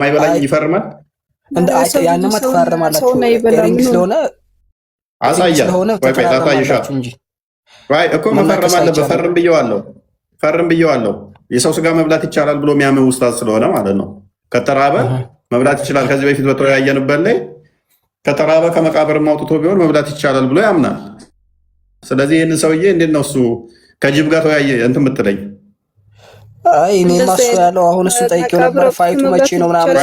ማይበላኝ ይፈርማል። እንደ ያንማ ትፈርማላችሁ ኤሪንግ ስለሆነ አሳያ ወይ ታሳይሻችሁ እንጂ ወይ እኮ መፈረም አለበት። ፈርም ብየዋለሁ። የሰው ስጋ መብላት ይቻላል ብሎ የሚያምን ውስጣት ስለሆነ ማለት ነው። ከተራበ መብላት ይችላል። ከዚህ በፊት በተወያየንበት ላይ ከተራበ ከመቃብርም አውጥቶ ቢሆን መብላት ይቻላል ብሎ ያምናል። ስለዚህ ይህን ሰውዬ እንዴት ነው እሱ ከጅብ ጋር ተወያየ እንትን ምትለኝ? አይ እኔ ማሱ ያለው አሁን እሱ ጠይቄው ነበር። ፋይቱ መቼ ነው ምናምን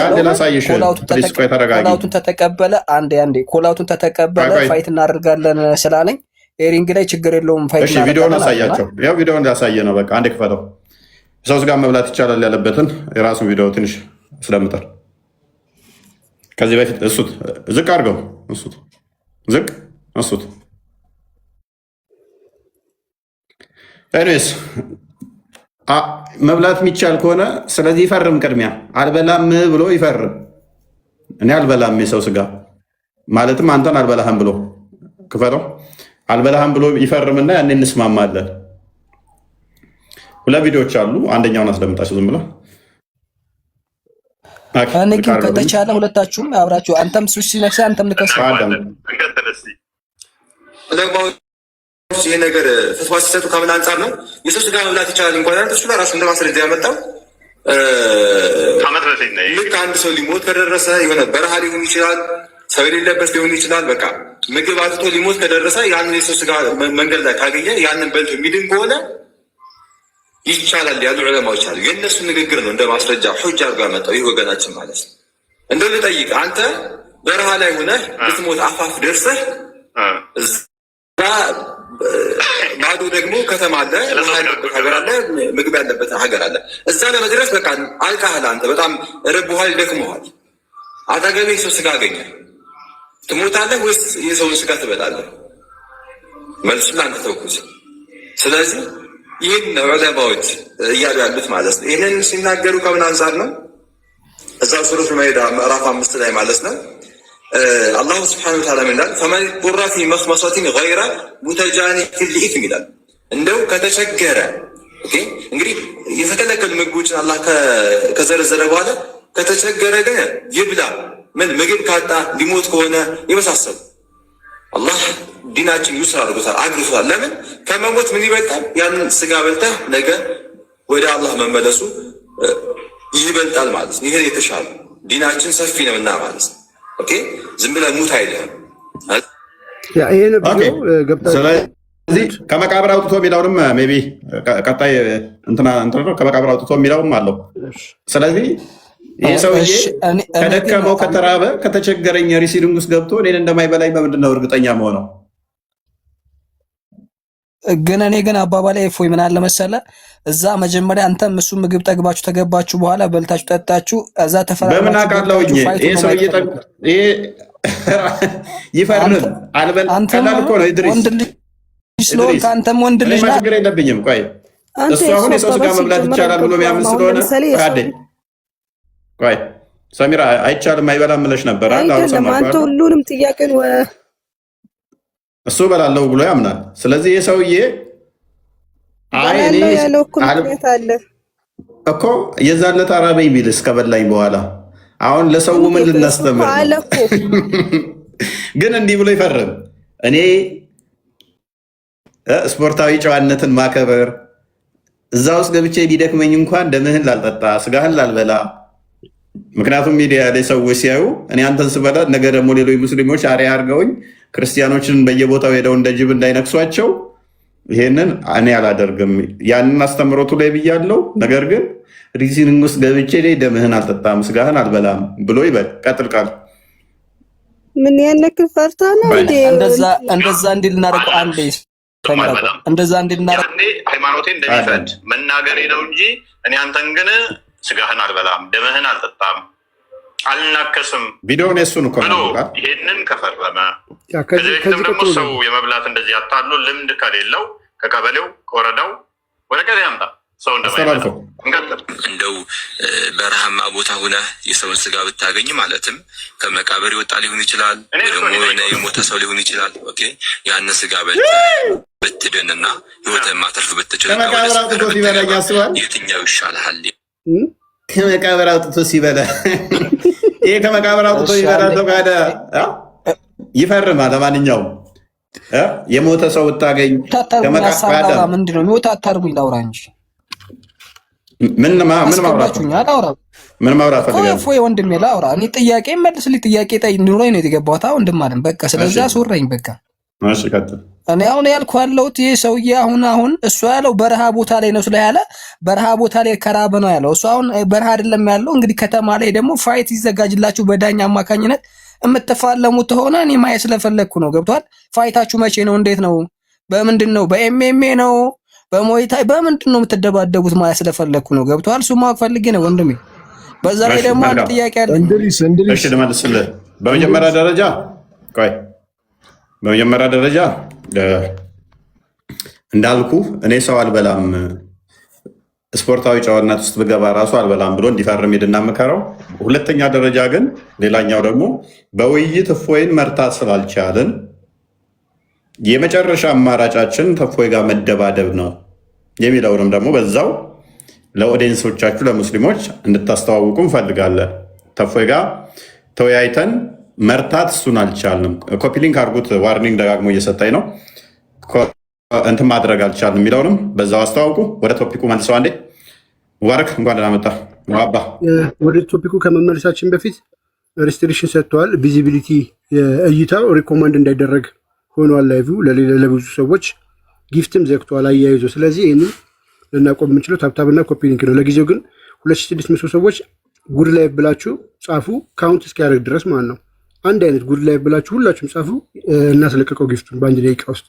ኮላውቱን ተተቀበለ። አንዴ ኮላውቱን ተተቀበለ። ፋይት እናደርጋለን ስላለኝ ኤሪንግ ላይ ችግር የለውም ፋይት እናደርጋለን። እሺ ቪዲዮውን አሳያቸው። ያው ቪዲዮውን ላሳየ ነው። በቃ አንዴ ክፈተው። ሰው ስጋ መብላት ይቻላል ያለበትን የራሱን ቪዲዮ ትንሽ ስለምጠር ከዚህ በፊት እሱት ዝቅ አድርገው እሱት ኤኒዌይስ መብላት የሚቻል ከሆነ ስለዚህ ይፈርም። ቅድሚያ አልበላም ብሎ ይፈርም። እኔ አልበላም የሰው ስጋ ማለትም አንተን አልበላህም ብሎ ክፈለው። አልበላህም ብሎ ይፈርምና ያኔ እንስማማለን። ሁለት ቪዲዮዎች አሉ። አንደኛውን አስደምጣችሁ ዝም ብለው እኔ ግን ከተቻለ ሁለታችሁም አብራችሁ አንተም ሱስ ሲነክስ አንተም ልከስ ይህ ነገር ፈትዋ ሲሰጡ ከምን አንጻር ነው? የሰው ስጋ መብላት ይቻላል እንኳን እሱ ለራሱ እንደ ማስረጃ ያመጣው ልክ አንድ ሰው ሊሞት ከደረሰ የሆነ በረሃ ሊሆን ይችላል፣ ሰው የሌለበት ሊሆን ይችላል። በቃ ምግብ አጥቶ ሊሞት ከደረሰ ያንን የሰው ስጋ መንገድ ላይ ካገኘ ያንን በልቶ የሚድን ከሆነ ይቻላል ያሉ ዑለማዎች አሉ። የእነሱ ንግግር ነው እንደ ማስረጃ ሑጅ አድርጎ ያመጣው ይህ ወገናችን ማለት ነው። እንደው ልጠይቅ፣ አንተ በረሃ ላይ ሆነህ ልትሞት አፋፍ ደርሰህ ባዶ ደግሞ ከተማ አለ፣ ሀገር አለ፣ ምግብ ያለበት ሀገር አለ። እዛ ለመድረስ በቃ አልቃህል፣ አንተ በጣም ርቦሃል፣ ደክሞሃል። አጠገቤ የሰው ስጋ አገኘ፣ ትሞታለህ ወይስ የሰውን ስጋ ትበላለህ? መልሱ ለአንተ ተውኩት። ስለዚህ ይህን ዑለማዎች እያሉ ያሉት ማለት ነው። ይህንን ሲናገሩ ከምን አንጻር ነው? እዛ ሱረቱል ማኢዳ ምዕራፍ 5 ላይ ማለት ነው አላሁ ስብሐነሁ ወተዓላ ይላል ፈመን ضر في مخمصة غير متجانف لإثم ይላል። እንደው ከተቸገረ እንግዲህ የተከለከሉ ምግቦችን አላህ ከዘረዘረ በኋላ ከተቸገረ ግን ይብላ፣ ምን ምግብ ካጣ ሊሞት ከሆነ የመሳሰሉ አላህ ዲናችን ዩስር አድርጎታል፣ አግርቶታል። ለምን ከመሞት ምን ይበልጣል? ያንን ስጋ በልተህ ነገ ወደ አላህ መመለሱ ይበልጣል ማለት ነው። ይሄ የተሻለ ዲናችን ሰፊ ነውና ማለት ነው። ዝም ብለህ ሙት አይልህም። ስለዚህ ከመቃብር አውጥቶ የሚለውንም ሜይ ቢ ቀጣይ እንትና ከመቃብር አውጥቶ የሚለውም አለው። ስለዚህ ይህ ሰውዬ ከደከመው ከተራበ ከተቸገረኝ ሪሲዲንግ ውስጥ ገብቶ እኔን እንደማይበላኝ በምንድን ነው እርግጠኛ መሆነው? ግን እኔ ግን አባባላይ እፎይ ምን አለ መሰለህ፣ እዛ መጀመሪያ አንተም እሱ ምግብ ጠግባችሁ ተገባችሁ በኋላ በልታችሁ ጠጣችሁ፣ እዛ ተፈራራችሁ። በምን አውቃለሁ? ይሄ ሰውዬ ይፈርም ቀላል እኮ ነው። ኢድሪስ ወንድ ልጅ ስለሆንክ አንተም ወንድ ልጅ ነህ፣ ችግር የለብኝም። ቆይ እሱ አሁን የሰው ስጋ መብላት ይቻላል ብሎ የሚያምን ስለሆነ ቆይ ሰሚራ አይቻልም አይበላም ብለሽ ነበር አይደል? አንተ ሁሉንም ጥያቄን እሱ በላለው ብሎ ያምናል። ስለዚህ የሰውዬ እኮ የዛን ዕለት አራበኝ ቢልስ ከበላኝ በኋላ አሁን ለሰው ምን ልናስተምር? ግን እንዲህ ብሎ ይፈርም። እኔ ስፖርታዊ ጨዋነትን ማከበር እዛ ውስጥ ገብቼ ቢደክመኝ እንኳን ደምህን ላልጠጣ ስጋህን ላልበላ። ምክንያቱም ሚዲያ ላይ ሰዎች ሲያዩ እኔ አንተን ስበላ ነገ ደግሞ ሌሎች ሙስሊሞች አሪያ አድርገውኝ ክርስቲያኖችን በየቦታው ሄደው እንደ ጅብ እንዳይነክሷቸው፣ ይሄንን እኔ አላደርግም። ያንን አስተምሮቱ ላይ ብያለው። ነገር ግን ሪዚኒንግ ውስጥ ገብቼ ላይ ደምህን አልጠጣም ስጋህን አልበላም ብሎ ይበል። ቀጥል ቃል ምን ያነክል ፈርታ ነው እንዴ? እንደዛ እንዲል እናደርገው አንዴ እንደዛ እንዲል እናደርገው ሃይማኖቴ እንደሚፈቅድ መናገሬ ነው እንጂ እኔ አንተን ግን ስጋህን አልበላም ደምህን አልጠጣም አልናከስም ቪዲዮውን የሱን እኮ ብሎ ይሄንን ከፈረመ ከዚህ በፊትም ደግሞ ሰው የመብላት እንደዚህ አታሎ ልምድ ከሌለው ከቀበሌው ከወረዳው ወረቀት ያምጣ። ሰው እንደው በረሃማ ቦታ ሁነህ የሰውን ስጋ ብታገኝ ማለትም ከመቃብር ይወጣ ሊሆን ይችላል፣ ደግሞ የሞተ ሰው ሊሆን ይችላል። ያን ስጋ ብትድንና ህይወትህን ማተርፍ ብትችል የትኛው ይሻልሃል? ከመቃብር አውጥቶ ሲበላ ይሄ ከመቃብር አውጥቶ ይበላ ተባለ ይፈርማል። ለማንኛውም የሞተ ሰው ብታገኝ ከመቃብር ምንድነው የሚወጣ አታርጉኝ ላውራ እንጂ ምን ማውራት ፈልጋለሁ? እፎይ ወንድሜ ላውራ። እኔ ጥያቄ መልስልኝ። ጥያቄ ኑሮኝ ነው የተገባሁት ወንድም አለም። በቃ ስለዚህ አስወራኝ በቃ። እሺ ቀጥል። እኔ አሁን ያልኩህ ያለሁት ይሄ ሰውዬ አሁን እሱ ያለው በረሃ ቦታ ላይ ነው ስለያለ በረሃ ቦታ ላይ ከራበ ነው ያለው። እሱ አሁን በረሃ አይደለም ያለው። እንግዲህ ከተማ ላይ ደግሞ ፋይት ይዘጋጅላችሁ በዳኛ አማካኝነት የምትፋለሙት ሆነ እኔ ማየት ስለፈለግኩ ነው። ገብቷል? ፋይታችሁ መቼ ነው? እንዴት ነው? በምንድን ነው? በኤምኤምኤ ነው? በሞይታይ በምንድን ነው የምትደባደቡት? ማየት ስለፈለግኩ ነው። ገብቷል? እሱ ማወቅ ፈልጌ ነው ወንድሜ። በዛ ላይ ደግሞ አንድ ጥያቄ አለ። እሺ ልመልስልህ። በመጀመሪያ ደረጃ እንዳልኩ እኔ ሰው አልበላም፣ ስፖርታዊ ጨዋነት ውስጥ ብገባ ራሱ አልበላም ብሎ እንዲፈርም ሄድና መከረው። ሁለተኛ ደረጃ ግን ሌላኛው ደግሞ በውይይት እፎይን መርታት ስላልቻልን የመጨረሻ አማራጫችን ተፎይ ጋር መደባደብ ነው የሚለውንም ደግሞ በዛው ለኦዲየንሶቻችሁ ለሙስሊሞች እንድታስተዋውቁ እንፈልጋለን። ተፎይ ጋር ተወያይተን መርታት እሱን አልቻልንም። ኮፒሊንክ አድርጉት። ዋርኒንግ ደጋግሞ እየሰጠኝ ነው። እንትን ማድረግ አልቻልንም የሚለውንም በዛው አስተዋውቁ። ወደ ቶፒኩ መልሰው አንዴ ሙባረክ እንኳን ደህና መጣ። ወደ ቶፒኩ ከመመለሳችን በፊት ሬስትሪክሽን ሰጥተዋል። ቪዚቢሊቲ እይታው ሪኮማንድ እንዳይደረግ ሆኗል። ላይቭ ለብዙ ሰዎች ጊፍትም ዘግቷል አያይዞ። ስለዚህ ይህንን ልናቆም የምንችለው ታብታብና ኮፒሊንክ ነው። ለጊዜው ግን 2600 ሰዎች ጉድ ላይቭ ብላችሁ ጻፉ፣ ካውንት እስኪያደርግ ድረስ ማለት ነው። አንድ አይነት ጉድ ላይቭ ብላችሁ ሁላችሁም ጻፉ፣ እናስለቀቀው ጊፍቱን በአንድ ደቂቃ ውስጥ።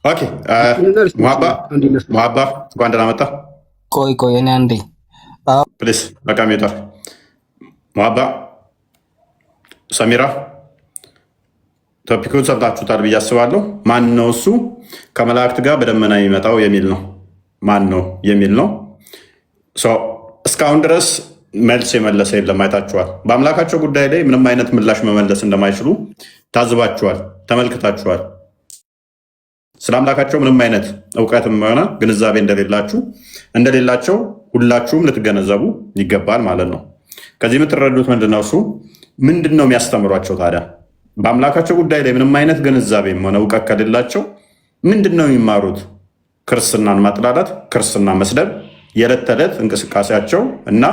ኦኬ ሙሀባ እንኳን ደህና መጣ። ቆይ እኔ አንዴ ፕሊስ በቃ ሜታ ሙሀባ ሰሚራ ቶፒኩን ሰምታችሁታል ብዬ አስባለሁ። ማን ነው እሱ ከመላእክት ጋር በደመና የሚመጣው የሚል ነው። ማን ነው የሚል ነው። እስካሁን ድረስ መልስ የመለሰ የለም። አይታችኋል። በአምላካቸው ጉዳይ ላይ ምንም አይነት ምላሽ መመለስ እንደማይችሉ ታዝባችኋል፣ ተመልክታችኋል። ስለ አምላካቸው ምንም አይነት እውቀትም ሆነ ግንዛቤ እንደሌላቸው ሁላችሁም ልትገነዘቡ ይገባል ማለት ነው። ከዚህ የምትረዱት ምንድነው? እሱ ምንድን ነው የሚያስተምሯቸው ታዲያ? በአምላካቸው ጉዳይ ላይ ምንም አይነት ግንዛቤም ሆነ እውቀት ከሌላቸው ምንድን ነው የሚማሩት? ክርስትናን ማጥላላት፣ ክርስትና መስደብ የዕለት ተዕለት እንቅስቃሴያቸው እና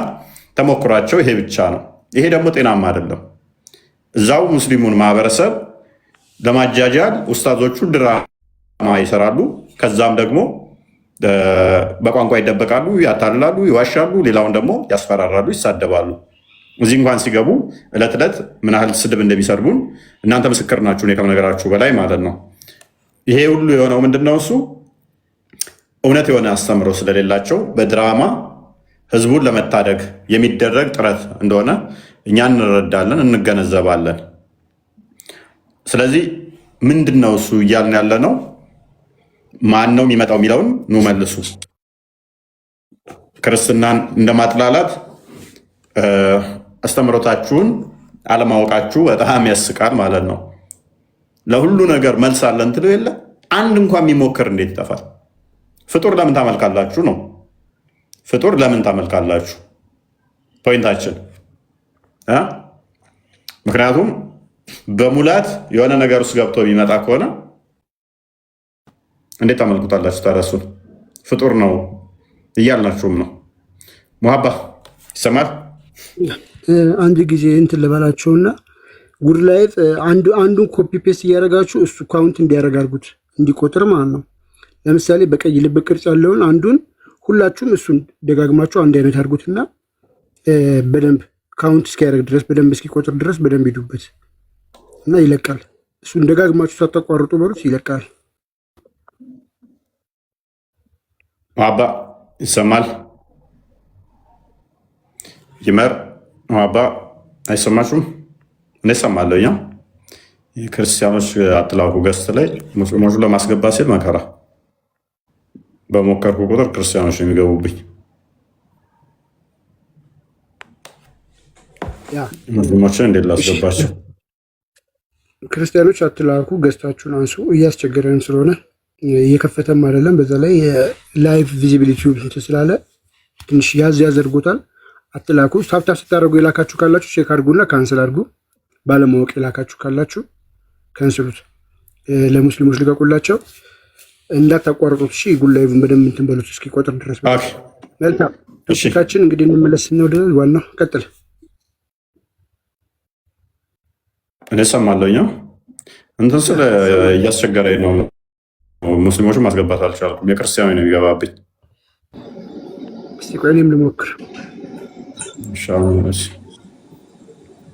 ተሞክሯቸው ይሄ ብቻ ነው። ይሄ ደግሞ ጤናማ አይደለም። እዛው ሙስሊሙን ማህበረሰብ ለማጃጃል ኡስታዞቹ ድራማ ይሰራሉ። ከዛም ደግሞ በቋንቋ ይደበቃሉ፣ ያታልላሉ፣ ይዋሻሉ፣ ሌላውን ደግሞ ያስፈራራሉ፣ ይሳደባሉ። እዚህ እንኳን ሲገቡ ዕለት ዕለት ምን ያህል ስድብ እንደሚሰድቡን እናንተ ምስክር ናችሁ፣ እኔ ከመነገራችሁ በላይ ማለት ነው። ይሄ ሁሉ የሆነው ምንድነው? እሱ እውነት የሆነ አስተምሮ ስለሌላቸው በድራማ ህዝቡን ለመታደግ የሚደረግ ጥረት እንደሆነ እኛ እንረዳለን፣ እንገነዘባለን። ስለዚህ ምንድን ነው እሱ እያልን ያለ ነው? ማን ነው የሚመጣው የሚለውን ኑ መልሱ። ክርስትናን እንደማጥላላት አስተምሮታችሁን አለማወቃችሁ በጣም ያስቃል ማለት ነው። ለሁሉ ነገር መልስ አለን ትለው የለ አንድ እንኳን የሚሞክር እንዴት ይጠፋል? ፍጡር ለምን ታመልካላችሁ ነው። ፍጡር ለምን ታመልካላችሁ? ፖይንታችን። ምክንያቱም በሙላት የሆነ ነገር ውስጥ ገብቶ የሚመጣ ከሆነ እንዴት ታመልኩታላችሁ? ታረሱን ፍጡር ነው እያልናችሁም ነው። ሙሀባ ይሰማል? አንድ ጊዜ እንትን ልበላቸውና ጉድ ላይፍ አንዱን ኮፒ ፔስት እያደረጋችሁ እሱ ካውንት እንዲያደርግ አድርጉት፣ እንዲቆጥር ማለት ነው። ለምሳሌ በቀይ ልብ ቅርጽ ያለውን አንዱን ሁላችሁም እሱን ደጋግማችሁ አንድ አይነት አድርጉትና በደንብ ካውንት እስኪያደርግ ድረስ በደንብ እስኪቆጥር ድረስ በደንብ ሂዱበት እና ይለቃል። እሱን ደጋግማችሁ ሳታቋርጡ በሉት ይለቃል። ሙሀባ ይሰማል? ይመር ሙሀባ አይሰማችሁም? እኔ እሰማለሁ። እኛ የክርስቲያኖች አትላኩ ገስት ላይ ሙስሊሞቹ ለማስገባት ሲል መከራ በሞከርኩ ቁጥር ክርስቲያኖች የሚገቡብኝ። ሙስሊሞችን እንዴት ላስገባቸው? ክርስቲያኖች አትላኩ፣ ገስታችሁን አንሱ። እያስቸገረን ስለሆነ እየከፈተም አይደለም። በዛ ላይ የላይቭ ቪዚቢሊቲ ስላለ ትንሽ ያዝ ያዘርጎታል። አትላኩ። ታፕታፕ ስታደርጉ የላካችሁ ካላችሁ ቼክ አድርጉና ካንስል አድርጉ። ባለማወቅ የላካችሁ ካላችሁ ካንስሉት። ለሙስሊሞች ልቀቁላቸው፣ እንዳታቋርጡት። እሺ ጉላይቭን በደንብ እንትን በሉት እስኪቆጥር ድረስ። መልካም ቶፒካችን እንግዲህ እንመለስ ነው ወደ ዋናው። ቀጥል። እኔ ሰማለሁኛ እንትን ስለ እያስቸገረኝ ነው። ሙስሊሞችን ማስገባት አልቻልኩም። የክርስቲያኑ ነው የሚገባብኝ። እስቲ ቆይ እኔም ልሞክር። ሻሙስ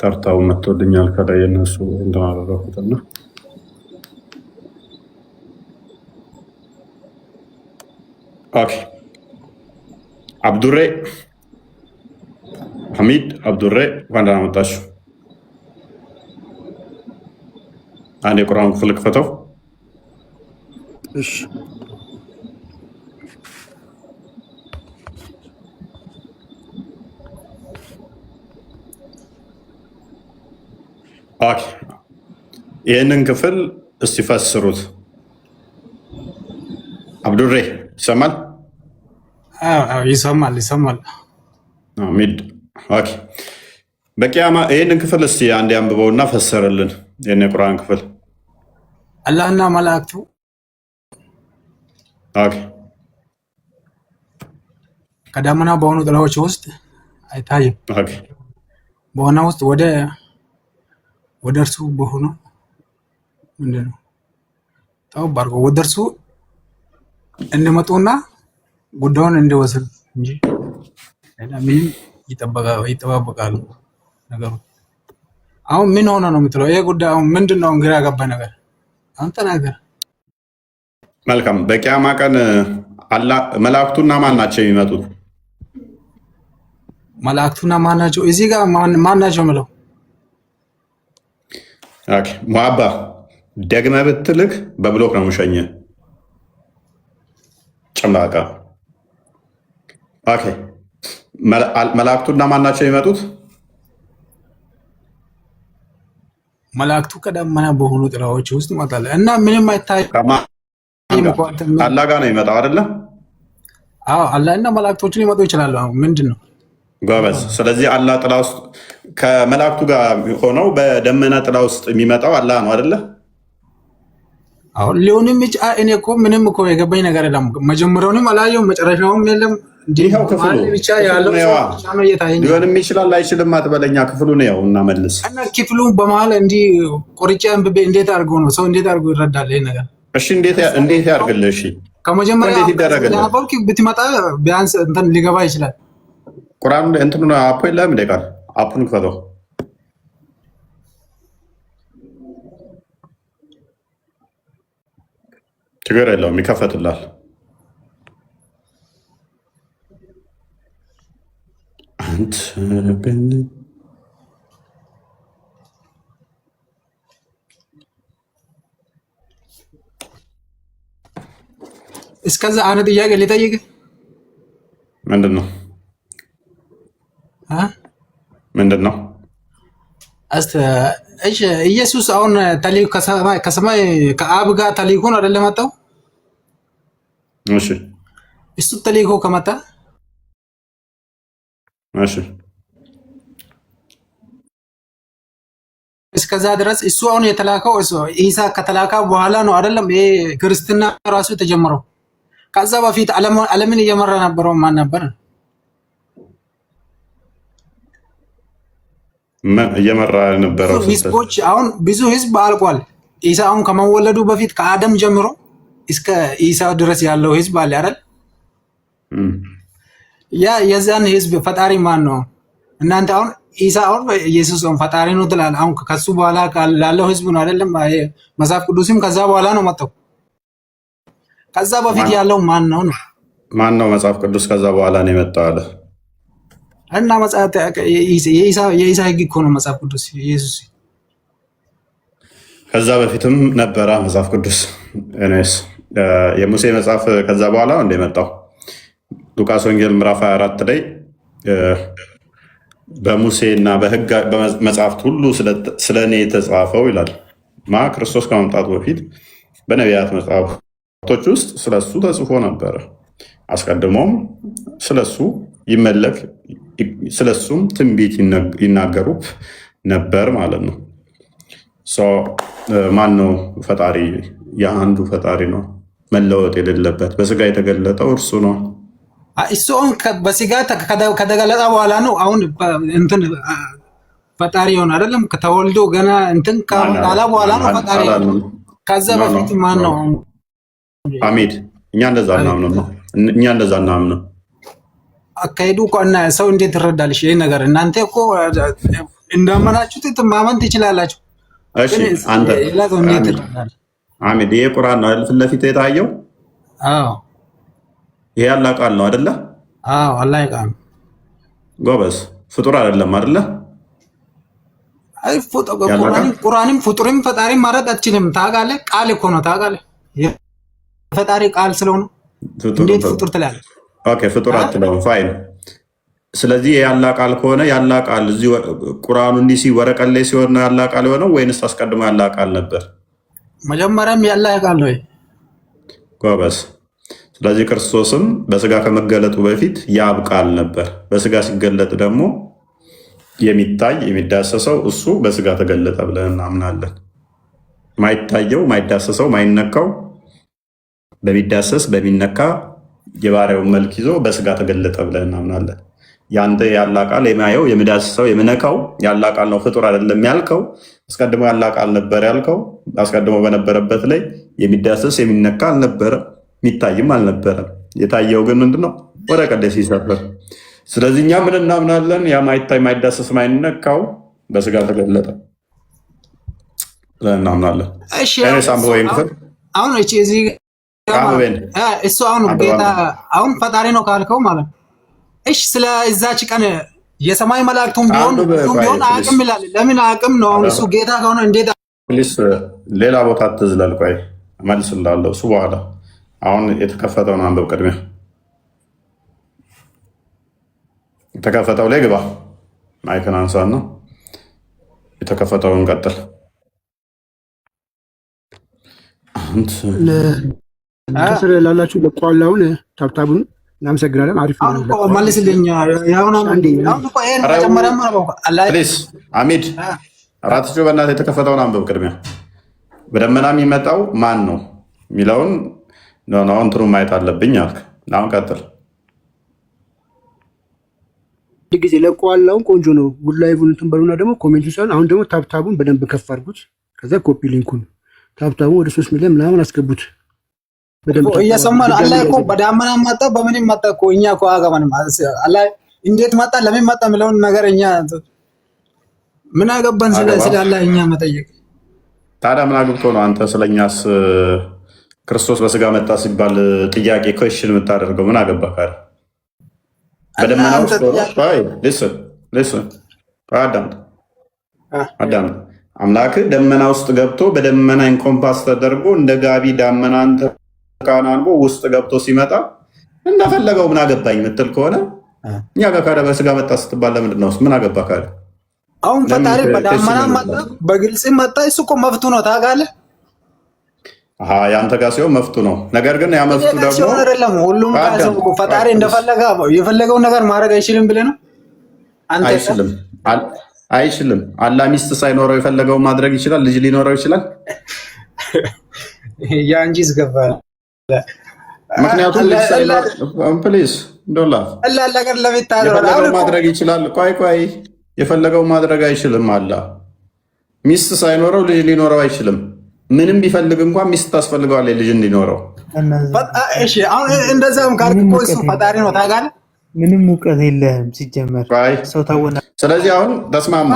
ተርታው መጥቶልኛል። ከላይ የነሱ እንትን አደረኩትና ኦኬ። አብዱሬ ሐሚድ አብዱሬ እንኳን ደህና መጣችሁ። አንድ የቁርአን ክፍል ክፈተው። እሺ ኦኬ። ይህንን ክፍል እስቲ ፈስሩት። አብዱሬ ይሰማል? ይሰማል። ሚድ ኦኬ። በቂያማ ይህንን ክፍል እስቲ አንድ አንብበውና ፈሰርልን። ይህን የቁርአን ክፍል አላህና መላእክቱ ኦኬ ከዳመና በሆኑ ጥላዎች ውስጥ አይታይም። ኦኬ በሆነ ውስጥ ወደ እርሱ በሆኑ ምንድነው ተባርኮ ወደ እርሱ እንደመጡና ጉዳዩን እንደወሰዱ እንጂ ምንም ይጠባበቃሉ። ነገሩ አሁን ምን ሆነ ነው የምትለው? ይሄ ጉዳይ አሁን ምንድነው? እንግዲህ ያገባ ነገር አንተ ነገር። መልካም። በቂያማ ቀን መላእክቱና ማን ናቸው የሚመጡት? መላእክቱና ማን ናቸው? እዚህ ጋር ማን ናቸው የምለው? ኦኬ ሙአባ ደግመህ ብትልክ በብሎክ ነው የምሸኝህ። ጭምላቃ ኦኬ። መላእክቱና ማን ናቸው የሚመጡት? መላእክቱ ከደመና በሆኑ ጥላዎች ውስጥ ይመጣል እና ምንም አይታይም። አላህ ጋር ነው የሚመጣው አይደለ? አዎ አላህ እና መላእክቶችን ሊመጡ ይችላሉ። ምንድን ነው ጎበዝ። ስለዚህ አላህ ጥላ ውስጥ ከመላእክቱ ጋር ሆነው በደመና ጥላ ውስጥ የሚመጣው አላህ ነው አይደለ? አሁን ሊሆንም እኔ እኮ ምንም እኮ የገባኝ ነገር የለም። መጀመሪያውንም አላየሁም መጨረሻውም የለም። ይኸው ክፍሉ ሊሆንም ይችላል አይችልም አትበለኛ። ክፍሉ ነው ያው እና መልስ እና ክፍሉ በመሀል እንዲህ ቆርጬ አንብቤ እንዴት አድርጎ ነው ሰው እንዴት አድርጎ ይረዳል ይሄን ነገር? እሺ እንዴት ያድርግልህ? እሺ ከመጀመሪያ ብትመጣ ቢያንስ እንትን ሊገባ ይችላል። ቁርአን እንትኑ አፖ የለም እንደ ቃል አፑን ክፈተው። ችግር የለውም ይከፈትላል። እስከዛ አንድ ጥያቄ ልጠይቅ። ምንድን ነው? እሺ ኢየሱስ አሁን ተልእኮ ከሰማይ ከአብ ጋር ተልእኮ ነው አይደለም መጣው? እሺ እሱ ተልእኮ ከመጣ እሺ እስከዛ ድረስ እሱ አሁን የተላከው ኢሳ ከተላከ በኋላ ነው አይደለም? ይሄ ክርስትና ራሱ የተጀመረው። ከዛ በፊት ዓለምን እየመራ ነበረው ማን ነበር? እየመራ የነበረው ህዝቦች። አሁን ብዙ ህዝብ አልቋል። ኢሳ አሁን ከመወለዱ በፊት ከአደም ጀምሮ እስከ ኢሳ ድረስ ያለው ህዝብ አለ አይደል? የዛን ህዝብ ፈጣሪ ማን ነው? እናንተ አሁን ኢሳ አሁን ኢየሱስ ፈጣሪ ነው ትላል። አሁን ከሱ በኋላ ላለው ህዝብ ነው አይደለም? መጽሐፍ ቅዱስም ከዛ በኋላ ነው መጣው። ከዛ በፊት ያለው ማን ነው? ማን ነው? መጽሐፍ ቅዱስ ከዛ በኋላ ነው የመጣው አለ እና መጽሐፍ የኢሳ ህግ እኮ ነው መጽሐፍ ቅዱስ። ኢየሱስ ከዛ በፊትም ነበረ መጽሐፍ ቅዱስ። እኔስ የሙሴ መጽሐፍ ከዛ በኋላ ነው እንደመጣው። ሉቃስ ወንጌል ምዕራፍ 24 ላይ በሙሴ እና በህግ በመጽሐፍት ሁሉ ስለ እኔ የተጻፈው ይላል። ክርስቶስ ከመምጣቱ በፊት በነቢያት መጽሐፍቶች ውስጥ ስለሱ ተጽፎ ነበረ። አስቀድሞም ስለሱ ይመለክ፣ ስለሱም ትንቢት ይናገሩ ነበር ማለት ነው። ማን ነው ፈጣሪ? የአንዱ ፈጣሪ ነው መለወጥ የሌለበት። በስጋ የተገለጠው እርሱ ነው። እሱ አሁን በስጋ ከተገለጠ በኋላ ነው አሁን እንትን ፈጣሪ ሆነ አይደለም። ከተወልዶ ገና እንትን ካላ በኋላ ነው ፈጣሪ። ከዛ በፊት ማን ነው? አሚድ እኛ እንደዛ እናምነው ነው። እኛ እንደዛ እናምነው አካሄዱ እኮ እና ሰው እንዴት ትረዳልሽ ይሄ ነገር? እናንተ እኮ እንዳመናችሁት ማመን ትችላላችሁ። እሺ አንተ አሚድ ይሄ ቁርአን ነው ፊት ለፊት የታየው? አዎ ይሄ አላህ ቃል ነው አይደለ? አዎ አላህ ቃል ጎበዝ። ፍጡር አይደለም አይደለ? አይ ቁርአንም ፍጡርም ፈጣሪም ማለት አትችልም። ታውቃለህ? ቃል እኮ ነው ታውቃለህ? ፈጣሪ ቃል ስለሆነ እንዴት ፍጡር ትላለህ? ኦኬ ፍጡር አትለውም። ፋይን። ስለዚህ ያላ ቃል ከሆነ ያላ ቃል እዚህ ቁርአኑ እንዲህ ወረቀት ላይ ሲሆን ነው ያላ ቃል የሆነው ወይንስ አስቀድሞ ያላ ቃል ነበር? መጀመሪያም ያላ ቃል ነው። ጎበዝ። ስለዚህ ክርስቶስም በስጋ ከመገለጡ በፊት ያብ ቃል ነበር። በስጋ ሲገለጥ ደግሞ የሚታይ የሚዳሰሰው እሱ በስጋ ተገለጠ ብለን እናምናለን። ማይታየው ማይዳሰሰው ማይነካው በሚዳሰስ በሚነካ የባሪያውን መልክ ይዞ በስጋ ተገለጠ ብለን እናምናለን። ያንተ ያላ ቃል የሚያየው የሚዳስሰው የሚነካው ያላ ቃል ነው፣ ፍጡር አይደለም ያልከው። አስቀድሞ ያላ ቃል ነበር ያልከው። አስቀድሞ በነበረበት ላይ የሚዳሰስ የሚነካ አልነበረ፣ የሚታይም አልነበረም። የታየው ግን ምንድነው? ወረቀት ላይ ሲሰፍር። ስለዚህ እኛ ምን እናምናለን? ያ ማይታይ ማይዳሰስ ማይነካው በስጋ ተገለጠ ብለን እናምናለን። አሁን እዚህ እሱ አሁን ጌታ አሁን ፈጣሪ ነው ካልከው ማለት ነው። እሺ ስለ እዛች ቀን የሰማይ መላእክቱም ቢሆን አቅም ይላል። ለምን አቅም ነው? አሁን እሱ ጌታ ከሆነ እንዴት ሌላ ቦታ ትዝለል? ቆይ እመልስልሃለሁ እሱ በኋላ። አሁን የተከፈተውን አንብብ ቅድሚያ። የተከፈተው ላይ ግባ። ማይክን አንሳና የተከፈተውን ቀጥል። ከስር ላላችሁ ለቋላውን ታብታቡን እናመሰግናለን። አሪፍ መልስልኝ። አሚድ አራት በእናትህ የተከፈተውን አንብብ ቅድሚያ። በደመና የሚመጣው ማን ነው የሚለውን እንትኑ ማየት አለብኝ አልክ። አሁን ቀጥል። ጊዜ ለቋላውን ቆንጆ ነው። ጉድላይቡን እንትን በሉና ደግሞ ኮሜንቱ ሳይሆን አሁን ደግሞ ታብታቡን በደንብ ከፍ አድርጉት። ከዛ ኮፒ ሊንኩን ታብታቡን ወደ 3 ሚሊዮን ምናምን አስገቡት። እየሰማን አላህ እኮ በዳመና መጣ በምንም መጣ እኮ እኛ እኮ አገባንም። አላህ እንዴት መጣ ለምን መጣ የሚለውን ነገር እኛ ምን አገባን? ስለ አላህ እኛ መጠየቅ። ታዲያ ምን አግብቶ ነው አንተ ስለኛስ ክርስቶስ በስጋ መጣ ሲባል ጥያቄ ኮሽን የምታደርገው? ምን አገባ ካለ በደመና ውስጥ አዳም አምላክ ደመና ውስጥ ገብቶ በደመና ኢንኮምፓስ ተደርጎ እንደ ጋቢ ዳመና ካናንቦ ውስጥ ገብቶ ሲመጣ እንደፈለገው ምን አገባኝ ምትል ከሆነ እኛ ጋር ካለ በስጋ መጣ ስትባል ለምንድን ነው ምን አገባ ካለ? አሁን ፈጣሪ በዳመና መጣ በግልጽ መጣ። እሱ እኮ መፍቱ ነው ታውቃለህ። ያንተ ጋር ሲሆን መፍቱ ነው። ነገር ግን ያ መፍቱ ደግሞ አይደለም። ሁሉም ፈጣሪ እንደፈለገ የፈለገውን ነገር ማድረግ አይችልም ብለህ ነው አንተ? አይችልም። አላህ ሚስት ሳይኖረው የፈለገውን ማድረግ ይችላል። ልጅ ሊኖረው ይችላል። ያ እንጂ ዝገባል። ምክንያቱም ፕሊዝ ዶላ የፈለገው ማድረግ ይችላል። ቆይ የፈለገው ማድረግ አይችልም። አላህ ሚስት ሳይኖረው ልጅ ሊኖረው አይችልም። ምንም ቢፈልግ እንኳን ሚስት ታስፈልገዋለች ልጅ እንዲኖረው። እሺ አሁን እንደዛም ካልክ እኮ እሱ ፈጣሪ ነው ታውቃለህ። ምንም እውቀት የለህም ሲጀመር ሰው ታወና። ስለዚህ አሁን ተስማማ።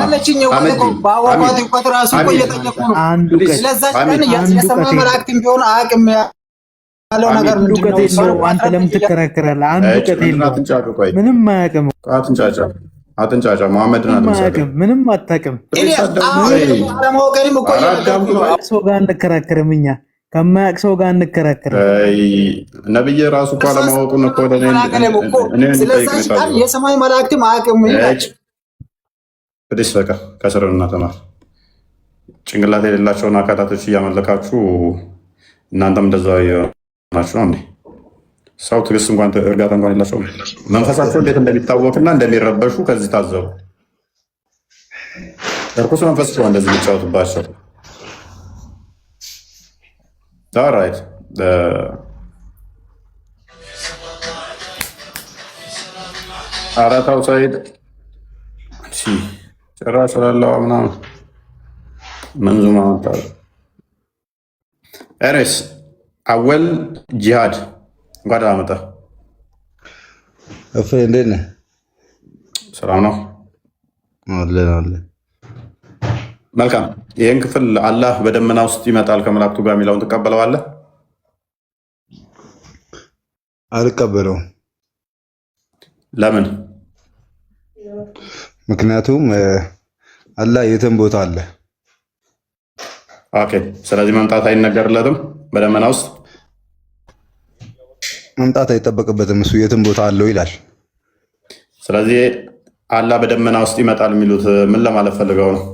አንተ ለምን ትከራከራለህ? አንድ እውቀት የለውም። ምንም አያውቅም። አትንጫጫ። መሐመድን አያውቅም። ምንም አታውቅም። ሰው ጋር እንከራከርም እኛ ከማያውቅ ሰው ጋር እንከራከር። ነብይ ራሱ እኮ አለማወቁን እኮ የሰማይ መላእክትም አያውቅም። በቃ ከስርና ተማር። ጭንቅላት የሌላቸውን አካላቶች እያመለካችሁ እናንተም እንደዛ ናችሁ ነው እንዴ? ሰው ትዕግስት እንኳን እርጋታ እንኳን የላቸውም። መንፈሳቸው እንዴት እንደሚታወቅና እንደሚረበሹ ከዚህ ታዘቡ። እርኩስ መንፈስ ነው እንደዚህ የሚጫወቱባቸው። ኦልራይት አራታው ሳይድ ጭራሽ ስላለው ምናምን መንዙማ መጣ። ኤኒዌይስ አወል ጂሃድ እንኳን አመጣ። እንዴት ነህ? ሰላም ነው አለ። መልካም። ይህን ክፍል አላህ በደመና ውስጥ ይመጣል ከመላእክቱ ጋር የሚለውን ትቀበለዋለህ? አልቀበለውም። ለምን? ምክንያቱም አላህ የትም ቦታ አለ። ኦኬ። ስለዚህ መምጣት አይነገርለትም በደመና ውስጥ መምጣት አይጠበቅበትም። እሱ የትም ቦታ አለው ይላል። ስለዚህ አላህ በደመና ውስጥ ይመጣል የሚሉት ምን ለማለት ፈልገው ነው?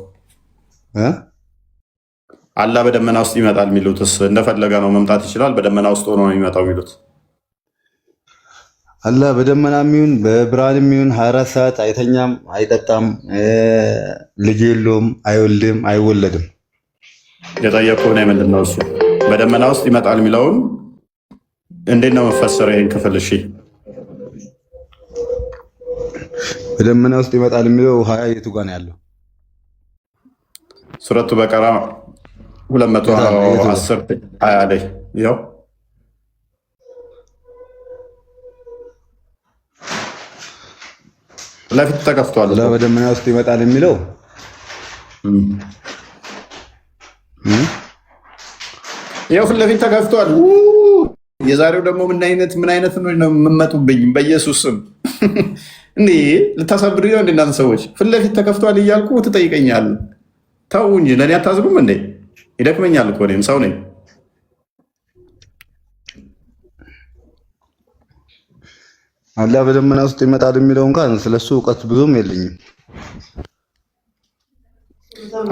አላህ በደመና ውስጥ ይመጣል የሚሉትስ እንደፈለገ ነው መምጣት ይችላል፣ በደመና ውስጥ ሆኖ ነው የሚመጣው የሚሉት? አላህ በደመና የሚሆን በብርሃን የሚሆን 24 ሰዓት አይተኛም፣ አይጠጣም፣ ልጅ የለውም፣ አይወልድም፣ አይወለድም። የጠየቁህ ነው ምንድን ነው እሱ? በደመና ውስጥ ይመጣል የሚለውን እንዴት ነው መፈሰረው ይህን ክፍል? እሺ በደመና ውስጥ ይመጣል የሚለው 20 የቱ ጋር ነው ያለው? ሱረቱ በቀራ 210 20 ላይ ያው ለፊት ተከፍቷል። በደመና ውስጥ ይመጣል የሚለው ያው ፊት ለፊት ተከፍቷል። የዛሬው ደግሞ ምን አይነት ነው የምመጡብኝ? በኢየሱስ ስም እንዴ ልታሳብዱ ነው እንዴ እናንተ ሰዎች? ፊት ለፊት ተከፍቷል እያልኩ ትጠይቀኛለህ? ተው እንጂ ለእኔ አታዝኑም እንዴ? ይደክመኛል እኮ እኔም ሰው ነኝ። አላህ በደመና ውስጥ ይመጣል የሚለው እንኳን ስለሱ እውቀት ብዙም የለኝም።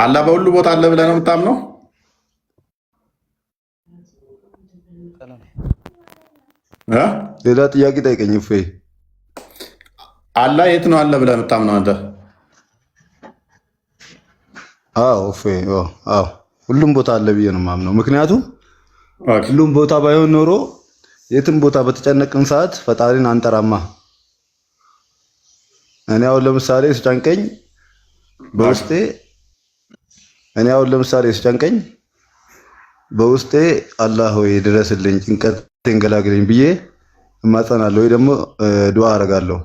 አላህ በሁሉ ቦታ አለ ብለህ ነው የምታምነው? ሌላ ጥያቄ ጠይቀኝ። እፎይ አላህ የት ነው አለ ብለህ የምታምነው አንተ? አዎ እፎይ፣ አዎ ሁሉም ቦታ አለ ብዬ ነው የማምነው። ምክንያቱም ሁሉም ቦታ ባይሆን ኖሮ የትም ቦታ በተጨነቅን ሰዓት ፈጣሪን አንጠራማ። እኔ አሁን ለምሳሌ ሲጨንቀኝ በውስጤ አላህ ሆይ ድረስልኝ፣ ጭንቀቴን ገላግለኝ ብዬ እማጸናለሁ ወይ ደግሞ ዱዓ አደርጋለሁ።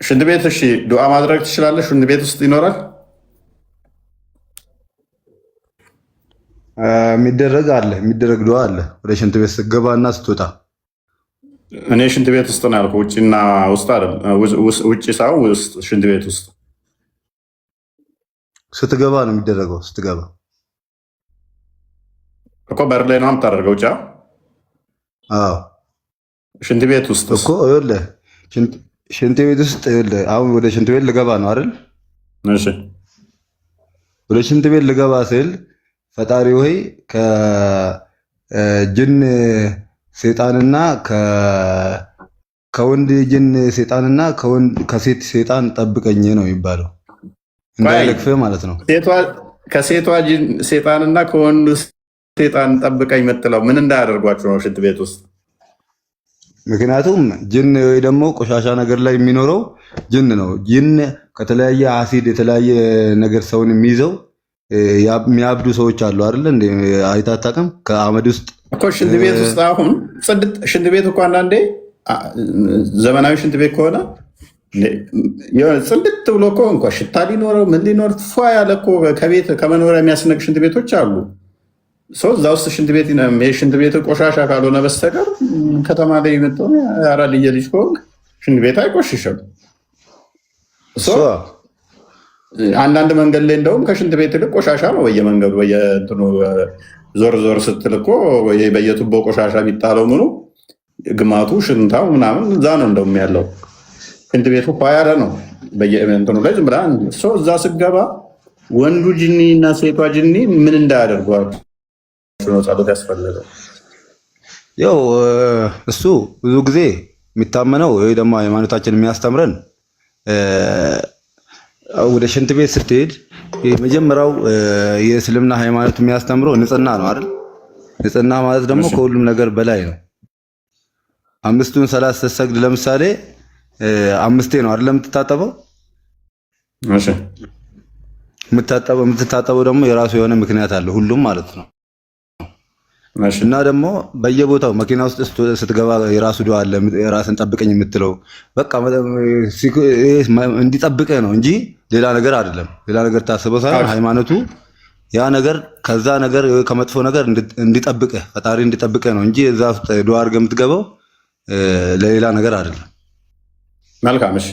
ሽንት ቤት እሺ፣ ዱዓ ማድረግ ትችላለህ? ሽንት ቤት ውስጥ ይኖራል የሚደረግ ዱዓ አለ ወደ ሽንት ቤት ስትገባ እና ስትወጣ። እኔ ሽንት ቤት ውስጥ ነው ያልኩህ፣ ውጭና ውስጥ አይደል? ውጭ ሳይሆን ውስጥ ሽንት ቤት ውስጥ ስትገባ ነው የሚደረገው። ስትገባ እኮ በር ላይ ነው የምታደርገው። ጫ አዎ፣ ሽንት ቤት ውስጥ እኮ ይኸውልህ፣ ሽንት ቤት ውስጥ ይኸውልህ፣ አሁን ወደ ሽንት ቤት ልገባ ነው አይደል? እሺ፣ ወደ ሽንት ቤት ልገባ ስል ፈጣሪ ሆይ ከጅን ሴጣንና ከወንድ ጅን ሴጣንና ከሴት ሴጣን ጠብቀኝ ነው የሚባለው። እንዳይለክፍህ ማለት ነው። ከሴቷ ጅን ሴጣንና ከወንዱ ሴጣን ጠብቀኝ የምትለው ምን እንዳያደርጓቸው ነው ሽንት ቤት ውስጥ? ምክንያቱም ጅን ወይ ደግሞ ቆሻሻ ነገር ላይ የሚኖረው ጅን ነው። ጅን ከተለያየ አሲድ የተለያየ ነገር ሰውን የሚይዘው የሚያብዱ ሰዎች አሉ አይደል? እንደ አይተህ አታውቅም? ከአመድ ውስጥ እኮ ሽንት ቤት ውስጥ አሁን ሽንት ቤት እኮ አንዳንዴ ዘመናዊ ሽንት ቤት ከሆነ ጽድት ብሎ እኮ እንኳ ሽታ ሊኖረው ምን ሊኖር ፏ ያለ እኮ ከቤት ከመኖሪያ የሚያስነቅ ሽንት ቤቶች አሉ። ሰው እዛ ውስጥ ሽንት ቤት ሽንት ቤት ቆሻሻ ካልሆነ በስተቀር ከተማ ላይ የመጣው አራዳ ልጅ ከሆንክ ሽንት ቤት አይቆሽሽም። አንዳንድ መንገድ ላይ እንደውም ከሽንት ቤት ይልቅ ቆሻሻ ነው በየመንገዱ በየእንትኑ ዞር ዞር ስትል እኮ በየቱቦ ቆሻሻ ቢጣለው ምኑ ግማቱ ሽንታው ምናምን እዛ ነው እንደውም ያለው። ሽንት ቤቱ ያለ ነው በየእንትኑ ላይ ዝም ብለህ ሰው እዛ ስገባ ወንዱ ጅኒ እና ሴቷ ጅኒ ምን እንዳያደርጓቸው ነው ጸሎት ያስፈለገው? ያው እሱ ብዙ ጊዜ የሚታመነው ወይ ደግሞ ሃይማኖታችን የሚያስተምረን ወደ ሽንት ቤት ስትሄድ የመጀመሪያው የእስልምና ሃይማኖት የሚያስተምረው ንጽህና ነው አይደል? ንጽህና ማለት ደግሞ ከሁሉም ነገር በላይ ነው። አምስቱን ሰላት ስትሰግድ ለምሳሌ 5 ነው አይደል የምትታጠበው? እሺ የምትታጠበው ደግሞ የራሱ የሆነ ምክንያት አለ ሁሉም ማለት ነው። እና ደግሞ በየቦታው መኪና ውስጥ ስትገባ የራሱ ዱዓ አለ፣ ራስን ጠብቀኝ የምትለው በቃ እንዲጠብቅህ ነው እንጂ ሌላ ነገር አይደለም። ሌላ ነገር ታስበው ሳይሆን ሃይማኖቱ ያ ነገር ከዛ ነገር ከመጥፎ ነገር እንዲጠብቅህ ፈጣሪ እንዲጠብቅህ ነው እንጂ እዛ ውስጥ ዱዓ አድርገህ የምትገባው ለሌላ ነገር አይደለም። መልካም። እሺ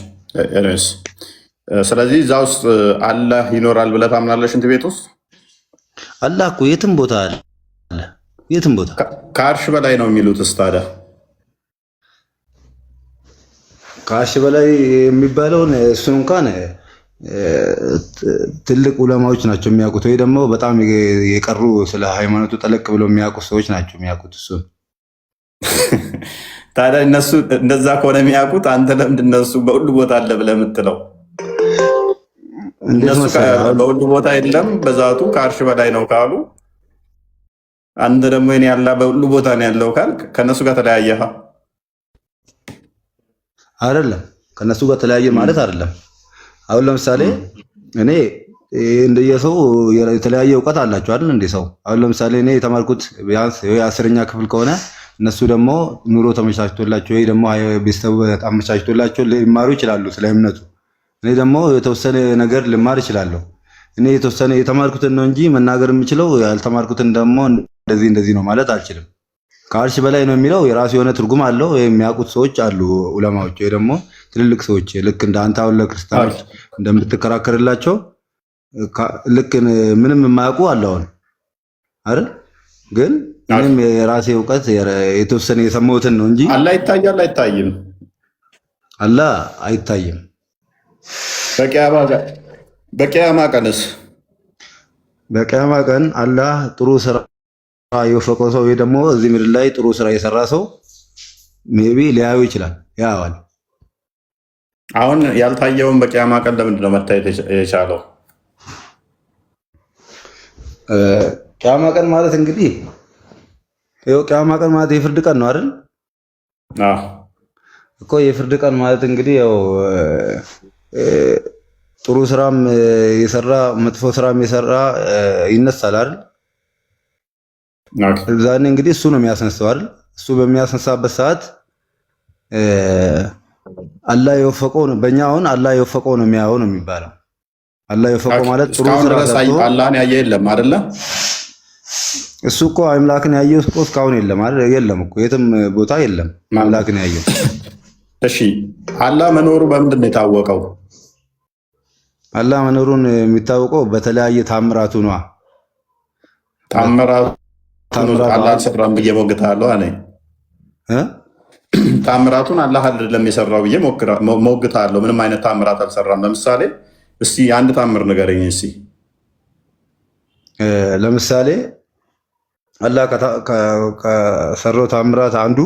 ኤርሚያስ፣ ስለዚህ እዛ ውስጥ አላህ ይኖራል ብለህ ታምናለህ? ሽንት ቤት ውስጥ አላህ እኮ የትም ቦታ አለ። የትም ቦታ ከአርሽ በላይ ነው የሚሉት ታዲያ? ከአርሽ በላይ የሚባለውን እሱን እንኳን ትልቅ ዑለማዎች ናቸው የሚያውቁት፣ ወይ ደግሞ በጣም የቀሩ ስለ ሃይማኖቱ ጠለቅ ብለው የሚያውቁ ሰዎች ናቸው የሚያውቁት እሱን። ታዲያ እነሱ እንደዛ ከሆነ የሚያውቁት አንተ ለምንድን ነው እሱ በሁሉ ቦታ አለ ብለህ የምትለው? እነሱ በሁሉ ቦታ የለም በዛቱ ከአርሽ በላይ ነው ካሉ፣ አንተ ደግሞ እኔ አላህ በሁሉ ቦታ ነው ያለው ካልክ ከነሱ ጋር ተለያየህ አይደለም? ከነሱ ጋር ተለያየ ማለት አይደለም። አሁን ለምሳሌ እኔ እንደየሰው የተለያየ እውቀት አላቸው አይደል? እንደ ሰው አሁን ለምሳሌ እኔ የተማርኩት ቢያንስ የ10ኛ ክፍል ከሆነ እነሱ ደግሞ ኑሮ ተመቻችቶላቸው ወይ ደግሞ ቤተሰቡ አመቻችቶላቸው ሊማሩ ይችላሉ ስለ እምነቱ። እኔ ደግሞ የተወሰነ ነገር ልማር ይችላለሁ። እኔ የተወሰነ የተማርኩትን ነው እንጂ መናገር የምችለው ያልተማርኩትን ደግሞ እንደዚህ ነው ማለት አልችልም። ከአርሽ በላይ ነው የሚለው የራሱ የሆነ ትርጉም አለው። የሚያውቁት ሰዎች አሉ ዑለማዎች፣ ወይ ደግሞ ትልልቅ ሰዎች ልክ እንደ አንተ አሁን ለክርስቲያኖች እንደምትከራከርላቸው ልክ ምንም የማያውቁ አለውን አይደል? ግን ምንም የራሴ እውቀት የተወሰነ የሰማሁትን ነው እንጂ አላህ ይታያል አይታይም? አላህ አይታይም። በቂያማ ቀንስ? በቂያማ ቀን አላህ ጥሩ ስራ የወፈቀው ሰው ወይ ደግሞ እዚህ ምድር ላይ ጥሩ ስራ የሰራ ሰው ሜቢ ሊያዩ ይችላል፣ ያዋል። አሁን ያልታየውን በቂያማ ቀን ለምንድን ነው መታየት የቻለው? ቂያማ ቀን ማለት እንግዲህ ይኸው ቂያማ ቀን ማለት የፍርድ ቀን ነው አይደል? እኮ የፍርድ ቀን ማለት እንግዲህ ያው ጥሩ ስራም የሰራ መጥፎ ስራም የሰራ ይነሳል አይደል? ዛኔ እንግዲህ እሱ ነው የሚያስነሳው አይደል? እሱ በሚያስነሳበት ሰዓት አላህ የወፈቀው ነው። በእኛ አሁን አላህ የወፈቀው ነው የሚያየው ነው የሚባለው። አላህ የወፈቀው ማለት ጥሩ ስራ ሰርቶ አላህን ያየ የለም አይደለ? እሱ እኮ አምላክን ያየው እኮ እስካሁን የለም አይደል? የለም እኮ የትም ቦታ የለም አምላክን ያየው። እሺ አላህ መኖሩ በምንድን ነው የታወቀው? አላህ መኖሩን የሚታወቀው በተለያየ ታምራቱ ነው። ታምራቱ አላህ ሰራም ብዬ ሞግታለሁ አለ። ታምራቱን አላህ አይደለም የሰራው ብዬ ሞግታለሁ። ምንም አይነት ታምራት አልሰራም። ለምሳሌ እስቲ አንድ ታምር ንገረኝ እስቲ። ለምሳሌ አላህ ከሰራው ታምራት አንዱ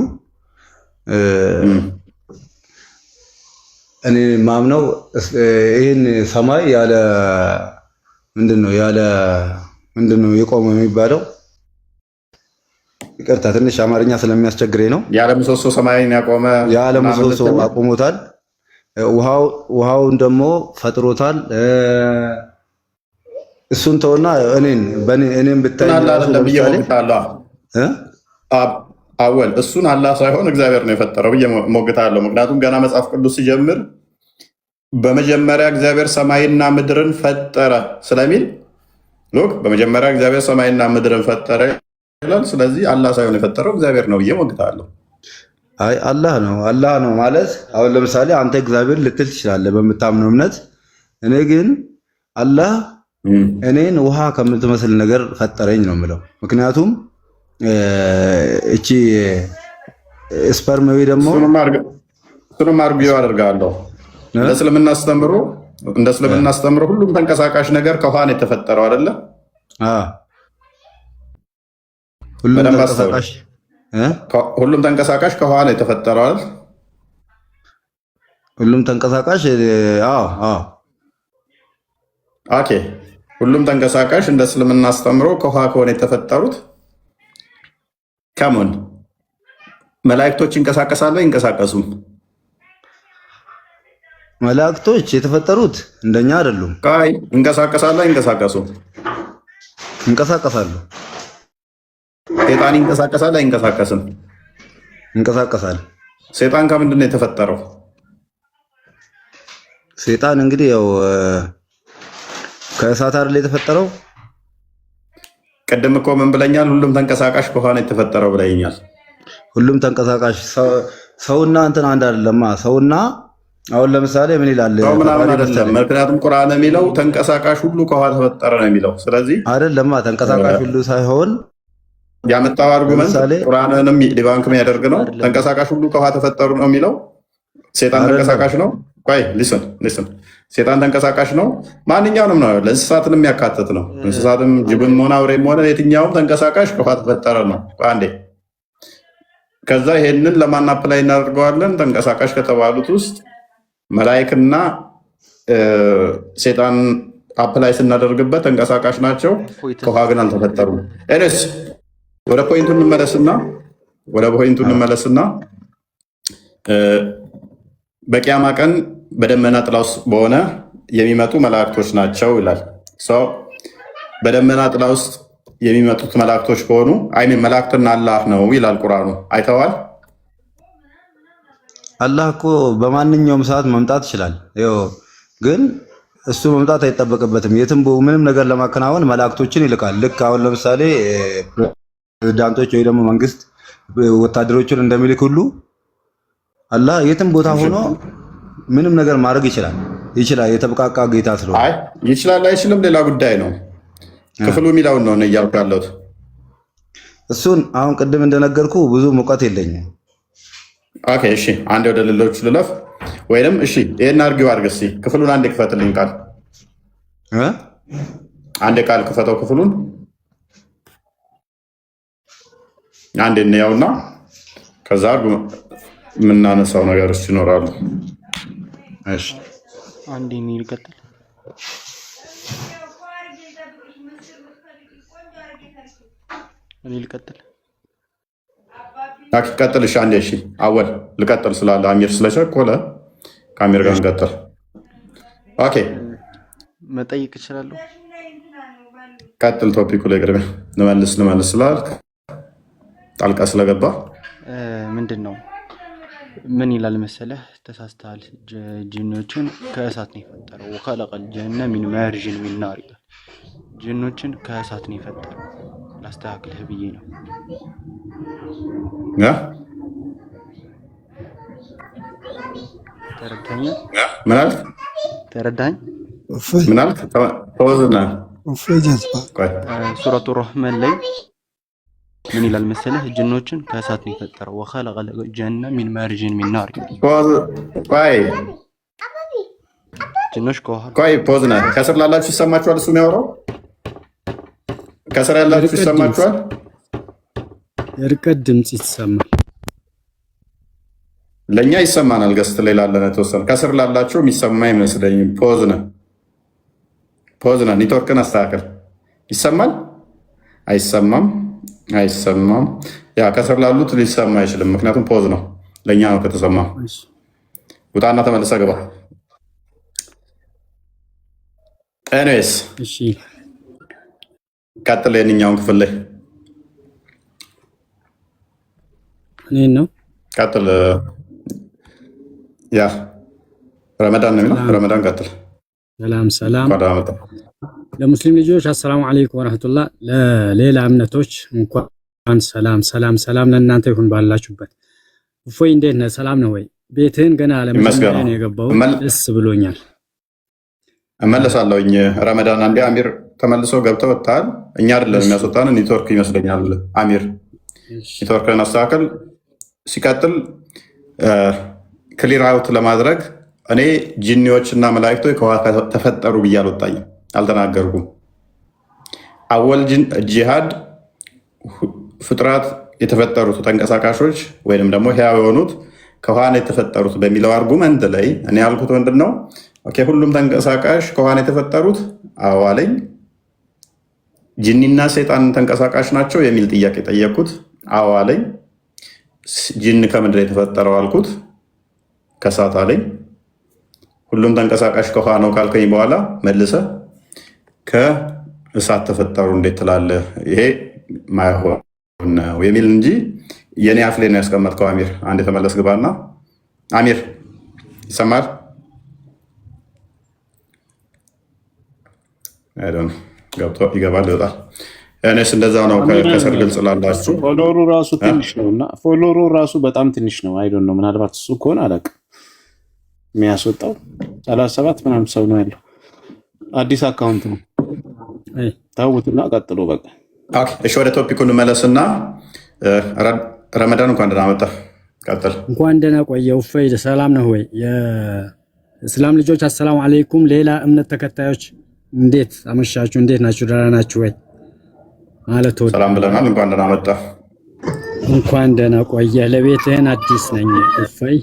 እኔ ማምነው ይህን ሰማይ ያለ ምንድነው የቆመው የሚባለው? ይቅርታ ትንሽ አማርኛ ስለሚያስቸግረኝ ነው። ያለ ምሰሶ ሰማይን ያቆመ ያለ ምሰሶ አቆሞታል። ውሃውን ደግሞ ፈጥሮታል። እሱን ተውና እኔን ብታይ አወል እሱን አላህ ሳይሆን እግዚአብሔር ነው የፈጠረው ብዬ ሞግታለሁ። ምክንያቱም ገና መጽሐፍ ቅዱስ ሲጀምር በመጀመሪያ እግዚአብሔር ሰማይና ምድርን ፈጠረ ስለሚል በመጀመሪያ እግዚአብሔር ሰማይና ምድርን ፈጠረ ይላል። ስለዚህ አላህ ሳይሆን የፈጠረው እግዚአብሔር ነው ብዬ ሞግታለሁ። አይ አላህ ነው ማለት አሁን ለምሳሌ አንተ እግዚአብሔር ልትል ትችላለህ በምታምነው እምነት። እኔ ግን አላህ እኔን ውሃ ከምትመስል ነገር ፈጠረኝ ነው የምለው። ምክንያቱም እቺ ስፐርም ወይ ደግሞ እሱንም አርጊው አደርጋለሁ። እንደ እስልምና አስተምሮ ሁሉም ተንቀሳቃሽ ነገር ከውሃ ነው የተፈጠረው አይደለ? ሁሉም ተንቀሳቃሽ ሁሉም ተንቀሳቃሽ ከውሃ ነው የተፈጠረው አይደል? ሁሉም ተንቀሳቃሽ ኦኬ። ሁሉም ተንቀሳቃሽ እንደ እስልምና አስተምሮ ከውሃ ከሆነ የተፈጠሩት ከሞን መላእክቶች ይንቀሳቀሳሉ አይንቀሳቀሱም? መላእክቶች የተፈጠሩት እንደኛ አይደሉም። ይንቀሳቀሳሉ አይንቀሳቀሱም? ይንቀሳቀሳሉ። ሴጣን ይንቀሳቀሳል አይንቀሳቀስም? ይንቀሳቀሳል። ሴጣን ከምንድን ነው የተፈጠረው? ሴጣን እንግዲህ ያው ከእሳት አይደል የተፈጠረው? ቅድም እኮ ምን ብለኛል? ሁሉም ተንቀሳቃሽ ከሆነ የተፈጠረው ብለኛል። ሁሉም ተንቀሳቃሽ ሰውና እንትን አንድ አይደለማ። ሰውና አሁን ለምሳሌ ምን ይላል? ምክንያቱም ቁርአን የሚለው ተንቀሳቃሽ ሁሉ ከውሃ ተፈጠረ ነው የሚለው። ስለዚህ አይደለማ ተንቀሳቃሽ ሁሉ ሳይሆን ያመጣው አርጉመንት ቁርአንንም ዲባንክ የሚያደርግ ነው። ተንቀሳቃሽ ሁሉ ከውሃ ተፈጠሩ ነው የሚለው። ሴጣን ተንቀሳቃሽ ነው። ቆይ ሊስን ሴጣን ተንቀሳቃሽ ነው። ማንኛውንም ነው ለእንስሳትንም የሚያካትት ነው። እንስሳትም ጅብም ሆነ አውሬም ሆነ የትኛውም ተንቀሳቃሽ ከውሃ ተፈጠረ ነው። አንዴ ከዛ ይሄንን ለማን አፕላይ እናደርገዋለን? ተንቀሳቃሽ ከተባሉት ውስጥ መላእክትና ሴጣን አፕላይ ስናደርግበት ተንቀሳቃሽ ናቸው፣ ከውሃ ግን አልተፈጠሩም። ኤኒስ ወደ ፖይንቱ እንመለስና በቂያማ ቀን በደመና ጥላ ውስጥ በሆነ የሚመጡ መላእክቶች ናቸው ይላል። በደመና ጥላ ውስጥ የሚመጡት መላእክቶች ከሆኑ መላእክትና አላህ ነው ይላል ቁርአኑ። አይተዋል። አላህ እኮ በማንኛውም ሰዓት መምጣት ይችላል። ግን እሱ መምጣት አይጠበቅበትም። የትም ምንም ነገር ለማከናወን መላእክቶችን ይልካል። ልክ አሁን ለምሳሌ ፕሬዝዳንቶች ወይ ደግሞ መንግስት ወታደሮችን እንደሚልክ ሁሉ አላህ የትም ቦታ ሆኖ ምንም ነገር ማድረግ ይችላል። የተበቃቃ ጌታ ስለሆነ ይችላል አይችልም ሌላ ጉዳይ ነው። ክፍሉ የሚለውን ነው እያልኩ ያለሁት። እሱን አሁን ቅድም እንደነገርኩ ብዙ ሙቀት የለኝም። ኦኬ እሺ፣ አንዴ ወደ ሌሎች ልለፍ ወይንም እሺ፣ ይሄን አድርጊው አድርግ። እስኪ ክፍሉን አንዴ ክፈትልኝ። አንዴ ቃል ክፈተው ክፍሉን አንዴ እንየውና ከዛ የምናነሳው ነገሮች ይኖራሉ። እሺ አንዴ ነው ይቀጥል። ልቀጥል ቀጥል። እሺ አንዴ እሺ፣ አወል ልቀጥል ስላለ አሚር ስለቸኮለ ከአሚር ጋር እንቀጥል። ኦኬ መጠየቅ እችላለሁ? ቀጥል። ቶፒኩ ላይ ቅድሚያ ልመልስ ስላልክ ጣልቃ ስለገባ ምንድን ነው ምን ይላል መሰለህ? ተሳስተሃል። ጅኖችን ከእሳት ነው የፈጠረው። ወኸለቀል ጀነ ሚን ማርጅን ሚን ናር ይላል። ጅኖችን ከእሳት ነው የፈጠረው። ላስተካክልህ ብዬ ነው። ተረዳኸኝ? ምን አልክ? ተረዳኸኝ? ምን አልክ? ተወዝና ሱረቱ ረህማን ላይ ምን ይላል መሰለህ? ጅኖችን ከእሳት ነው የፈጠረው። ወኸለቀል ጀነ ሚን ማርጅን ሚን ናር። ጅኖች ፖዝና ከስር ላላችሁ ይሰማችኋል? እሱ የሚያወራው ከስር ያላችሁ ይሰማችኋል? የርቀት ድምፅ ይሰማል። ለእኛ ይሰማናል። ገስት ላይ ላለን የተወሰነ ከስር ላላችሁ የሚሰማ አይመስለኝም። ፖዝና ኔትወርክን አስተካከል። ይሰማል? አይሰማም። ያ ከስር ላሉት ሊሰማ አይችልም፣ ምክንያቱም ፖዝ ነው። ለእኛ ነው ከተሰማ። ውጣና ተመልሰ ግባ። ኤኒዌይስ ቀጥል። የእኛውን ክፍል ላይ እኔን ነው ቀጥል። ያ ረመዳን ነው የሚለው። ረመዳን ቀጥል። ሰላም ለሙስሊም ልጆች አሰላሙ አለይኩም ወራህመቱላህ። ለሌላ እምነቶች እንኳን ሰላም ለእናንተ ይሁን ባላችሁበት። እፎይ እንዴት ነህ? ሰላም ነው ወይ? ቤትህን ገና ለመጀመሪያ ነው የገባው። ደስ ብሎኛል። እመለሳለሁኝ። ረመዳን አንዴ አሚር ተመልሶ ገብተው ወጥተሃል። እኛ አይደለም የሚያስወጣን ኔትወርክ ይመስለኛል። አሚር ኔትወርክን አስተካከል። ሲቀጥል ክሊር አውት ለማድረግ እኔ ጂኒዎችና መላእክቶች ከውሃ ተፈጠሩ ብዬ አልተናገርኩም። አወል ጂሃድ ፍጥረት የተፈጠሩት ተንቀሳቃሾች ወይንም ደግሞ ሕያው የሆኑት ከውሃ ነው የተፈጠሩት በሚለው አርጉመንት ላይ እኔ ያልኩት ምንድን ነው? ኦኬ ሁሉም ተንቀሳቃሽ ከውሃ ነው የተፈጠሩት? አዎ አለኝ። ጂኒና ሰይጣን ተንቀሳቃሽ ናቸው የሚል ጥያቄ ጠየቅኩት። አዎ አለኝ። ጂን ከምንድን ነው የተፈጠረው አልኩት። ከእሳት አለኝ። ሁሉም ተንቀሳቃሽ ከውሃ ነው ካልከኝ በኋላ መልሰ ከእሳት ተፈጠሩ እንዴት ትላለህ? ይሄ ማይሆን ነው የሚል እንጂ የኔ አፍ ላይ ነው ያስቀመጥከው። አሚር አንድ የተመለስ ግባና። አሚር ይሰማል? ገብቶ ይገባል ይወጣል። እኔስ እንደዛ ነው። ከስር ግልጽ ላላችሁ ፎሎሩ ራሱ ትንሽ ነው እና ፎሎሩ ራሱ በጣም ትንሽ ነው። አይ ዶንት ኖ ምናልባት እሱ ከሆነ አላውቅም። የሚያስወጣው 37 ምናምን ሰው ነው ያለው። አዲስ አካውንት ነው። ታውትና ቀጥሎ በቃ ኦኬ። እሺ ወደ ቶፒኩ እንመለስና ረመዳን እንኳን ደህና መጣ። ቀጥል። እንኳን ደህና ቆየው። ፈይድ ሰላም ነው ወይ? የእስላም ልጆች አሰላሙ አለይኩም። ሌላ እምነት ተከታዮች እንዴት አመሻችሁ? እንዴት ናችሁ? ደህና ናችሁ ወይ ማለት ወደ ሰላም ብለናል። እንኳን ደህና መጣ። እንኳን ደህና ቆየ። ለቤትህን አዲስ ነኝ። እፈይ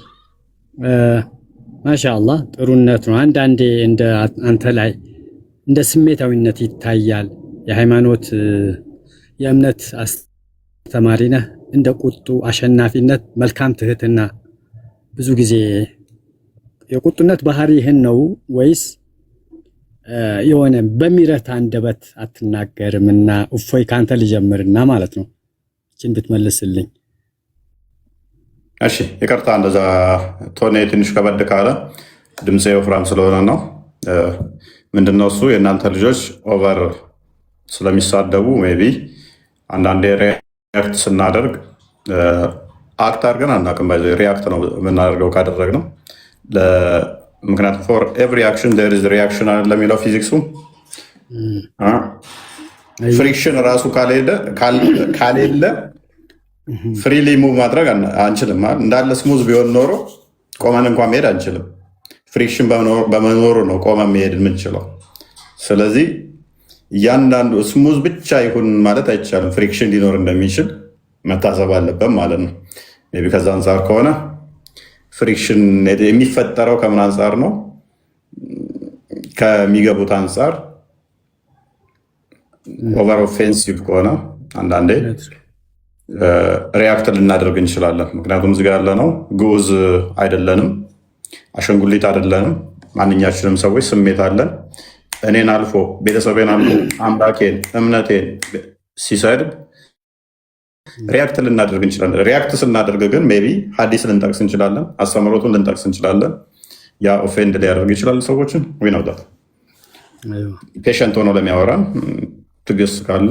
ማሻአላህ ጥሩነት ነው። አንዳንዴ እንደ አንተ ላይ እንደ ስሜታዊነት ይታያል። የሃይማኖት የእምነት አስተማሪ ነህ። እንደ ቁጡ አሸናፊነት፣ መልካም ትህትና። ብዙ ጊዜ የቁጡነት ባህሪ ይህን ነው ወይስ የሆነ በሚረታ አንደበት አትናገርምና? እፎይ ካንተ ልጀምርና ማለት ነው። እቺን ብትመልስልኝ። እሺ ይቅርታ፣ እንደዛ ቶኔ ትንሽ ከበድ ካለ ድምፄ ወፍራም ስለሆነ ነው። ምንድነው እሱ የእናንተ ልጆች ኦቨር ስለሚሳደቡ ሜይ ቢ አንዳንዴ ሪያክት ስናደርግ አክት አድርገን አናውቅም። ሪያክት ነው የምናደርገው ካደረግነው። ምክንያቱም ፎር ኤቭሪ አክሽን ዜር ኢዝ ሪያክሽን ለሚለው ፊዚክሱ ፍሪክሽን ራሱ ካሌለ ፍሪሊ ሙቭ ማድረግ አንችልም። እንዳለ ስሙዝ ቢሆን ኖሮ ቆመን እንኳን መሄድ አንችልም። ፍሪክሽን በመኖሩ ነው ቆመን መሄድ የምንችለው። ስለዚህ እያንዳንዱ ስሙዝ ብቻ ይሁን ማለት አይቻልም። ፍሪክሽን ሊኖር እንደሚችል መታሰብ አለበት ማለት ነው። ሜይ ቢ ከዛ አንጻር ከሆነ ፍሪክሽን የሚፈጠረው ከምን አንጻር ነው? ከሚገቡት አንጻር ኦቨር ኦፌንሲቭ ከሆነ አንዳንዴ ሪያክት ልናደርግ እንችላለን። ምክንያቱም እዚህ ጋር ያለ ነው ግዑዝ አይደለንም፣ አሸንጉሊት አይደለንም። ማንኛችንም ሰዎች ስሜት አለን። እኔን አልፎ ቤተሰቤን አልፎ አምላኬን እምነቴን ሲሰድብ ሪያክት ልናደርግ እንችላለን። ሪያክት ስናደርግ ግን ሜይ ቢ ሀዲስ ልንጠቅስ እንችላለን፣ አስተምሮቱን ልንጠቅስ እንችላለን። ያ ኦፌንድ ሊያደርግ ይችላል ሰዎችን። ዊነውጣት ፔሸንት ሆኖ ለሚያወራን ትግስት ካለ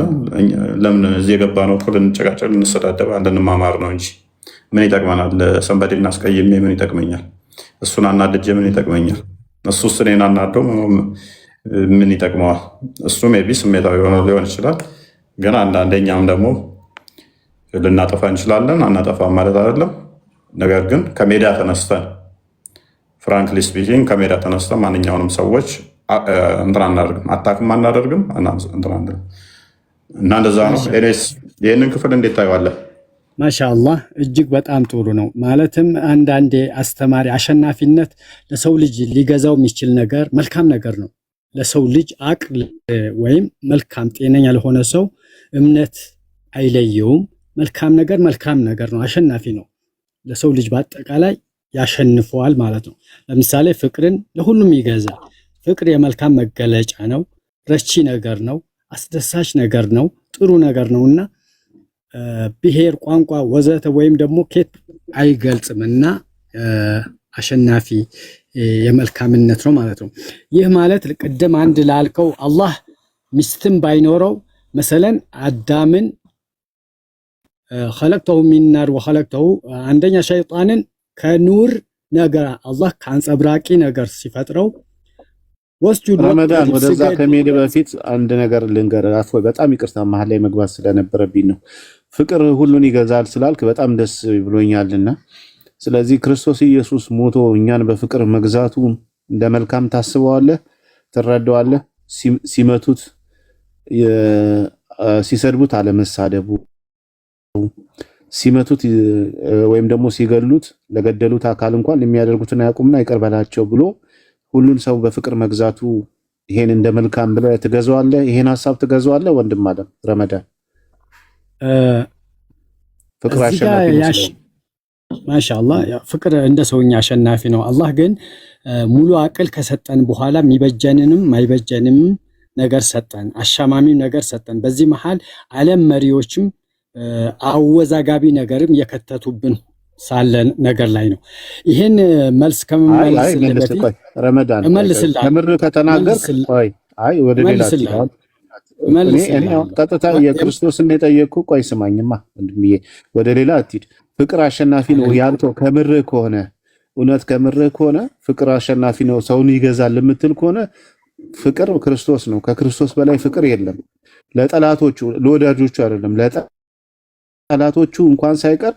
ለምን እዚህ የገባ ነው እኮ ልንጨቃጨቅ ልንሰዳደብ ልንማማር ነው እንጂ ምን ይጠቅመናል? ሰንበዴ እናስቀይሜ ምን ይጠቅመኛል? እሱን አናድጄ ምን ይጠቅመኛል? እሱስ እኔን አናደው ምን ይጠቅመዋል? እሱ ሜይ ቢ ስሜታዊ ሆኖ ሊሆን ይችላል። ግን አንዳንደኛም ደግሞ ልናጠፋ እንችላለን። አናጠፋም ማለት አይደለም። ነገር ግን ከሜዳ ተነስተን ፍራንክሊ ስፒኪንግ ከሜዳ ተነስተን ማንኛውንም ሰዎች እንትን አናደርግም፣ አታክም አናደርግም እና እንደዛ ነው። ኤኒዌይስ ይህንን ክፍል እንዴት ታየዋለህ? ማሻአላህ እጅግ በጣም ጥሩ ነው። ማለትም አንዳንዴ አስተማሪ አሸናፊነት ለሰው ልጅ ሊገዛው የሚችል ነገር መልካም ነገር ነው። ለሰው ልጅ አቅል ወይም መልካም ጤነኛ ለሆነ ሰው እምነት አይለየውም። መልካም ነገር ነው፣ አሸናፊ ነው። ለሰው ልጅ በአጠቃላይ ያሸንፈዋል ማለት ነው። ለምሳሌ ፍቅርን ለሁሉም ይገዛል። ፍቅር የመልካም መገለጫ ነው። ረቺ ነገር ነው። አስደሳች ነገር ነው። ጥሩ ነገር ነውና ብሔር፣ ቋንቋ ወዘተ ወይም ደግሞ ኬት አይገልጽምና አሸናፊ የመልካምነት ነው ማለት ነው። ይህ ማለት ቅድም አንድ ላልከው አላህ ሚስትም ባይኖረው መሰለን አዳምን خلقته من نار وخلقته አንደኛ ሸይጣንን ከኑር ነገር አላህ ከአንጸብራቂ ነገር ሲፈጥረው ወስጁድ ረመዳን ወደዛ ከመሄድ በፊት አንድ ነገር ልንገርህ። አፎይ በጣም ይቅርታ መሀል ላይ መግባት ስለነበረብኝ ነው። ፍቅር ሁሉን ይገዛል ስላልክ በጣም ደስ ብሎኛልና ስለዚህ ክርስቶስ ኢየሱስ ሞቶ እኛን በፍቅር መግዛቱ እንደ መልካም ታስበዋለህ፣ ትረዳዋለህ። ሲመቱት ሲሰድቡት አለመሳደቡ ሲመቱት ወይም ደግሞ ሲገሉት ለገደሉት አካል እንኳን የሚያደርጉትን አያውቁምና ይቅር በላቸው ብሎ ሁሉን ሰው በፍቅር መግዛቱ ይሄን እንደ መልካም ብለህ ትገዛዋለህ? ይሄን ሐሳብ ትገዛዋለህ? ወንድም አለም ረመዳን ፍቅር አሸናፊ ነው። ማሻአላህ ፍቅር እንደ ሰውኛ አሸናፊ ነው። አላህ ግን ሙሉ አቅል ከሰጠን በኋላ የሚበጀንንም ማይበጀንም ነገር ሰጠን፣ አሻማሚም ነገር ሰጠን። በዚህ መሃል ዓለም መሪዎችም አወዛጋቢ ነገርም የከተቱብን ሳለ ነገር ላይ ነው። ይሄን መልስ ከመመለስ ረመዳን ከምር ከተናገር አይ ወደ ሌላ ቀጥታ የክርስቶስን የጠየቅኩ ቆይ ስማኝማ ወንድምዬ ወደ ሌላ አትሂድ። ፍቅር አሸናፊ ነው ያልከው ከምርህ ከሆነ እውነት ከምርህ ከሆነ ፍቅር አሸናፊ ነው ሰውን ይገዛል የምትል ከሆነ ፍቅር ክርስቶስ ነው። ከክርስቶስ በላይ ፍቅር የለም። ለጠላቶቹ ለወዳጆቹ አይደለም ለጠላቶቹ እንኳን ሳይቀር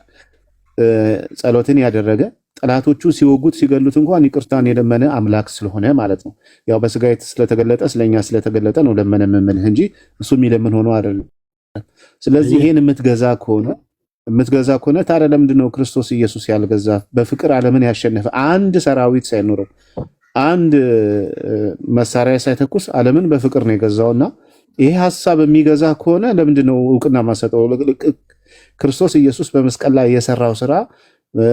ጸሎትን ያደረገ ጠላቶቹ ሲወጉት ሲገሉት እንኳን ይቅርታን የለመነ አምላክ ስለሆነ ማለት ነው። ያው በስጋ ስለተገለጠ ስለኛ ስለተገለጠ ነው ለመነ የምንልህ እንጂ እሱ የሚለምን ሆኖ አይደለም። ስለዚህ ይሄን የምትገዛ ከሆነ ታዲያ ለምንድን ነው ክርስቶስ ኢየሱስ ያልገዛ? በፍቅር ዓለምን ያሸነፈ አንድ ሰራዊት ሳይኖረው አንድ መሳሪያ ሳይተኩስ ዓለምን በፍቅር ነው የገዛውና ይሄ ሐሳብ የሚገዛ ከሆነ ለምንድን ነው እውቅና ማሰጠው? ክርስቶስ ኢየሱስ በመስቀል ላይ የሰራው ስራ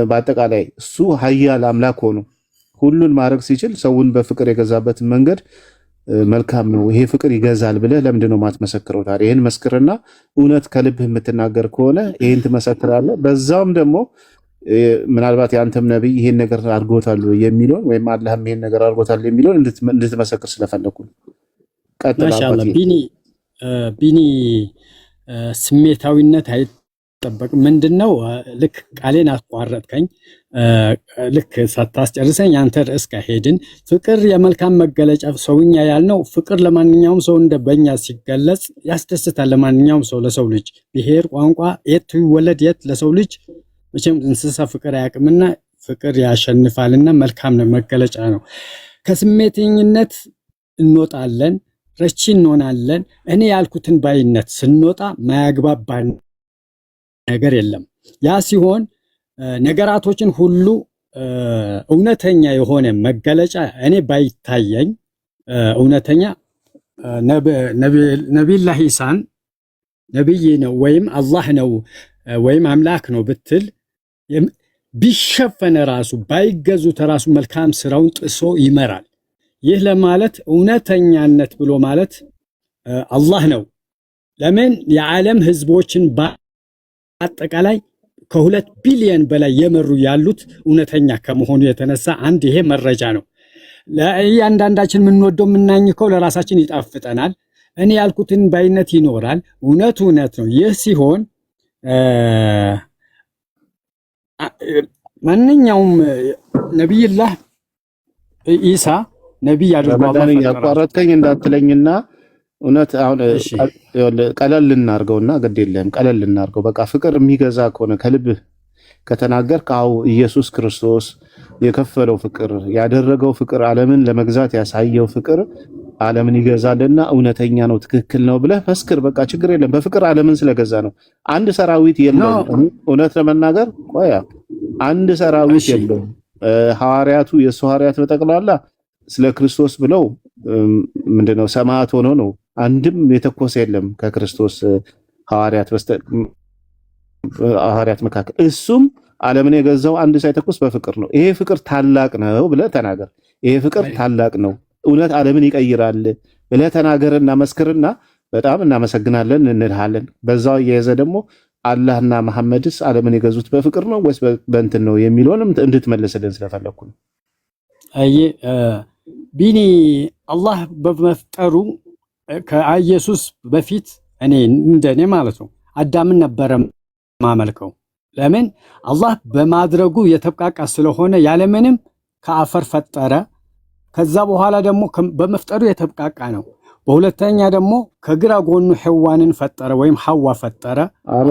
በአጠቃላይ እሱ ኃያል አምላክ ሆኖ ሁሉን ማድረግ ሲችል ሰውን በፍቅር የገዛበትን መንገድ መልካም ነው። ይሄ ፍቅር ይገዛል ብለህ ለምንድን ነው ማትመሰክረው? ታዲያ ይሄን መስክርና እውነት ከልብህ የምትናገር ከሆነ ይሄን ትመሰክራለህ። በዛውም ደግሞ ምናልባት የአንተም ነብይ ይሄን ነገር አድርጎታል የሚለውን ወይም አላህም ይሄን ነገር አድርጎታል የሚለውን እንድትመሰክር ስለፈለኩ ነው። ማሻአላህ ቢኒ ስሜታዊነት አይጠበቅም። ምንድነው ልክ ቃሌን አቋረጥከኝ። ልክ ሳታስጨርሰኝ አንተ ርዕስ ከሄድን ፍቅር የመልካም መገለጫ ሰውኛ ያልነው ፍቅር ለማንኛውም ሰው እንደበኛ ሲገለጽ ያስደስታል። ለማንኛውም ሰው ለሰው ልጅ ብሔር፣ ቋንቋ የት ይወለድ የት ለሰው ልጅ መቼም እንስሳ ፍቅር አያውቅምና ፍቅር ያሸንፋልና መልካም መገለጫ ነው። ከስሜተኝነት እንወጣለን፣ ረቺ እንሆናለን። እኔ ያልኩትን ባይነት ስንወጣ ማያግባባን ነገር የለም። ያ ሲሆን ነገራቶችን ሁሉ እውነተኛ የሆነ መገለጫ እኔ ባይታየኝ እውነተኛ ነቢዩላህ ኢሳን ነብይ ነው ወይም አላህ ነው ወይም አምላክ ነው ብትል ቢሸፈነ ራሱ ባይገዙት ራሱ መልካም ስራውን ጥሶ ይመራል። ይህ ለማለት እውነተኛነት ብሎ ማለት አላህ ነው። ለምን የዓለም ህዝቦችን በአጠቃላይ ከ2 ቢሊዮን በላይ የመሩ ያሉት እውነተኛ ከመሆኑ የተነሳ አንድ ይሄ መረጃ ነው። ለእያንዳንዳችን የምንወደው የምናኝከው ለራሳችን ይጣፍጠናል። እኔ ያልኩትን ባይነት ይኖራል። እውነት ነው። ይህ ሲሆን ማንኛውም ነቢይላህ ኢሳ ነቢይ አድርጎ ረመዳን ያቋረጥከኝ እንዳትለኝና እውነት አሁን ቀለል ልናርገውና ግድ የለም ቀለል ልናርገው። በቃ ፍቅር የሚገዛ ከሆነ ከልብህ ከተናገርክ አው ኢየሱስ ክርስቶስ የከፈለው ፍቅር ያደረገው ፍቅር ዓለምን ለመግዛት ያሳየው ፍቅር ዓለምን ይገዛልና እውነተኛ ነው ትክክል ነው ብለህ መስክር። በቃ ችግር የለም። በፍቅር ዓለምን ስለገዛ ነው። አንድ ሰራዊት የለውም። እውነት ለመናገር ቆያ አንድ ሰራዊት የለውም። ሐዋርያቱ የሱ ሐዋርያት በጠቅላላ ስለ ክርስቶስ ብለው ምንድነው ሰማዕት ሆነው ነው። አንድም የተኮሰ የለም ከክርስቶስ ሐዋርያት መካከል። እሱም ዓለምን የገዛው አንድ ሳይተኮስ በፍቅር ነው። ይሄ ፍቅር ታላቅ ነው ብለህ ተናገር። ይሄ ፍቅር ታላቅ ነው፣ እውነት ዓለምን ይቀይራል ብለህ ተናገርና መስክርና በጣም እናመሰግናለን እንልሃለን። በዛው እየያዘ ደግሞ አላህና መሐመድስ ዓለምን የገዙት በፍቅር ነው ወይስ በእንትን ነው የሚለውንም እንድትመልስልን ስለፈለኩ ነው። አይ ቢኒ አላህ በመፍጠሩ ከኢየሱስ በፊት እንደኔ ማለት ነው አዳምን ነበረ ማመልከው። ለምን አላህ በማድረጉ የተብቃቃ ስለሆነ ያለምንም ከአፈር ፈጠረ። ከዛ በኋላ ደግሞ በመፍጠሩ የተብቃቃ ነው። በሁለተኛ ደግሞ ከግራ ጎኑ ሔዋንን ፈጠረ ወይም ሐዋ ፈጠረ።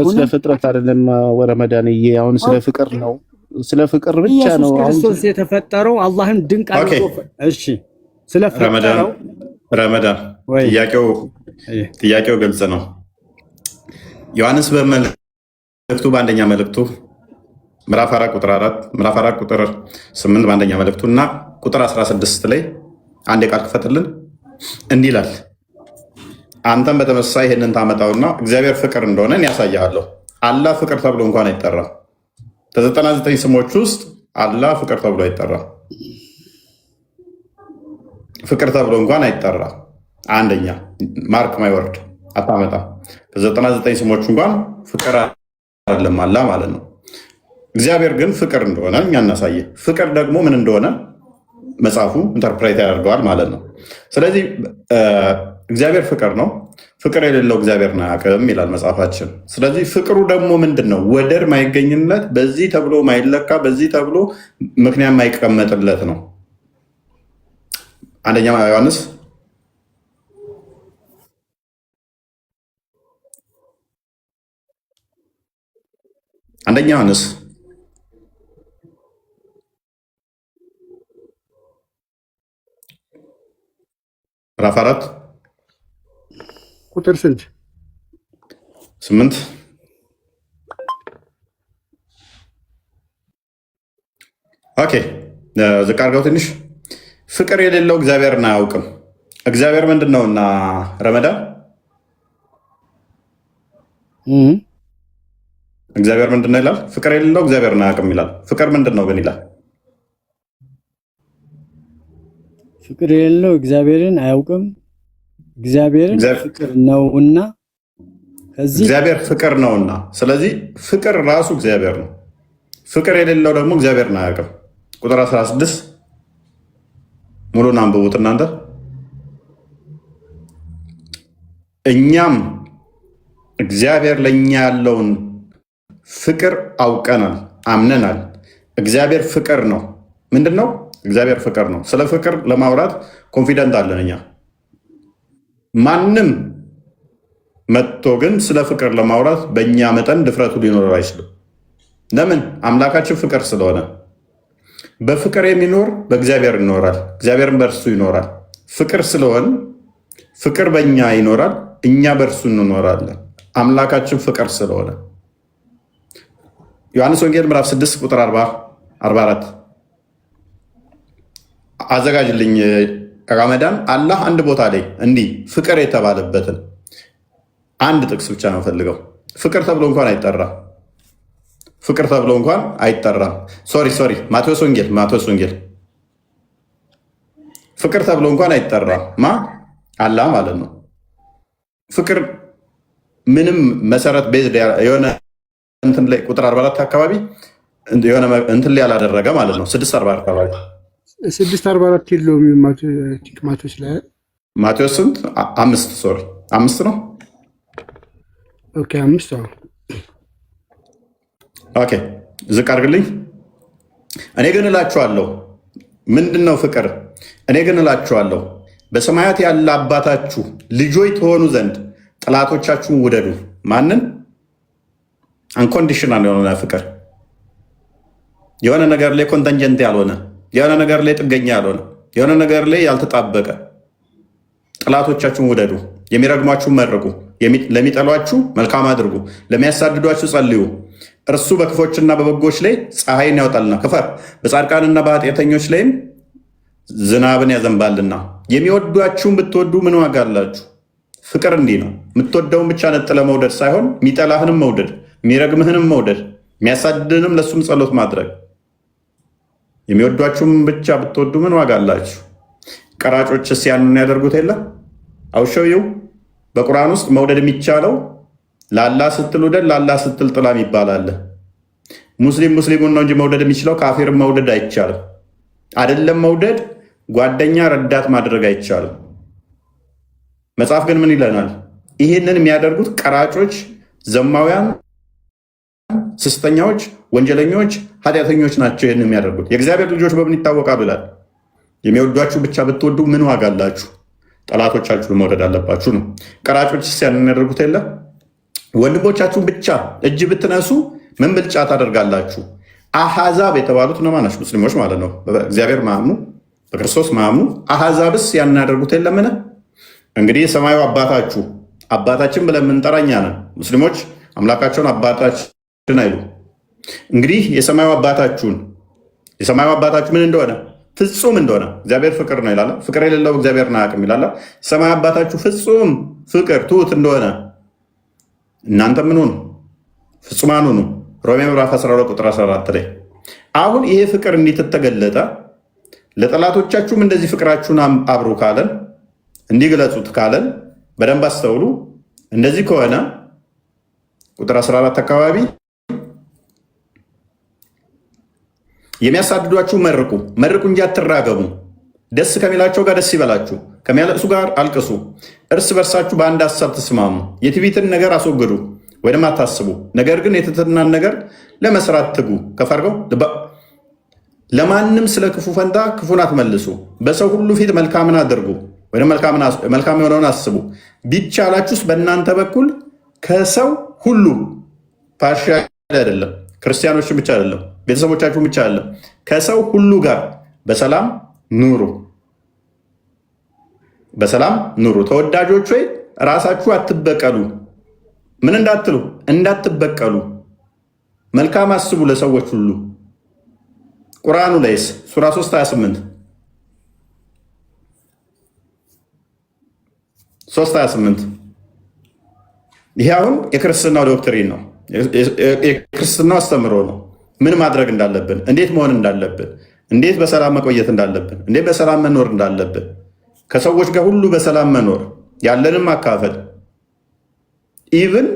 ስለ ፍጥረት አይደለም ወረመዳንዬ፣ አሁን ስለ ፍቅር ነው። ስለ ፍቅር ብቻ ነው። ኢየሱስ ክርስቶስ የተፈጠረው አላህን ድንቅ አድርጎ እሺ፣ ስለ ፈጠረው ረመዳን ጥያቄው ግልጽ ነው። ዮሐንስ መልእክቱ በአንደኛ መልእክቱ ምዕራፍ 4 ቁጥር 4 ምዕራፍ 4 ቁጥር 8 በአንደኛ መልእክቱ እና ቁጥር 16 ላይ አንድ ቃል ክፈትልን። እንዲህ ይላል፣ አንተም በተመሳሳይ ይህንን ታመጣውና እግዚአብሔር ፍቅር እንደሆነ ያሳያለሁ። አላህ ፍቅር ተብሎ እንኳን አይጠራም። ከ99 ስሞች ውስጥ አላህ ፍቅር ተብሎ አይጠራም። ፍቅር ተብሎ እንኳን አይጠራም። አንደኛ ማርክ ማይ ወርድ አታመጣም። ከ99 ስሞች እንኳን ፍቅር አይደለም አላህ ማለት ነው። እግዚአብሔር ግን ፍቅር እንደሆነ እኛ እናሳየ። ፍቅር ደግሞ ምን እንደሆነ መጽሐፉ ኢንተርፕሬት ያደርገዋል ማለት ነው። ስለዚህ እግዚአብሔር ፍቅር ነው። ፍቅር የሌለው እግዚአብሔርን አያውቅም ይላል መጽሐፋችን። ስለዚህ ፍቅሩ ደግሞ ምንድን ነው? ወደር ማይገኝለት፣ በዚህ ተብሎ ማይለካ፣ በዚህ ተብሎ ምክንያት ማይቀመጥለት ነው። አንደኛ ዮሐንስ ምዕራፍ 4 ቁጥር ስንት? 8 ኦኬ፣ ዝቅ አድርገው ትንሽ። ፍቅር የሌለው እግዚአብሔርን አያውቅም። እግዚአብሔር ምንድን ነው? እና ረመዳን እግዚአብሔር ምንድን ነው ይላል? ፍቅር የሌለው እግዚአብሔርን አያውቅም ይላል። ፍቅር ምንድን ነው ግን ይላል? ፍቅር የሌለው እግዚአብሔርን አያውቅም። እግዚአብሔርን ፍቅር ነውና፣ ከዚህ እግዚአብሔር ፍቅር ነውና፣ ስለዚህ ፍቅር ራሱ እግዚአብሔር ነው። ፍቅር የሌለው ደግሞ እግዚአብሔርን አያውቅም። ቁጥር 16 ሙሉን አንብቡት እናንተ። እኛም እግዚአብሔር ለእኛ ያለውን ፍቅር አውቀናል፣ አምነናል። እግዚአብሔር ፍቅር ነው። ምንድን ነው? እግዚአብሔር ፍቅር ነው። ስለ ፍቅር ለማውራት ኮንፊደንት አለን እኛ። ማንም መጥቶ ግን ስለ ፍቅር ለማውራት በእኛ መጠን ድፍረቱ ሊኖረው አይችልም። ለምን? አምላካችን ፍቅር ስለሆነ። በፍቅር የሚኖር በእግዚአብሔር ይኖራል፣ እግዚአብሔርን በእርሱ ይኖራል። ፍቅር ስለሆን ፍቅር በእኛ ይኖራል፣ እኛ በእርሱ እንኖራለን። አምላካችን ፍቅር ስለሆነ ዮሐንስ ወንጌል ምዕራፍ 6 ቁጥር 44 አዘጋጅልኝ ረመዳን። አላህ አንድ ቦታ ላይ እንዲህ ፍቅር የተባለበትን አንድ ጥቅስ ብቻ ነው ፈልገው። ፍቅር ተብሎ እንኳን አይጠራም። ፍቅር ተብሎ እንኳን አይጠራም። ሶሪ ማቴዎስ ወንጌል ፍቅር ተብሎ እንኳን አይጠራም። አላህ ማለት ነው። ፍቅር ምንም መሰረት ቤዝድ የሆነ እንትን ላይ ቁጥር 44 አካባቢ የሆነ እንትን ላይ ያላደረገ ማለት ነው። 6:44 አካባቢ 6:44 የለውም ማቴዎስ ላይ። ማቴዎስ ስንት? 5 ሶሪ 5 ነው። ኦኬ 5 ነው። ኦኬ ዝቅ አድርግልኝ። እኔ ግን እላችኋለሁ፣ ምንድን ነው ፍቅር? እኔ ግን እላችኋለሁ በሰማያት ያለ አባታችሁ ልጆች ትሆኑ ዘንድ ጠላቶቻችሁን ውደዱ። ማንን? አንኮንዲሽናል የሆነ ፍቅር፣ የሆነ ነገር ላይ ኮንተንጀንት ያልሆነ፣ የሆነ ነገር ላይ ጥገኛ ያልሆነ፣ የሆነ ነገር ላይ ያልተጣበቀ። ጠላቶቻችሁን ውደዱ፣ የሚረግሟችሁን መርቁ፣ ለሚጠሏችሁ መልካም አድርጉ፣ ለሚያሳድዷችሁ ጸልዩ። እርሱ በክፎችና በበጎች ላይ ፀሐይን ያወጣልና ክፈር፣ በጻድቃንና በኃጢአተኞች ላይም ዝናብን ያዘንባልና። የሚወዷችሁን ብትወዱ ምን ዋጋ አላችሁ? ፍቅር እንዲህ ነው። የምትወደውን ብቻ ነጥለ መውደድ ሳይሆን የሚጠላህንም መውደድ፣ የሚረግምህንም መውደድ፣ የሚያሳድድንም ለእሱም ጸሎት ማድረግ። የሚወዷችሁም ብቻ ብትወዱ ምን ዋጋ አላችሁ? ቀራጮችስ ያንን ያደርጉት የለ? አውሸውየው በቁርአን ውስጥ መውደድ የሚቻለው ላላ ስትል ውደድ፣ ላላ ስትል ጥላ ይባላል። ሙስሊሙን ነው እንጂ መውደድ የሚችለው ካፊርን መውደድ አይቻልም። አይደለም መውደድ፣ ጓደኛ ረዳት ማድረግ አይቻልም። መጽሐፍ ግን ምን ይለናል? ይህንን የሚያደርጉት ቀራጮች፣ ዘማውያን፣ ስስተኛዎች፣ ወንጀለኞች፣ ኃጢአተኞች ናቸው ይህን የሚያደርጉት። የእግዚአብሔር ልጆች በምን ይታወቃሉ ይላል? የሚወዷችሁ ብቻ ብትወዱ ምን ዋጋ አላችሁ? ጠላቶቻችሁን መውደድ አለባችሁ ነው። ቀራጮችስ ያንን ያደርጉት የለ? ወንድሞቻችሁን ብቻ እጅ ብትነሱ ምን ብልጫ ታደርጋላችሁ? አሕዛብ የተባሉት እነማን ናቸው? ሙስሊሞች ማለት ነው። በእግዚአብሔር ማምኑ፣ በክርስቶስ ማምኑ አሕዛብስ ያንን ያደርጉት የለምን? እንግዲህ የሰማዩ አባታችሁ አባታችን ብለን የምንጠራ እኛ ነን። ሙስሊሞች አምላካቸውን አባታችን አይሉ። እንግዲህ የሰማዩ አባታችሁ ምን እንደሆነ ፍጹም እንደሆነ እግዚአብሔር ፍቅር ነው ይላል። ፍቅር የሌለው እግዚአብሔርን አያውቅም ይላል። የሰማዩ አባታችሁ ፍጹም ፍቅር ትሁት እንደሆነ እናንተ ምን ሁኑ? ፍጹማን ሁኑ። ሮሜ ምዕራፍ 12 ቁጥር 14 ላይ አሁን ይሄ ፍቅር እንዴት ተገለጠ? ለጠላቶቻችሁም እንደዚህ ፍቅራችሁን አብሩ ካለን እንዲገለጹት ካለን በደንብ አስተውሉ። እንደዚህ ከሆነ ቁጥር 14 አካባቢ የሚያሳድዷችሁ መርቁ እንጂ አትራገሙ። ደስ ከሚላቸው ጋር ደስ ይበላችሁ፣ ከሚያለቅሱ ጋር አልቅሱ። እርስ በርሳችሁ በአንድ ሀሳብ ተስማሙ። የትዕቢትን ነገር አስወግዱ ወይም አታስቡ፣ ነገር ግን የትሕትናን ነገር ለመስራት ትጉ። ከፈርገው ለማንም ስለ ክፉ ፈንታ ክፉን አትመልሱ። በሰው ሁሉ ፊት መልካምን አድርጉ ወይም መልካም የሆነውን አስቡ። ቢቻላችሁስ በእናንተ በኩል ከሰው ሁሉ ፓርሻል አይደለም፣ ክርስቲያኖችን ብቻ አይደለም፣ ቤተሰቦቻችሁን ብቻ አይደለም፣ ከሰው ሁሉ ጋር በሰላም ኑሩ። በሰላም ኑሩ። ተወዳጆች ሆይ ራሳችሁ አትበቀሉ። ምን እንዳትበቀሉ መልካም አስቡ ለሰዎች ሁሉ። ቁርአኑ ላይስ ሱራ 3:28 3:28 ይሄ አሁን የክርስትናው ዶክትሪን ነው፣ የክርስትናው አስተምሮ ነው። ምን ማድረግ እንዳለብን፣ እንዴት መሆን እንዳለብን፣ እንዴት በሰላም መቆየት እንዳለብን፣ እንዴት በሰላም መኖር እንዳለብን፣ ከሰዎች ጋር ሁሉ በሰላም መኖር፣ ያለንም ማካፈል፣ ኢቭን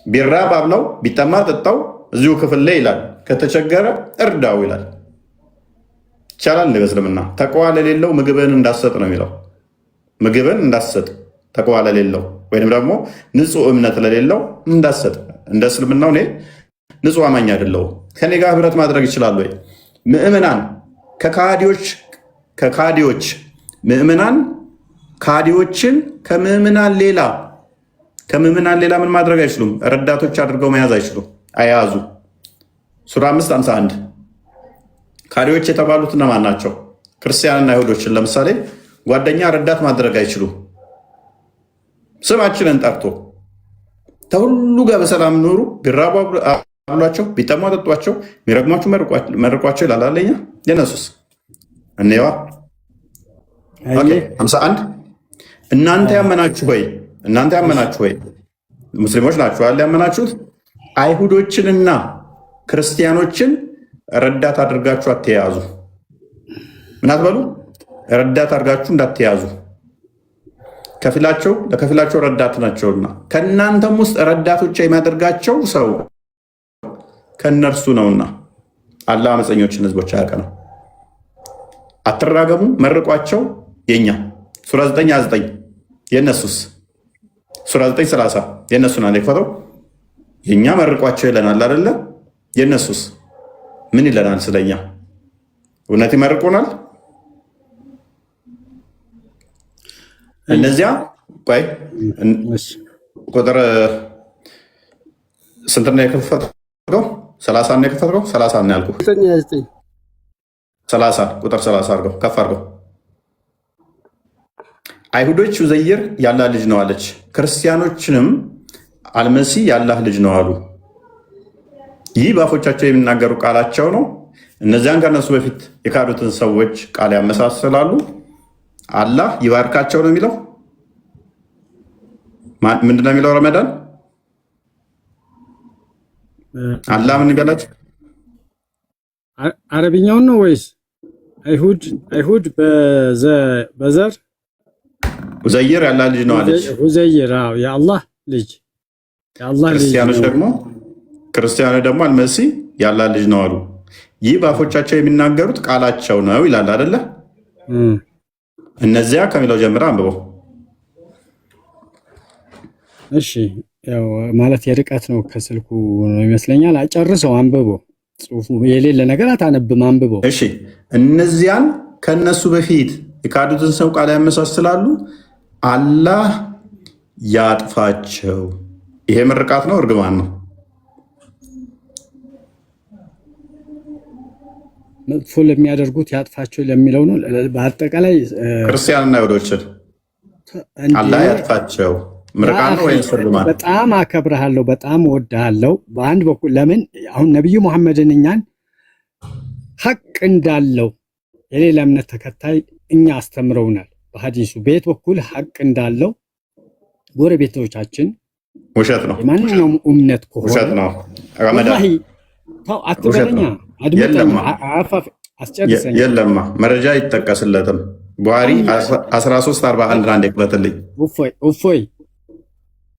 ቢራብ አብላው፣ ቢጠማ ጠጣው፣ እዚሁ ክፍል ላይ ይላል። ከተቸገረ እርዳው ይላል። ይቻላል እንደ እስልምና። ተቅዋ ለሌለው ምግብን እንዳሰጥ ነው የሚለው። ምግብን እንዳሰጥ ተቅዋ ለሌለው ወይም ደግሞ ንጹህ እምነት ለሌለው እንዳሰጥ። እንደ እስልምናው እኔ ንጹህ አማኝ አይደለሁም። ከኔ ጋር ህብረት ማድረግ ይችላል ወይ? ምእመናን ከካዲዎች ምእመናን ካዲዎችን ከምእመናን ሌላ ምን ማድረግ አይችሉም? ረዳቶች አድርገው መያዝ አይችሉም፣ አያዙ። ሱራ 5:51 ካዲዎች የተባሉት እነማን ናቸው? ክርስቲያንና አይሁዶችን ለምሳሌ ጓደኛ ረዳት ማድረግ አይችሉም። ስማችንን ጠርቶ ከሁሉ ጋር በሰላም ኑሩ፣ ቢራቡ አብሏቸው፣ ቢጠሙ አጠጧቸው፣ ቢረግሟችሁ መርቋቸው ይላል አለኛ። የነሱስ እኔዋ 51 እናንተ ያመናችሁ ሆይ ሙስሊሞች ናችሁ አለ ያመናችሁት፣ አይሁዶችንና ክርስቲያኖችን ረዳት አድርጋችሁ አትያዙ። ምን አትበሉ? ረዳት አድርጋችሁ እንዳትያዙ፣ ለከፊላቸው ረዳት ናቸውና። ከእናንተም ውስጥ ረዳቶች የሚያደርጋቸው ሰው ከእነርሱ ነውና አላህ አመፀኞችን ህዝቦች አያውቅም። አትራገሙ፣ መርቋቸው። የኛ ሱራ 9:29 የእነሱስ ሱራ 9:30 የእነሱን አንዴ ክፈተው። የእኛ መርቋቸው ይለናል አይደለ? የእነሱስ ምን ይለናል ስለኛ? እውነት ይመርቁናል? እነዚያ ቆይ ቁጥር ስንት ነው የከፈትከው? 30 ነው የከፈትከው? 30 ነው ያልኩህ። 30 ቁጥር 30 አድርገው፣ ከፍ አድርገው። አይሁዶች ዑዘይር ያላህ ልጅ ነው አለች፣ ክርስቲያኖችንም አልመሲህ ያላህ ልጅ ነው አሉ። ይህ በአፎቻቸው የሚናገሩ ቃላቸው ነው። እነዚያን ከነሱ በፊት የካዱትን ሰዎች ቃል ያመሳስላሉ። አላህ ይባርካቸው ነው የሚለው። ምንድን ነው የሚለው? ረመዳን አላህ ምን ይበላቸው? አረብኛውን ነው ወይስ አይሁድ በዘር ዑዘይር ያላህ ልጅ ነው አለች። ዑዘይር የአላህ ልጅ ክርስቲያኖች ደግሞ አልመሲህ ያላህ ልጅ ነው አሉ። ይህ በአፎቻቸው የሚናገሩት ቃላቸው ነው ይላል አይደለ? እነዚያ ከሚለው ጀምረ አንብበው። እሺ፣ ያው ማለት የርቀት ነው ከስልኩ ነው ይመስለኛል። አጨርሰው አንብበው። ጽሁፉ የሌለ ነገር አታነብም፣ አንብበው። እሺ፣ እነዚያን ከነሱ በፊት የካዱትን ሰው ቃል ያመሳስላሉ፣ አላህ ያጥፋቸው። ይሄ ምርቃት ነው እርግማን ነው? መጥፎ ለሚያደርጉት ያጥፋቸው ለሚለው ነው። በአጠቃላይ ክርስቲያንና አይሁዶችን አላህ ያጥፋቸው ምርቃን ነው ወይስ ፍርማን? በጣም አከብርሃለሁ፣ በጣም እወድሃለሁ። በአንድ በኩል ለምን አሁን ነብዩ መሐመድን እኛን ሐቅ እንዳለው የሌላ እምነት ተከታይ እኛ አስተምረውናል። በሐዲሱ ቤት በኩል ሐቅ እንዳለው ጎረቤቶቻችን ውሸት ነው። የማንኛውም እምነት ከሆነ ውሸት ነው። ወላሂ ተው አትበለኛ፣ አድምጠኝ፣ አስጨርሰኝ። የለማ መረጃ ይጠቀስለትም ቡሃሪ 1341 አንድ ይቅበትልኝ። እፎይ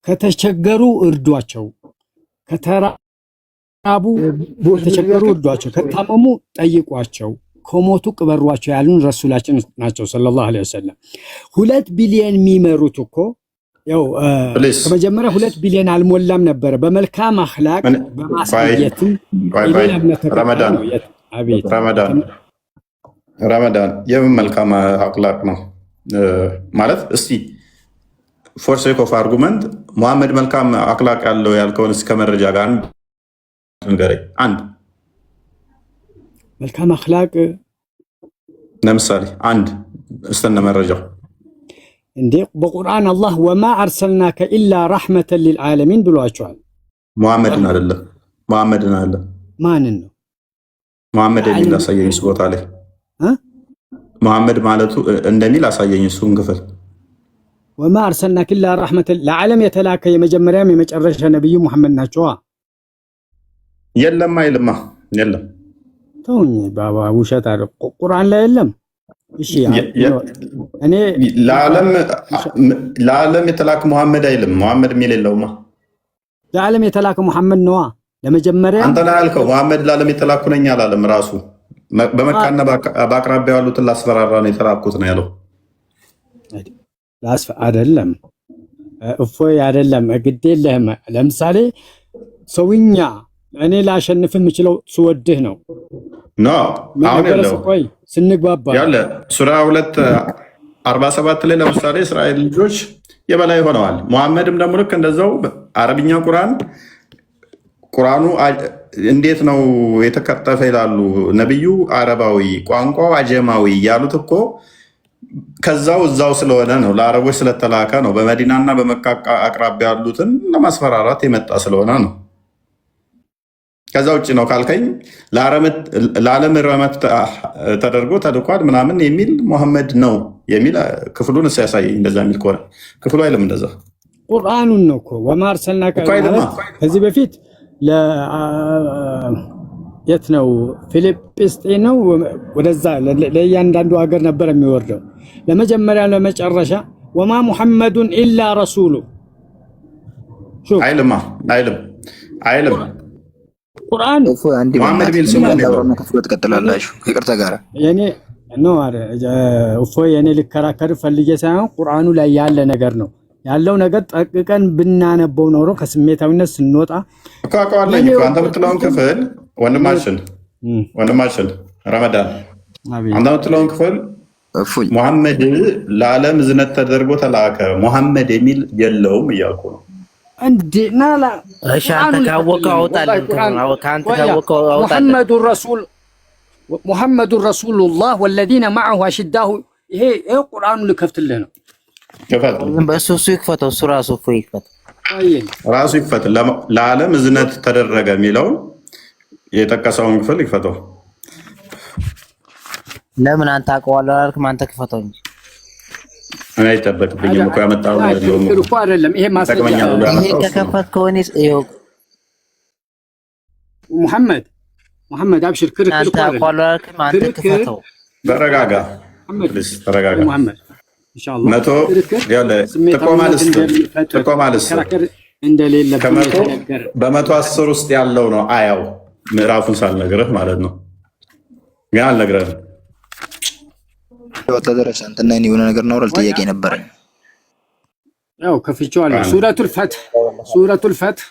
ከተቸገሩ እርዷቸው፣ ከተራቡ ከተቸገሩ እርዷቸው፣ ከታመሙ ጠይቋቸው፣ ከሞቱ ቅበሯቸው ያሉን ረሱላችን ናቸው ሰለላሁ ዐለይሂ ወሰለም። 2 ቢሊዮን የሚመሩት እኮ ያው ከመጀመሪያ 2 ቢሊዮን አልሞላም ነበረ። በመልካም አኽላቅ በማሳየትም ረመዳን የምን መልካም አኽላቅ ነው ማለት? እስቲ ፎር ሴክ ኦፍ አርጉመንት ሙሐመድ መልካም አኽላቅ ያለው ያልከውን እስከ መረጃ ጋር ንገረኝ። አንድ መልካም አኽላቅ ለምሳሌ አንድ እስተነ መረጃው እንዴ በቁርአን አላህ ወማ አርሰልናከ ኢላ ረሕመተን ሊልዓለሚን ብሏቸዋል። ሙሐመድን አይደለም፣ ሙሐመድን አይደለም። ማንን ነው ሙሐመድ የሚል አሳየኝ እሱ ቦታ ላይ ሙሐመድ ማለቱ እንደሚል አሳየኝ እሱን ክፍል። ወማ አርሰልናከ ኢላ ረሕመተን ለዓለም የተላከ የመጀመሪያም የመጨረሻ ነብዩ ሙሐመድ ናቸው። የለም አይልማ፣ የለም ተውኝ ባባ፣ ውሸት አለ ቁርአን ላይ የለም። እሺ እኔ ለዓለም የተላከ ሙሐመድ አይልም። ሙሐመድ የሚል የለውማ። ለዓለም የተላከ ሙሐመድ ነዋ። ለመጀመሪያ አንተ ነህ ያልከው። ሙሐመድ ለዓለም የተላኩ ነኝ አላለም ራሱ። በመካና በአቅራቢያ ያሉትን ላስፈራራ ነው የተላኩት ነው ያለው። አይደለም እፎይ፣ አይደለም ግድ የለህም። ለምሳሌ ሰውኛ እኔ ላሸንፍ የምችለው ስወድህ ነው አሁን ያለው ስንግባባ ያለ ሱራ 2:47 ላይ ለምሳሌ እስራኤል ልጆች የበላይ ሆነዋል። ሙሐመድም ደግሞ ልክ እንደዛው አረብኛ ቁርአኑ እንዴት ነው የተከተፈ ይላሉ ነብዩ። አረባዊ ቋንቋው አጀማዊ ያሉት እኮ ከዛው እዛው ስለሆነ ነው፣ ለአረቦች ስለተላከ ነው። በመዲናና በመካ አቅራቢያ ያሉትን ለማስፈራራት የመጣ ስለሆነ ነው። ከዛ ውጭ ነው ካልከኝ ለዓለም ረመት ተደርጎ ተልኳል ምናምን የሚል ሙሐመድ ነው የሚል ክፍሉን እሱ ያሳየኝ። እንደዛ የሚል ከሆነ ክፍሉ አይልም እንደዛ። ቁርአኑን ነው እኮ ወማ አርሰልናከ ከዚህ በፊት የት ነው ፊልጵስጤን ነው ወደዛ ለእያንዳንዱ ሀገር ነበር የሚወርደው። ለመጀመሪያ ለመጨረሻ ወማ ሙሐመዱን ኢላ ረሱሉ አይልማ፣ አይልም ቁርአን ሙሐመድ ቢል ስሙ ነው ትቀጥላላችሁ። ይቅርታ ጋር የኔ ነው እፎይ፣ የኔ ልከራከር ፈልጌ ሳይሆን ቁርአኑ ላይ ያለ ነገር ነው ያለው ነገር ጠቅቀን ብናነበው ኖሮ ከስሜታዊነት ስንወጣ አውቀዋለሁ እኮ አንተ የምትለውን ክፍል ወንድማችን ረመዳን አንተ የምትለውን ክፍል ሙሐመድ ለዓለም እዝነት ተደርጎ ተላከ ሙሐመድ የሚል የለውም እያልኩ ነው። እንዴናላ እሺ አንተ ካወቀው አውጣልኝ፣ ካንተ ካወቀው አውጣልኝ። ሙሐመዱ ረሱሉላህ ወለዚነ መዐሁ አሽዳሁ። ይሄ ቁርአኑ ልከፍትልህ ነው። በሱ ይክፈተው፣ እሱ ራሱ ራሱ ይክፈት። ለዓለም እዝነት ተደረገ የሚለውን የጠቀሰውን ክፍል ይክፈተው። ለምን አንተ አውቀዋለሁ አላልክም? አንተ ክፈተው እንጂ እኔ አይጠበቅብኝም እኮ ያመጣው ነው እኮ አይደለም። ይሄ ማስረጃ ይሄ ከከፈትከው እኔ ይኸው ሙሐመድ አብሽር፣ ክርክር እኮ አንተ አውቀዋለሁ አላልክም? አንተ ክፈተው። ተረጋጋ ተረጋጋ። ኢንሻአላህ መቶ ያለ ተቆማልስ እንደሌለ በ110 ውስጥ ያለው ነው አያው ምዕራፉን ሳልነግርህ ማለት ነው። ግን አልነግርህም። ወታደረስ አንተና እኔ የሆነ ነገር ነው ጥያቄ ነበረኝ። ያው ከፍቼዋለሁ። ሱረቱል ፈትህ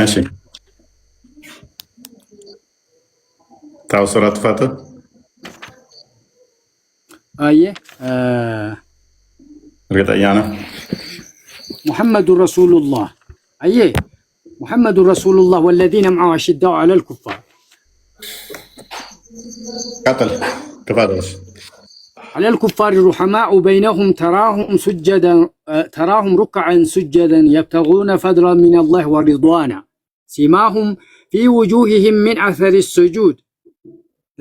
እሺ ታው ሱረቱል ፈትህ እርግጠኛ ነህ? ሙሐመዱ ረሱሉላህ ሙሐመዱ ረሱሉላህ ወለዚነ መዐሁ አሽዳኡ ዐለል ኩፋር። ቀጥል ክፋለሽ على الكفار رحماء بينهم تراهم ركعا سجدا يبتغون فضلا من الله ورضوانا سيماهم في وجوههم من أثر السجود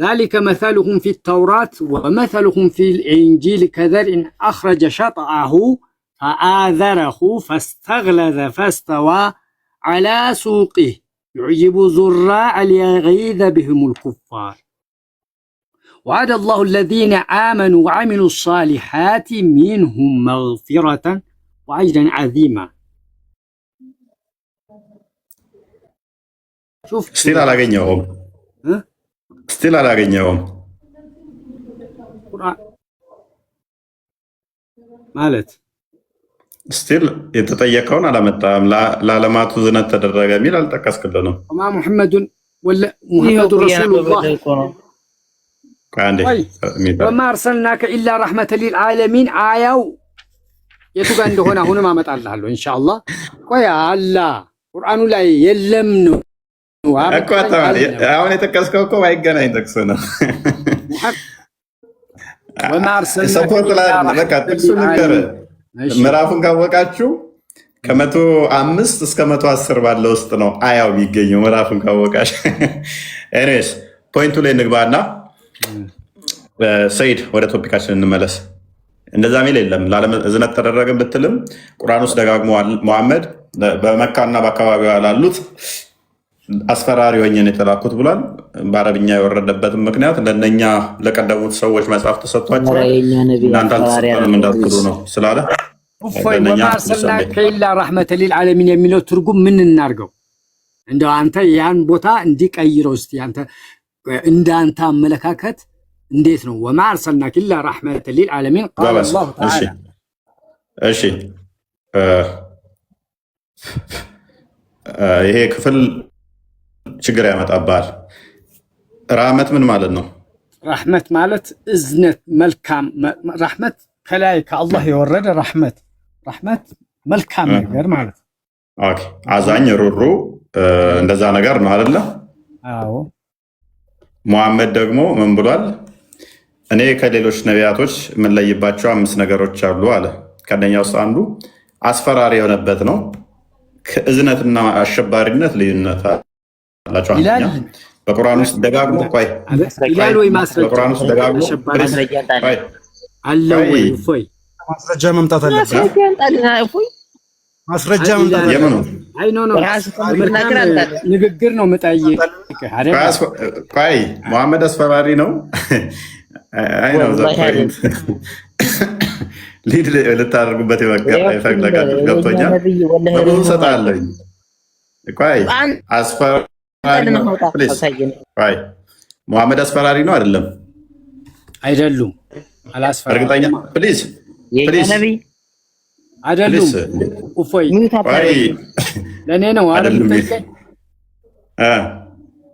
ذلك مثلهم في التوراة ومثلهم في الإنجيل كزرع أخرج شطأه فآذره فاستغلظ فاستوى على سوقه يعجب الزراع ليغيظ بهم الكفار وعد الله الذين آمنوا وعملوا الصالحات منهم مغفرة وأجرا عظيما. شوف ستيل على جنيهم ستيل على جنيهم مالت ستيل يتطيقون على متام لا لما تزنت تدرج ميل التكسكلنا وما محمد ولا محمد رسول الله وما أرسلناك إلا رحمة للعالمين آية يتوقع عنده هنا ما متعلق له إن شاء الله ويا الله قرآن لا يلمنه أكوة أنا يتكسكوا كوا يجنا يتكسونا وما أرسلناك سبورت لا لك تكسونا كره ምዕራፉን ካወቃችሁ ከመቶ 5 እስከ 110 ባለው ውስጥ ነው አያው የሚገኘው ምዕራፉን ካወቃሽ። ኤኒዌይስ ፖይንቱ ላይ እንግባና ሰይድ ወደ ቶፒካችን እንመለስ። እንደዛ ሚል የለም እዝነት ተደረገ ብትልም ቁርአን ውስጥ ደጋግሞ መሐመድ በመካና በአካባቢው ያሉት አስፈራሪ ሆኜ የተላኩት ብሏል። በአረብኛ የወረደበትም ምክንያት ለነኛ ለቀደሙት ሰዎች መጽሐፍ ተሰጥቷቸው እናንተ አልተሰጠንም እንዳትሉ ነው ስላለ ወማ አርሰልናከ ኢላ ረሕመተ ሊልዓለሚን የሚለው ትርጉም ምን እናርገው? እንደው አንተ ያን ቦታ እንዲቀይረው እስቲ አንተ እንዳንተ አመለካከት እንዴት ነው? ወማ አርሰልናከ ኢላ ረሕመተ ሊልዓለሚን ቃለ አላሁ ተዓላ። እሺ ይሄ ክፍል ችግር ያመጣባል። ራህመት ምን ማለት ነው? ረሕመት ማለት እዝነት፣ መልካም ረሕመት ከላይ ከአላህ የወረደ ረሕመት መልካም ነገር ማለት ነው። ኦኬ አዛኝ፣ ሩሩ እንደዛ ነገር ነው አይደለ? አዎ። ሙሐመድ ደግሞ ምን ብሏል? እኔ ከሌሎች ነቢያቶች የምንለይባቸው 5 ነገሮች አሉ አለ። ከነኛ ውስጥ አንዱ አስፈራሪ የሆነበት ነው። ከእዝነትና አሸባሪነት ልዩነት አላቸው። አንደኛ በቁርአን ውስጥ ደጋግሞ ይላል ወይ ማስረጃ በቁርአን ውስጥ ደጋግሞ አለው ወይ እፎይ ማስረጃ መምጣት አለበት። ማስረጃ መምጣት የምኑ አይ ኖ ንግግር ነው የምጠይቅህ አይደል? ቆይ መሐመድ አስፈራሪ ነው? አይ ነው ሊድ ልታደርጉበት የፈለጋችሁ ገብቶኛል። በብዙ ሰጣለኝ። ቆይ አስፈራሪ ነው ፕሊዝ። ቆይ መሐመድ አስፈራሪ ነው አይደለም? አይደሉም። አላስፈራሪ እርግጠኛ ፕሊዝ ፕሊዝ አይደሉም። እፎይ ለኔ ነው አይደሉም?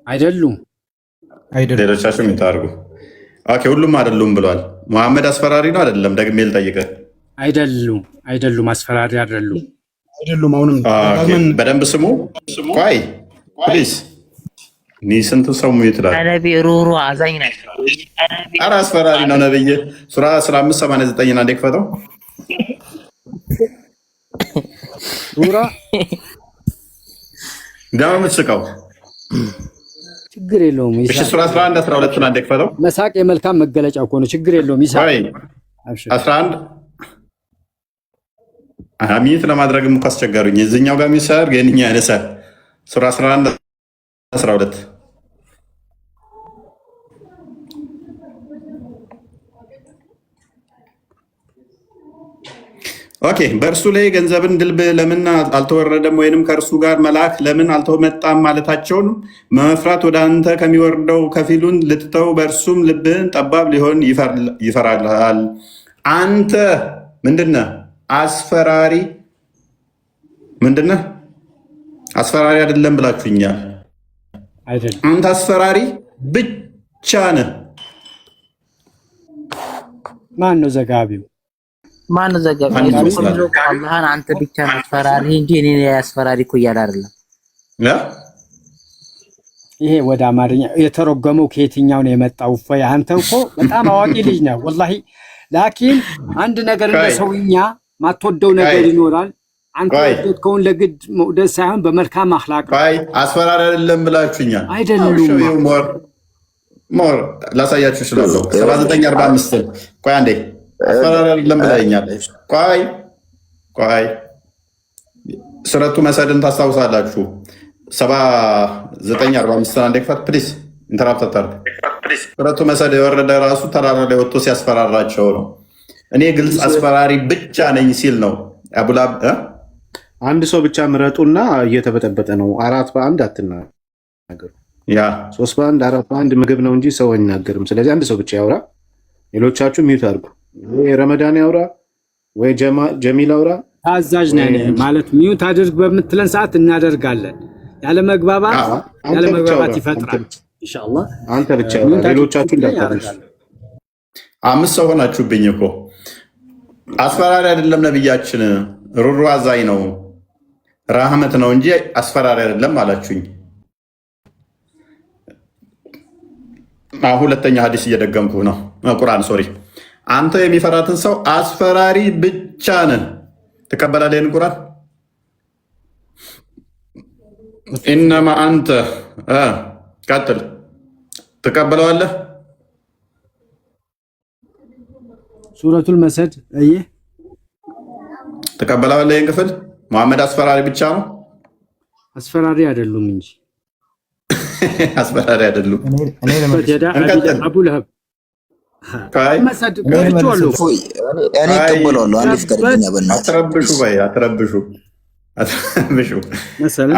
አይደሉም። ሌሎቻችሁ የምታደርጉ ኦኬ፣ ሁሉም አይደሉም ብሏል። መሐመድ አስፈራሪ ነው አይደለም? ደግሜ ልጠይቅህ። አይደሉም፣ አስፈራሪ አይደሉም። አሁንም በደንብ ስሙ። ቆይ ፕሊዝ ስንት ሰው ይትላል? ነብይ ሩሩ አዛኝ ናቸው። ኧረ አስፈራሪ ነው ነብይ። ሱራ 1589 አንዴ ክፈተው። ሱራ ዳው ምትስቀው ችግር የለውም። እሺ ሱራ 11 12 አንዴ ክፈተው። መሳቅ የመልካም መገለጫ እኮ ነው። ችግር የለውም። ይሳቅ 11 አሚት ለማድረግም እኮ አስቸጋሩኝ። እዚህኛው ጋር የሚሰርግ የእኛ ያነሳል። ሱራ 11 12 ኦኬ። በእርሱ ላይ ገንዘብን ድልብ ለምን አልተወረደም ወይንም ከእርሱ ጋር መልአክ ለምን አልተመጣም ማለታቸውን መፍራት ወደ አንተ ከሚወርደው ከፊሉን ልትተው በእርሱም ልብህን ጠባብ ሊሆን ይፈራልሃል። አንተ ምንድነህ? አስፈራሪ ምንድነህ? አስፈራሪ አይደለም ብላችሁኛል። አንተ አስፈራሪ ብቻ ነህ። ማን ነው ዘጋቢው? ማን ነው ዘጋቢው? አላህን አንተ ብቻ ነህ አስፈራሪ እንጂ እኔ አስፈራሪ እኮ እያለ አይደለም። ይሄ ወደ አማርኛ የተረጎመው ከየትኛው ነው የመጣው? እፎይ አንተ እኮ በጣም አዋቂ ልጅ ነህ ወላሂ። ላኪን አንድ ነገር እንደ ሰውኛ ማትወደው ነገር ይኖራል። አንተ ወደድከውን ለግድ መውደድ ሳይሆን በመልካም አኽላቅ አስፈራሪ አይደለም ብላችሁኛል። አይደሉም ሞር ላሳያችሁ እችላለሁ። 7945 ቆይ አንዴ አስፈራሪ አይደለም ብላኛል። ቆይ ሱረቱ መሰድን ታስታውሳላችሁ? 7945 አንዴ ክፈት ፕሊዝ። ኢንተራፕት አታርግ። ሱረቱ መሰድ የወረደ ራሱ ተራራ ላይ ወጥቶ ሲያስፈራራቸው ነው። እኔ ግልጽ አስፈራሪ ብቻ ነኝ ሲል ነው አቡላብ። አንድ ሰው ብቻ ምረጡና እየተበጠበጠ ነው። 4 በ1 አትናገሩ። ያ 3 በ1 4 በ1 ምግብ ነው እንጂ ሰው አይናገርም። ስለዚህ አንድ ሰው ብቻ ያውራ፣ ሌሎቻችሁ ሚውት አድርጉ። ወይ ረመዳን ያውራ ወይ ጀሚል አውራ። ታዛዥ ነን ማለት ሚውት አድርግ በምትለን ሰዓት እናደርጋለን። ያለ መግባባት ይፈጥራል። ኢንሻአላህ አንተ ብቻ ሌሎቻችሁ እንዳታደርጉ። 5 ሰው ሆናችሁብኝ እኮ። አስፈራሪ አይደለም ነብያችን፣ ሩሩ አዛኝ ነው፣ ራህመት ነው እንጂ አስፈራሪ አይደለም አላችሁኝ። ሁለተኛ ሐዲስ እየደገምኩ ነው። ቁርአን ሶሪ። አንተ የሚፈራትን ሰው አስፈራሪ ብቻ ነህ። ትቀበላለህ? ይህን ቁርአን ኢነማ አንተ ቀጥል። ትቀበለዋለህ? ሱረቱል መሰድ ትቀበለዋለህ? ይህን ክፍል መሐመድ አስፈራሪ ብቻ ነው? አስፈራሪ አይደሉም እንጂ አስፈራሪ አይደሉም። አቡ ለሀብ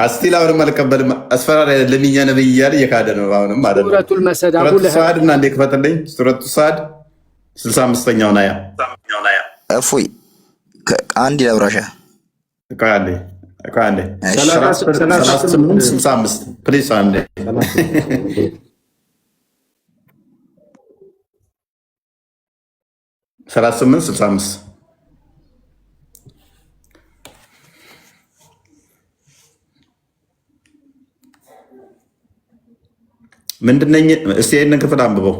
አስቲል አሁንም አልቀበልም። አስፈራሪ አይደለም እኛ ነብይ እያለ እየካደ ነው። አሁንም አይደለም። ሱረቱል መሰድ አቡ ለሀብ ሰዓድ እና እንዴ ክፈትልኝ። ሱረቱ ሰዓድ 65ኛው ናያ እፎይ አንድ ለብራሻ ቃሌ 3865 ፕሊስ አንዴ 3865 ምንድነኝ? እስቲ ይሄንን ክፍል አንብበው።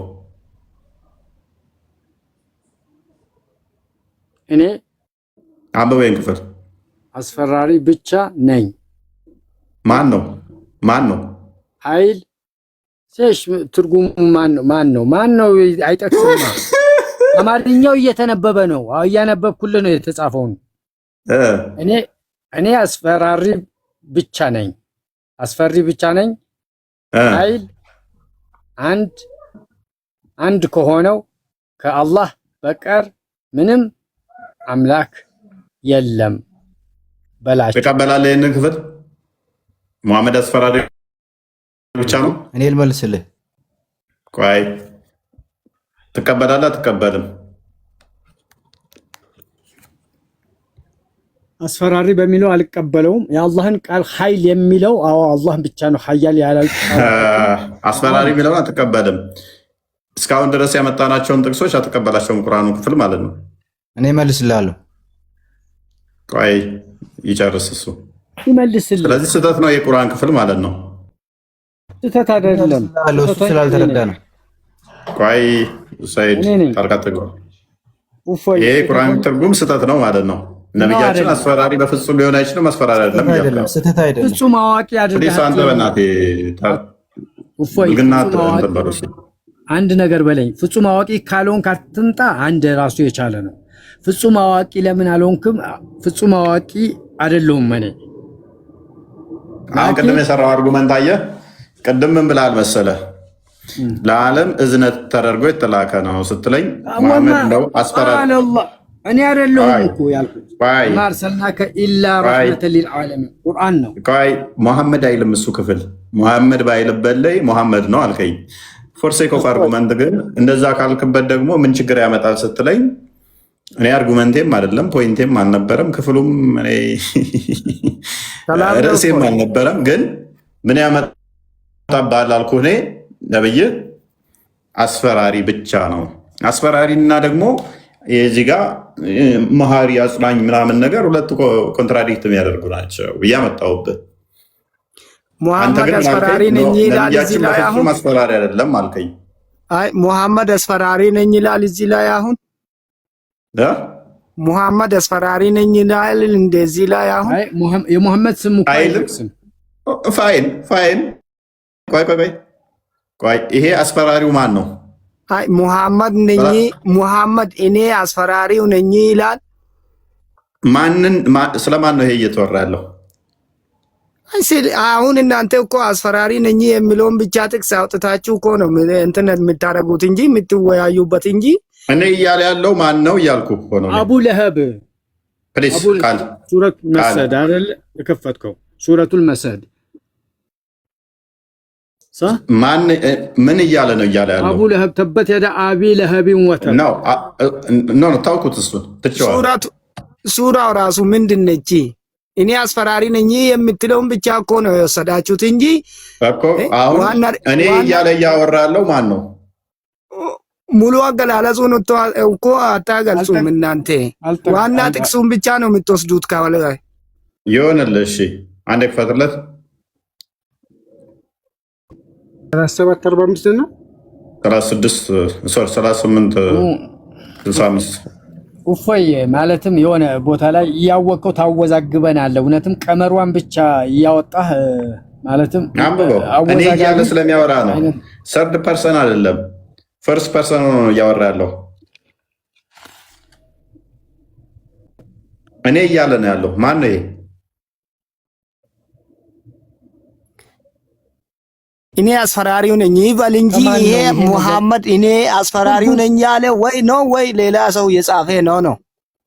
እኔ አንብበው ይሄን ክፍል። አስፈራሪ ብቻ ነኝ። ማን ነው? ኃይል ሴሽ ትርጉሙ ማን ነው? አይጠቅስም። አማርኛው እየተነበበ ነው። እያነበብኩልህ ነው የተጻፈውን። እኔ አስፈራሪ ብቻ ነኝ። አስፈሪ ብቻ ነኝ። ኃይል አንድ ከሆነው ከአላህ በቀር ምንም አምላክ የለም በላቸው። ተቀበላለህ? ይህንን ክፍል ሙሐመድ አስፈራሪ ብቻ ነው? እኔ ልመልስልህ። ቆይ ትቀበላለህ? አትቀበልም? አስፈራሪ በሚለው አልቀበለውም። የአላህን ቃል ኃይል የሚለው አላህን ብቻ ነው ኃያል ያላል። አስፈራሪ የሚለውን አትቀበልም። እስካሁን ድረስ ያመጣናቸውን ጥቅሶች አትቀበላቸውም። ቁርአኑ ክፍል ማለት ነው። እኔ መልስልሃለሁ። ቆይ ይጨርስ እሱ ይመልስልህ። ስለዚህ ስህተት ነው የቁርአን ክፍል ማለት ነው። ስህተት አይደለም፣ እሱ ስላልተረዳ ነው። ቆይ ሰይድ ጣልቃ ትግባ። ይሄ ቁርአን ትርጉም ስህተት ነው ማለት ነው። ነብያችን አስፈራሪ በፍጹም ሊሆን አይችልም። አስፈራሪ አይደለም፣ ስህተት አይደለም። ፍጹም አዋቂ አይደለም። አንተ በእናትህ አንድ ነገር በለኝ። ፍጹም አዋቂ ካልሆንክ አትምጣ። አንድ ራሱ የቻለ ነው። ፍጹም አዋቂ ለምን አልሆንክም? ፍጹም አዋቂ አይደለሁም እኔ። አሁን ቅድም የሰራው አርጉመንት አየህ። ቅድም ምን ብለሃል መሰለህ? ለዓለም እዝነት ተደርጎ የተላከ ነው ስትለኝ መሐመድ ነው አስፈራሪ። እኔ አይደለሁም እኮ ያልኩት። ማርሰልናከ ኢላ ረሕመተን ሊልዓለሚን ቁርአን ነው። ቆይ መሐመድ አይልም እሱ ክፍል። መሐመድ ባይልበት ላይ መሐመድ ነው አልከኝ። ፎርሴክ ኦፍ አርጉመንት ግን እንደዛ ካልክበት ደግሞ ምን ችግር ያመጣል ስትለኝ እኔ አርጉመንቴም አይደለም ፖይንቴም አልነበረም ክፍሉም ርዕሴም አልነበረም። ግን ምን ያመጣብሃል አልኩህ። እኔ ነብይ አስፈራሪ ብቻ ነው። አስፈራሪና ደግሞ የዚህ ጋር መሀሪ አጽናኝ ምናምን ነገር ሁለቱ ኮንትራዲክት የሚያደርጉ ናቸው እያመጣሁብህ። ሙሐመድ አስፈራሪ ነኝ ይላል እዚህ ላይ አሁን። አስፈራሪ አይደለም አልከኝ። አይ ሙሐመድ አስፈራሪ ነኝ ይላል እዚህ ላይ አሁን። ሙሐመድ አስፈራሪ ነኝ ይላል እንደዚህ ላይ አሁን የሙሐመድ ስም እኮ አይልክስም። ፋይል ቆይ ይሄ አስፈራሪው ማን ነው? አይ ሙሐመድ ነኝ ሙሐመድ እኔ አስፈራሪው ነኝ ይላል። ስለማን ነው ይሄ እየተወራ ያለው? አሁን እናንተ እኮ አስፈራሪ ነኝ የሚለውን ብቻ ጥቅስ አውጥታችሁ እኮ ነው እንትን የምታደርጉት እንጂ የምትወያዩበት እንጂ እኔ እያለ ያለው ማን ነው እያልኩ እኮ ነው። አቡ ለሀብ ሱረት መሰድ አይደል የከፈትከው? ሱረቱል መሰድ ምን እያለ ነው ያለው? አቡ ለሀብ ተበት የዳ አቢ ለሀብን ወተብ ነው ታውቁት። እሱን ትቼዋለሁ። ሱራው ራሱ ምንድን ነች? እኔ አስፈራሪ ነኝ የምትለውን ብቻ እኮ ነው የወሰዳችሁት እንጂ እኮ አሁን እኔ እያለ እያወራ ያለው ማን ነው? ሙሉ አገላለጹን እኮ አታገልጹም እናንተ። ዋና ጥቅሱን ብቻ ነው የምትወስዱት። ካለ ይሆንልህ። እሺ አንዴ ክፈትለት። 3745 ነው 38 65 እፎይ ማለትም የሆነ ቦታ ላይ እያወቀው ታወዛግበናል። እውነትም ቀመሯን ብቻ እያወጣህ ማለትም አንብበው። እኔ እያለ ስለሚያወራ ነው። ሰርድ ፐርሰን አይደለም ፈርስት ፐርሰን ነው እያወራ ያለው። እኔ እያለ ነው ያለው። ማን ነው ይሄ? እኔ አስፈራሪው ነኝ ይበል እንጂ ይሄ ሙሐመድ እኔ አስፈራሪው ነኝ ያለ ወይ ነው ወይ ሌላ ሰው የጻፈ ነው?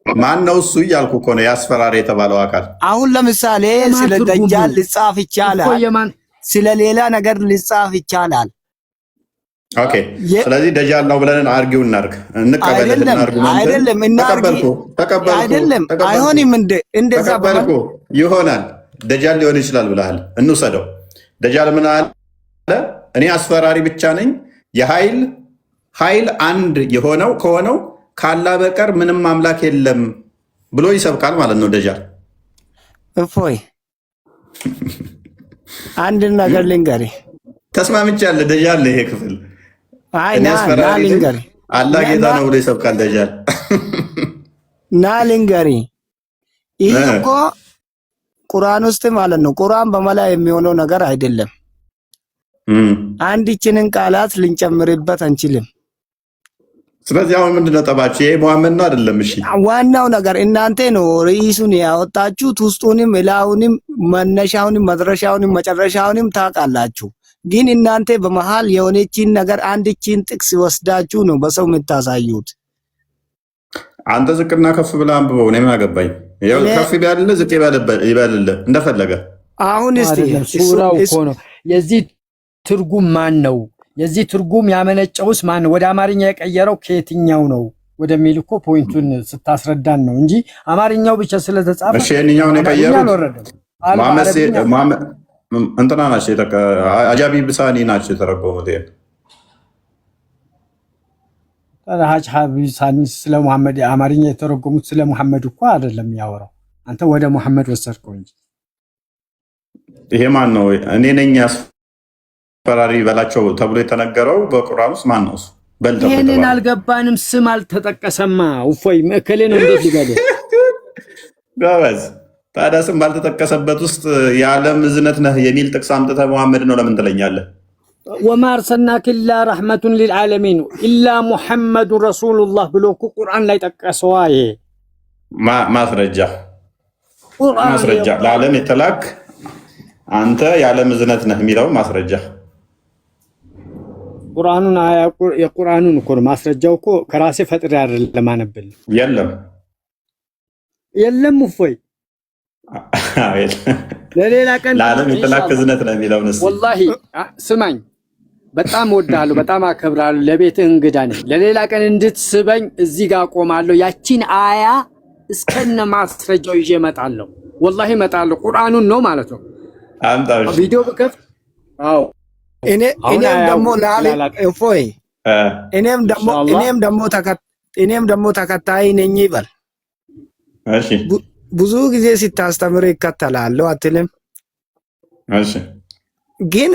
ማን ነው እሱ እያልኩ እኮ ነው። ያስፈራሪ የተባለው አካል አሁን ለምሳሌ ስለ ደጃል ሊጻፍ ይቻላል፣ ስለ ሌላ ነገር ሊጻፍ ይቻላል። ኦኬ ስለዚህ ደጃል ነው ብለን አርጊው እናርግ እንቀበል። አይደለም አይደለም አይሆንም። እንደዛ ተቀበልኩ ይሆናል። ደጃል ሊሆን ይችላል ብለሃል። እንውሰደው። ደጃል ምን አለ? እኔ አስፈራሪ ብቻ ነኝ፣ የኃይል አንድ የሆነው ከሆነው ካላ በቀር ምንም አምላክ የለም ብሎ ይሰብካል ማለት ነው ደጃል። እፎይ አንድ ነገር ልንገርህ። ተስማምቻለሁ። ደጃል ይሄ ክፍል እኔ አስፈራሪ አላህ ጌታ ነው ብሎ ይሰብካል ደጃል። ና ልንገርህ፣ ይሄ እኮ ቁርአን ውስጥ ማለት ነው። ቁርአን በመላ የሚሆነው ነገር አይደለም። አንድችንን ቃላት ልንጨምርበት አንችልም። ስለዚህ አሁን ምንድነው ጠባችሁ? ይሄ ሙሐመድ ነው አይደለም? እሺ ዋናው ነገር እናንተ ነው ርዕሱን ያወጣችሁት። ውስጡንም እላውንም መነሻውንም መድረሻውንም መጨረሻውንም ታውቃላችሁ። ግን እናንተ በመሃል የሆነችን ነገር አንድችን ጥቅስ ወስዳችሁ ነው በሰው የምታሳዩት። አንተ ዝቅና ከፍ ብለህ አንብበው። እኔ ምን አገባኝ? ያው ከፍ ቢያልልህ ዝቅ ይበልልህ እንደፈለገ። አሁን እስቲ ሱራው እኮ ነው የዚህ ትርጉም ማን ነው? የዚህ ትርጉም ያመነጨውስ ማን? ወደ አማርኛ የቀየረው ከየትኛው ነው ወደሚል እኮ ፖይንቱን ስታስረዳን ነው እንጂ አማርኛው ብቻ ስለተጻፈ እሺ የኛው ነው የቀየሩት። መሐመድ እንትና ናቸው አጃቢ ብሳኒ ናቸው የተረጎሙት። ሀጅ ሀቢሳኒ ስለ ሙሐመድ አማርኛ የተረጎሙት ስለ ሙሐመድ እኮ አይደለም ያወራው። አንተ ወደ ሙሐመድ ወሰድከው እንጂ። ይሄ ማን ነው? እኔ ነኝ አስፈራሪ በላቸው ተብሎ የተነገረው በቁርአን ውስጥ ማን ነው? ይሄንን አልገባንም። ስም አልተጠቀሰማ። እፎይ እከሌ ነው እንዴት ሊገለ ጋባዝ። ታዲያ ስም ባልተጠቀሰበት ውስጥ የዓለም እዝነት ነህ የሚል ጥቅስ አምጥተህ ሙሐመድ ነው ለምን ትለኛለህ? ወማ አርሰልናከ ኢላ ረሕመቱን ሊልዓለሚን ኢላ ሙሐመዱን ረሱሉላህ ብሎ እኮ ቁርአን ላይ ጠቀሰዋ። ይሄ ማስረጃ ለዓለም የተላክ አንተ የዓለም እዝነት ነህ የሚለው ማስረጃ ቁርአኑን የቁርአኑን እኮ ማስረጃው እኮ ከራሴ ፈጥሬ አይደለም አነብል። የለም እፎይ ለሌላ ቀን ለዓለም የተላክ እዝነት ነው የሚለውን ወላሂ ስማኝ፣ በጣም ወዳለሁ፣ በጣም አከብራለሁ። ለቤትህ እንግዳ ነኝ። ለሌላ ቀን እንድትስበኝ እዚህ ጋር ቆማለሁ። ያቺን አያ እስከነ ማስረጃው ይዤ እመጣለሁ። ወላሂ እመጣለሁ። ቁርአኑን ነው ማለት ነው። አምጣው ቪዲዮ በከፍ አዎ እኔም ደግሞ ተከታይ ነኝ ይበል። እሺ ብዙ ጊዜ ሲታስተምር ይከተላለሁ አትልም? እሺ ግን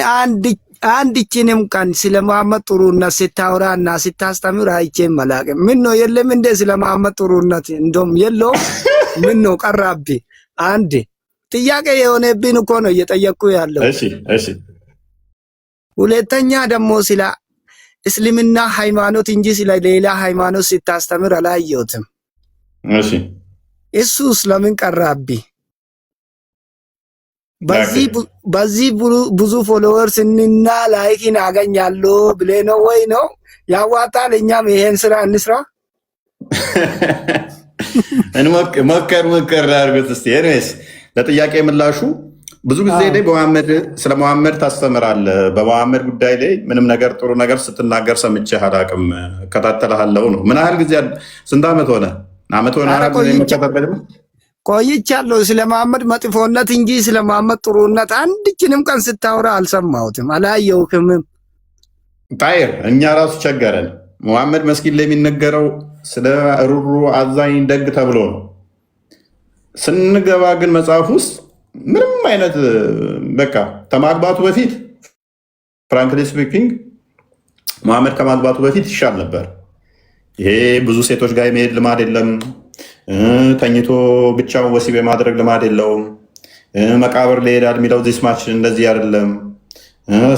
አንድችንም ቀን ስለ መሐመድ ጥሩነት ስታወራና ስታስተምር አይቼም አላቅም። ምን ነው የለም እንደ ስለ መሐመድ ጥሩነት እንደውም የለው ምን ነው ቀራብህ? አንድ ጥያቄ የሆነብን እኮ ነው እየጠየቅኩ ያለው። እሺ ሁለተኛ ደግሞ ስለ እስልምና ሃይማኖት እንጂ ስለ ሌላ ሃይማኖት ስታስተምር አላየሁትም። እሺ እሱስ ለምን ቀራብህ? በዚህ ብዙ ፎሎወርስ እና ላይክን አገኛለሁ ብለህ ነው ወይ ነው ያዋጣል? እኛም ይሄን ስራ እንስራ። ሞከር አድርጉት እስቲ። ኤኒዌይስ ለጥያቄ ምላሹ ብዙ ጊዜ ላይ ስለ መሐመድ ታስተምራለህ። በመሐመድ ጉዳይ ላይ ምንም ነገር ጥሩ ነገር ስትናገር ሰምቼህ አላውቅም። እከታተልሃለሁ ነው። ምን ያህል ጊዜ? ስንት ዓመት ሆነ? ቆይቻለሁ። ስለ መሐመድ መጥፎነት እንጂ ስለ መሐመድ ጥሩነት አንድችንም ቀን ስታወራ አልሰማሁትም፣ አላየሁክምም። ጣይር እኛ ራሱ ቸገረን። መሐመድ መስጊድ ላይ የሚነገረው ስለ ሩሩ አዛኝ ደግ ተብሎ ነው። ስንገባ ግን መጽሐፍ ውስጥ ምንም አይነት በቃ ከማግባቱ በፊት ፍራንክሊ ስፒኪንግ መሐመድ ከማግባቱ በፊት ይሻል ነበር። ይሄ ብዙ ሴቶች ጋር የመሄድ ልማድ የለም። ተኝቶ ብቻውን ወሲብ የማድረግ ልማድ የለውም። መቃብር ላይ ይሄዳል የሚለው ዚስማች እንደዚህ አይደለም።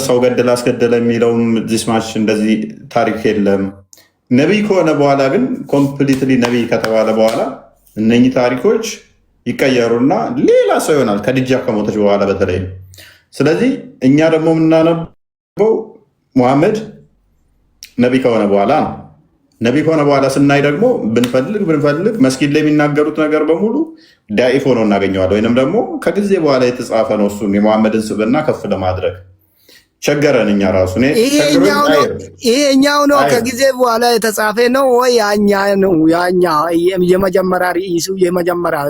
ሰው ገደለ አስገደለ የሚለውም ዚስማች እንደዚህ ታሪክ የለም። ነቢይ ከሆነ በኋላ ግን ኮምፕሊትሊ ነቢይ ከተባለ በኋላ እነኚህ ታሪኮች ይቀየሩና ሌላ ሰው ይሆናል፣ ከድጃ ከሞተች በኋላ በተለይ። ስለዚህ እኛ ደግሞ የምናነበው ሙሐመድ ነቢይ ከሆነ በኋላ ነው። ነቢይ ከሆነ በኋላ ስናይ ደግሞ ብንፈልግ መስጊድ ላይ የሚናገሩት ነገር በሙሉ ዳኢፍ ሆኖ እናገኘዋለን። ወይንም ደግሞ ከጊዜ በኋላ የተጻፈ ነው። እሱን የሙሐመድን ስብዕና ከፍ ለማድረግ ቸገረን እኛ ራሱ። ይሄኛው ነው ከጊዜ በኋላ የተጻፈ ነው ወይ ያኛ ነው? ያኛ የመጀመሪያ ርዕሱ የመጀመሪያ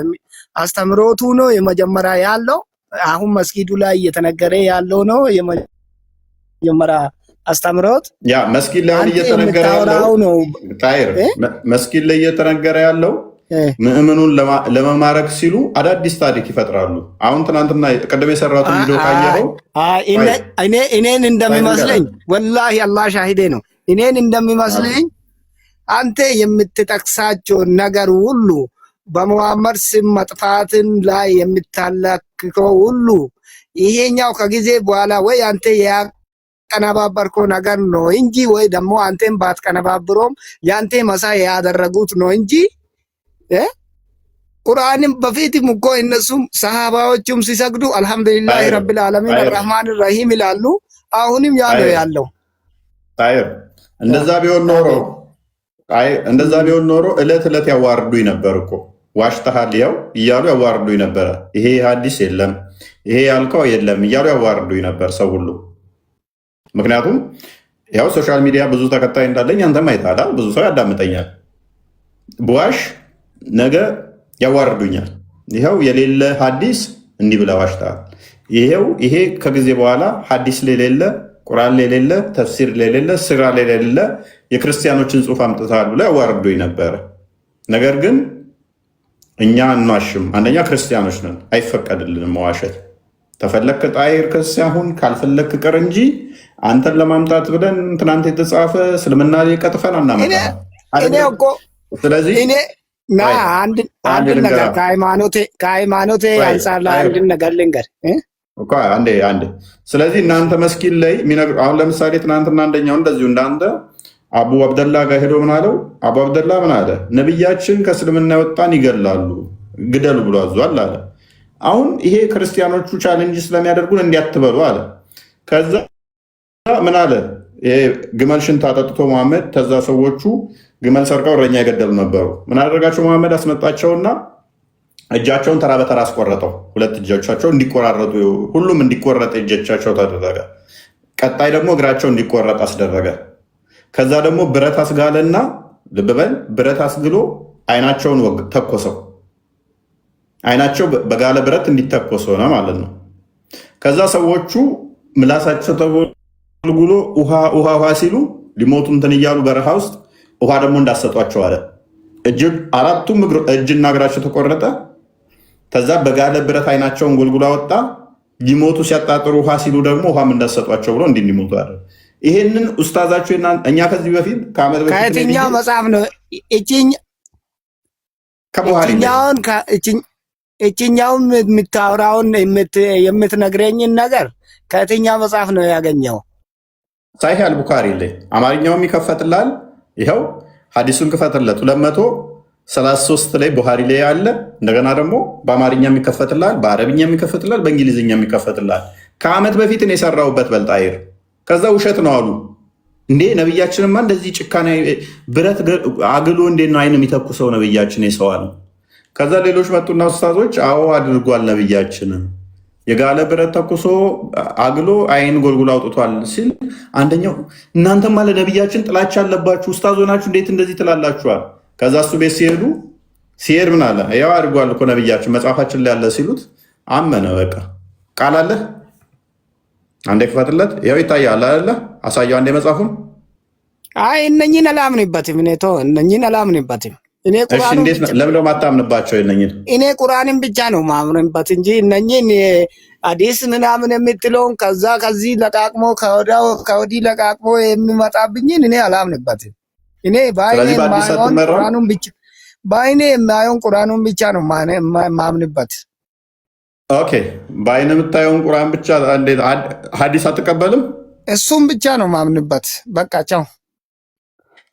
አስተምሮቱ ነው የመጀመሪያ ያለው አሁን መስጊዱ ላይ እየተነገረ ያለው ነው የመጀመሪያ አስተምሮት። ያ መስጊድ ላይ እየተነገረ ያለው ነው። ጣይር መስጊድ ላይ እየተነገረ ያለው ምእምኑን ለመማረክ ሲሉ አዳዲስ ታሪክ ይፈጥራሉ። አሁን ትናንትና ቅድም የሰራሁትን ቪዲዮ ካየኸው እኔን እንደሚመስለኝ ወላሂ አላህ ሻሂዴ ነው። እኔን እንደሚመስለኝ አንተ የምትጠቅሳቸው ነገር ሁሉ በመሐመድ ስም መጥፋትን ላይ የምታላክከው ሁሉ ይሄኛው ከጊዜ በኋላ ወይ አንተ ያቀነባበርከው ነገር ነው እንጂ ወይ ደግሞ አንተን ባትቀነባብሮም ያንተ መሳይ ያደረጉት ነው እንጂ ቁርአንም በፊትም እኮ እነሱም ሰሃባዎቹም ሲሰግዱ አልሐምዱሊላህ ረብል ዓለሚን አርራህማን ራሂም ይላሉ። አሁንም ያ ነው ያለው። ጣይር እንደዛ ቢሆን ኖሮ እለት እለት ያዋርዱኝ ነበር እኮ ዋሽተሃል ያው እያሉ ያዋርዱኝ ነበረ። ይሄ ሀዲስ የለም ይሄ ያልከው የለም እያሉ ያዋርዱኝ ነበር ሰው ሁሉ። ምክንያቱም ያው ሶሻል ሚዲያ ብዙ ተከታይ እንዳለኝ አንተም አይተሃል። ብዙ ሰው ያዳምጠኛል። በዋሽ ነገ ያዋርዱኛል። ይኸው የሌለ ሀዲስ እንዲህ ብለህ ዋሽተሃል። ይሄ ከጊዜ በኋላ ሀዲስ ላይ የሌለ ቁርአን ላይ የሌለ ተፍሲር ላይ የሌለ ስራ ላይ የሌለ የክርስቲያኖችን ጽሑፍ አምጥተሃል ብለህ ያዋርዱኝ ነበረ። ነገር ግን እኛ አንዋሽም። አንደኛ ክርስቲያኖች ነን፣ አይፈቀድልንም መዋሸት። ተፈለክ ጣይር ክርስቲያን ሁን፣ ካልፈለክ ቅር እንጂ አንተን ለማምጣት ብለን ትናንት የተጻፈ እስልምና ላይ ቀጥፈን አናመጣም። ስለዚህ አንድ ነገር ከሃይማኖቴ አንጻር ላይ አንድ ነገር ልንገር አንዴ። ስለዚህ እናንተ መስጊድ ላይ አሁን ለምሳሌ ትናንትና አንደኛው እንደዚሁ እንዳንተ አቡ አብደላ ጋር ሄዶ ምን አለው? አቡ አብደላ ምን አለ? ነቢያችን ከእስልምና የወጣን ይገላሉ፣ ግደሉ ብሎ አዟል አለ። አሁን ይሄ ክርስቲያኖቹ ቻሌንጅ ስለሚያደርጉን እንዲያትበሉ አለ። ከዛ ምን አለ? ይሄ ግመል ሽንት አጠጥቶ መሐመድ ተዛ ሰዎቹ ግመል ሰርቀው እረኛ የገደሉ ነበሩ። ምን አደረጋቸው? መሐመድ አስመጣቸውና እጃቸውን ተራ በተራ አስቆረጠው። ሁለት እጆቻቸው እንዲቆራረጡ ሁሉም እንዲቆረጥ እጆቻቸው ተደረገ። ቀጣይ ደግሞ እግራቸው እንዲቆረጥ አስደረገ። ከዛ ደግሞ ብረት አስጋለና ልብ በል ብረት አስግሎ አይናቸውን ተኮሰው። አይናቸው በጋለ ብረት እንዲተኮስ ሆነ ማለት ነው። ከዛ ሰዎቹ ምላሳቸው ተጎልጉሎ ውሃ ሲሉ ሊሞቱ እንትን እያሉ በረሃ ውስጥ ውሃ ደግሞ እንዳሰጧቸው አለ። አራቱም እጅና እግራቸው ተቆረጠ። ከዛ በጋለ ብረት አይናቸውን ጎልጉላ ወጣ። ሊሞቱ ሲያጣጥሩ ውሃ ሲሉ ደግሞ ውሃም እንዳሰጧቸው ብሎ እንዲሞቱ አለ። ይሄንን ኡስታዛችሁ እኛ ከዚህ በፊት ከዓመት በፊት ከየትኛው መጽሐፍ ነው እችኛውን የምታወራውን የምትነግረኝን ነገር ከየትኛው መጽሐፍ ነው ያገኘው? ሳሂህ አልቡኻሪ ላይ አማርኛውም ይከፈትላል። ይኸው ሐዲሱን ክፈትለት 233 ላይ ቡኻሪ ላይ ያለ። እንደገና ደግሞ በአማርኛ የሚከፈትላል፣ በአረብኛ የሚከፈትላል፣ በእንግሊዝኛ የሚከፈትላል። ከዓመት በፊት ነው የሰራውበት በልጣይር። ከዛ ውሸት ነው አሉ። እንዴ ነብያችንማ እንደዚህ ጭካኔ ብረት አግሎ እንዴት ነው አይን የሚተኩሰው ነብያችን የሰዋ ነው። ከዛ ሌሎች መጡና ኡስታዞች አዎ አድርጓል ነብያችን የጋለ ብረት ተኩሶ አግሎ አይን ጎልጉሎ አውጥቷል ሲል አንደኛው እናንተማ ለነብያችን ጥላቻ አለባችሁ ኡስታዞ ናችሁ እንዴት እንደዚህ ትላላችኋል? ከዛ እሱ ቤት ሲሄድ ምን አለ? ያው አድርጓል እኮ ነብያችን መጽሐፋችን ላይ ያለ ሲሉት አመነ። በቃ ቃል አለ አንዴ ክፈትለት፣ ያው ይታያል አይደለ? አሳየው አንዴ መጽሐፉን። አይ እነኚህን አላምንበትም እነኚህን አላምንበትም። እኔ ቁርአን እንዴት ለምን ነው ማታምንባቸው? እኔ ቁርአንን ብቻ ነው ማምንበት እንጂ እነኚህን አዲስ ምናምን የምትለውን ከዚህ ለቃቅሞ ከወዲህ ለቃቅሞ የሚመጣብኝን እኔ አላምንበትም። እኔ በአይኔ የማየውን ቁርአኑን ብቻ ነው ማምንበት። ኦኬ በአይን የምታየውን ቁርአን ብቻ ሐዲስ አትቀበልም? እሱም ብቻ ነው ማምንበት። በቃ ቻው።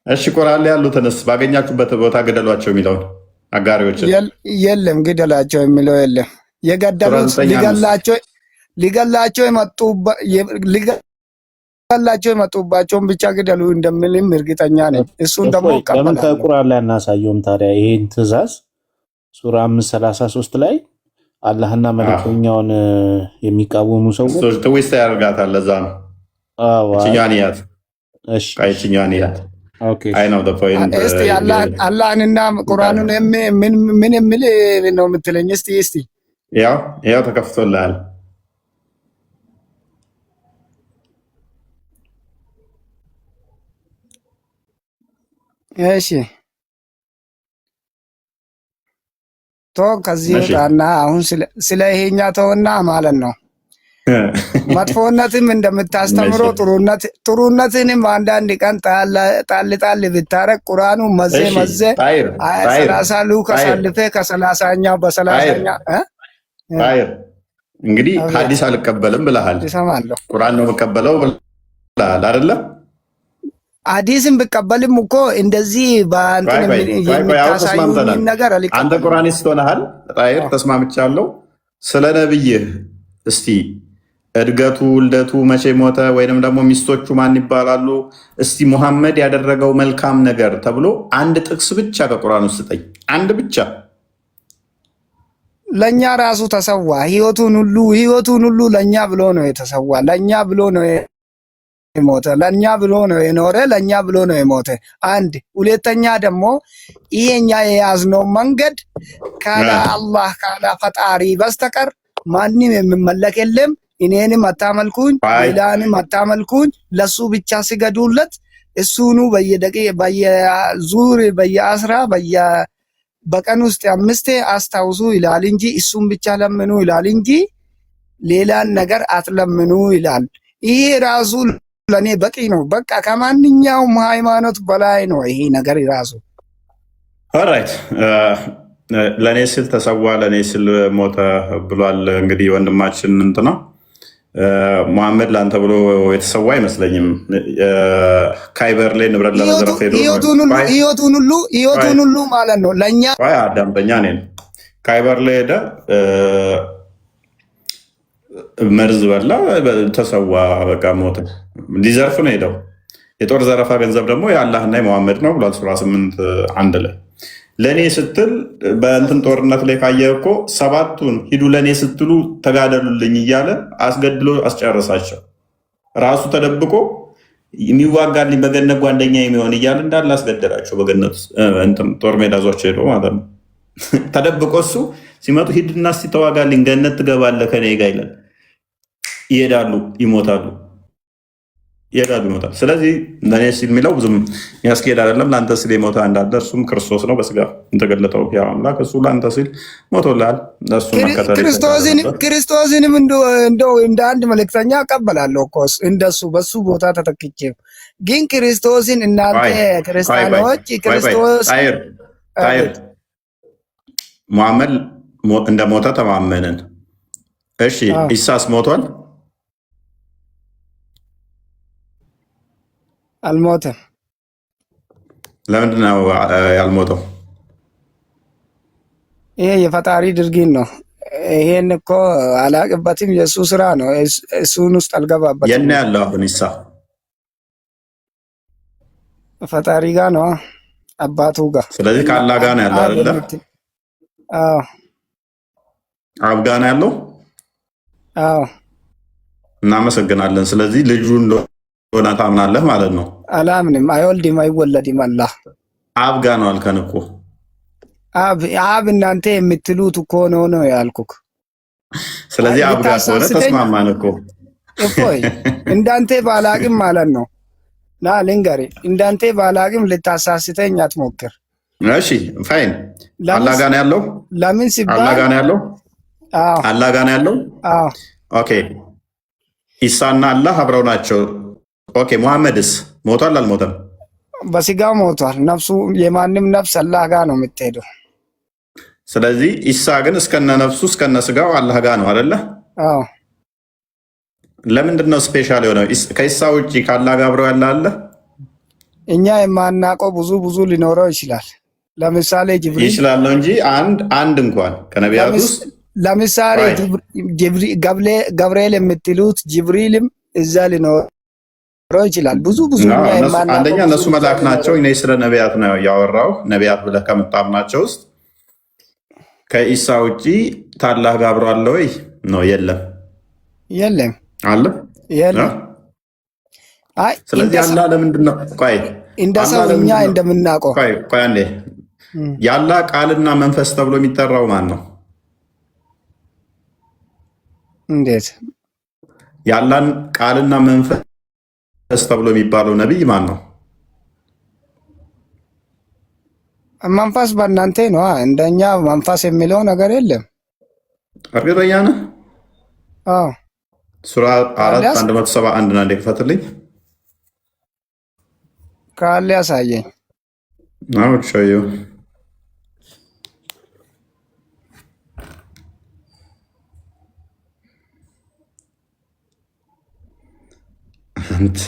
እሺ ቁርአን ላይ ያሉትንስ ባገኛችሁበት ቦታ ግደሏቸው የሚለውን አጋሪዎች የለም፣ ግደላቸው የሚለው የለም። የገደሉት ሊገላቸው የመጡባቸውን ብቻ ግደሉ እንደምልም እርግጠኛ ነኝ። እሱን ደግሞ ለምን ከቁርአን ላይ አናሳየውም ታዲያ? ይሄን ትእዛዝ ሱራ 533 ላይ አላህና መልእክተኛውን የሚቃወሙ ሰዎች ትዊስት ያደርጋታል። ለዛ ነው ችኛንያት ችኛንያት እስቲ አላህንና ቁርአኑን ምን የሚል ነው የምትለኝ? እስቲ ያው ተከፍቶልሃል። እሺ ከዚህ ወጣና አሁን ስለ ይሄኛ ተውና ማለት ነው። መጥፎነትም እንደምታስተምረው ጥሩነትንም አንዳንድ ቀን ጣል ብታረቅ ቁርአኑ መዘ 30 ሉክ አሳልፌ ከ30ኛው በ30ኛ እንግዲህ ሐዲስ አልቀበልም ብለሃል። ቁርአን ነው የምቀበለው ብለሃል አይደለ? ሐዲስን ብቀበልም እኮ እንደዚህ በአንተ የሚታሳዩኝ ነገር አንተ ቁርአኒስት ሆነሃል። ጣይር ተስማምቻለሁ። ስለ ነብይህ እስቲ እድገቱ ውልደቱ መቼ ሞተ ወይንም ደግሞ ሚስቶቹ ማን ይባላሉ? እስቲ ሙሐመድ ያደረገው መልካም ነገር ተብሎ አንድ ጥቅስ ብቻ ከቁርአን ውስጥ ስጠኝ፣ አንድ ብቻ። ለኛ ራሱ ተሰዋ። ህይወቱን ሁሉ ለኛ ብሎ ነው የተሰዋ። ለኛ ብሎ ነው የሞተ። ለኛ ብሎ ነው የኖረ። ለኛ ብሎ ነው የሞተ። አንድ ሁለተኛ ደግሞ ይሄኛ የያዝነው መንገድ ካለ አላህ ካለ ፈጣሪ በስተቀር ማንም የሚመለክ የለም። እኔንም አታመልኩኝ፣ ሌላንም አታመልኩኝ፣ ለሱ ብቻ ስገዱለት። እሱኑ በየዙር በየአስራ በቀን ውስጥ 5 አስታውሱ ይላል እንጂ እሱን ብቻ ለምኑ ይላል እንጂ ሌላን ነገር አትለምኑ ይላል። ይሄ ራሱ ለኔ በቂ ነው። በቃ ከማንኛውም ሃይማኖት በላይ ነው ይሄ ነገር ራሱ። ኦልራይት ለኔ ስል ተሰዋ፣ ለኔ ስል ሞተ ብሏል። እንግዲህ ወንድማችን እንትና ሙሐመድ ለአንተ ብሎ የተሰዋ አይመስለኝም። ካይበር ላይ ንብረት ለመዝረፍ ሄዶ ህይወቱን ሁሉ ማለት ነው ለእኛ አዳምጠኛ እኔን ካይበር ላይ ሄደ፣ መርዝ በላ፣ ተሰዋ፣ በቃ ሞተ። ሊዘርፍ ነው ሄደው። የጦር ዘረፋ ገንዘብ ደግሞ የአላህና የሙሐመድ ነው ብሏል ሱራ 8:1 ላይ። ለእኔ ስትል በእንትን ጦርነት ላይ ካየ እኮ 7ቱን ሂዱ ለእኔ ስትሉ ተጋደሉልኝ እያለ አስገድሎ አስጨረሳቸው። ራሱ ተደብቆ የሚዋጋልኝ በገነት ጓደኛ የሚሆን እያለ እንዳለ አስገደላቸው። በገነት ጦር ሜዳ ዟቸው ሄዶ ማለት ነው። ተደብቆ እሱ ሲመጡ ሂድና እስቲ ተዋጋልኝ ገነት ትገባለህ ከኔ ጋ ይላል። ይሄዳሉ፣ ይሞታሉ። ይሄዳሉ ይሞታል። ስለዚህ ለእኔ ሲል የሚለው ብዙም የሚያስኬድ አይደለም። ለአንተ ሲል የሞተ እንዳለ እርሱም ክርስቶስ ነው፣ በስጋ የተገለጠው ያው አምላክ እሱ ለአንተ ሲል ሞቶልሃል። እሱ መከተል ክርስቶስንም እንደው እንደ አንድ መልእክተኛ እቀበላለሁ እኮ እንደሱ በሱ ቦታ ተተክቼ፣ ግን ክርስቶስን እናንተ ክርስቲያኖች ክርስቶስ ሙሐመድ እንደሞተ ተማመንን። እሺ ኢሳስ ሞቷል? አልሞተም። ለምንድን ነው ያልሞተው? ይሄ የፈጣሪ ድርጊት ነው። ይሄን እኮ አላቅበትም፣ የእሱ ስራ ነው። እሱን ውስጥ አልገባበትም። የት ነው ያለው አሁን ኢሳ? ፈጣሪ ጋር ነው፣ አባቱ ጋር። ስለዚህ ከአላህ ጋር ነው ያለው አይደለ? አዎ። አብ ጋር ነው ያለው? አዎ። እናመሰግናለን። ስለዚህ ልጁ እንደሆነ ታምናለህ ማለት ነው? አላምንም። አይወልድም አይወለድም። አላህ አብ ጋር ነው አልከን እኮ። አብ እናንተ የምትሉት እኮ ነው ያልኩክ። ስለዚህ አብ ጋር ከሆነ ተስማማን እኮ። እፎይ እንዳንተ ባላቅም ማለት ነው። ና ልንገርህ፣ እንዳንተ ባላቅም ልታሳስተኝ አትሞክር። እሺ ፋይን። አላህ ጋር ነው ያለው? ለምን ሲባል አላህ ጋር ነው ያለው? አዎ አላህ ጋር ነው ያለው? አዎ። ኦኬ ኢሳና አላህ አብረው ናቸው። ኦኬ ሙሐመድስ ሞቷል አልሞተም? በስጋ ሞቷል። ነፍሱ የማንም ነፍስ አላህ ጋር ነው የምትሄደው። ስለዚህ ኢሳ ግን እስከነ ነፍሱ እስከነ ስጋው አላህ ጋር ነው አይደለ? አዎ። ለምንድን ነው ስፔሻል የሆነው? ከኢሳ ውጭ ከአላህ ጋር አብረው ያለ አለ? እኛ የማናውቀው ብዙ ሊኖረው ይችላል። ለምሳሌ ጅብሪል ይችላል ነው እንጂ አንድ እንኳን ከነቢያት ውስጥ ለምሳሌ ገብርኤል የምትሉት ጅብሪልም እዛ ሊኖረው ይችላል። ብዙ አንደኛ እነሱ መልአክ ናቸው። እኔ ስለ ነቢያት ነው ያወራው። ነቢያት ብለህ ከምታምናቸው ውስጥ ከኢሳ ውጭ ታላህ ጋር አብሮ አለ ወይ? ነው የለም። የለም አለ የለም። አይ ስለዚህ አላህ ለምንድን ነው ቆይ እንደ ሰው እኛ እንደምናውቀው ቆይ አንዴ የአላህ ቃልና መንፈስ ተብሎ የሚጠራው ማን ነው? እንዴት የአላህን ቃልና መንፈስ ተብሎ የሚባለው ነቢይ ማን ነው? መንፈስ በእናንተ ነው። እንደኛ መንፈስ የሚለው ነገር የለም። እርግጠኛ ነህ? አዎ። ሱራ 4:171 ና እንደክፈትልኝ ካለ ያሳየኝ። አዎ ሾዩ አንተ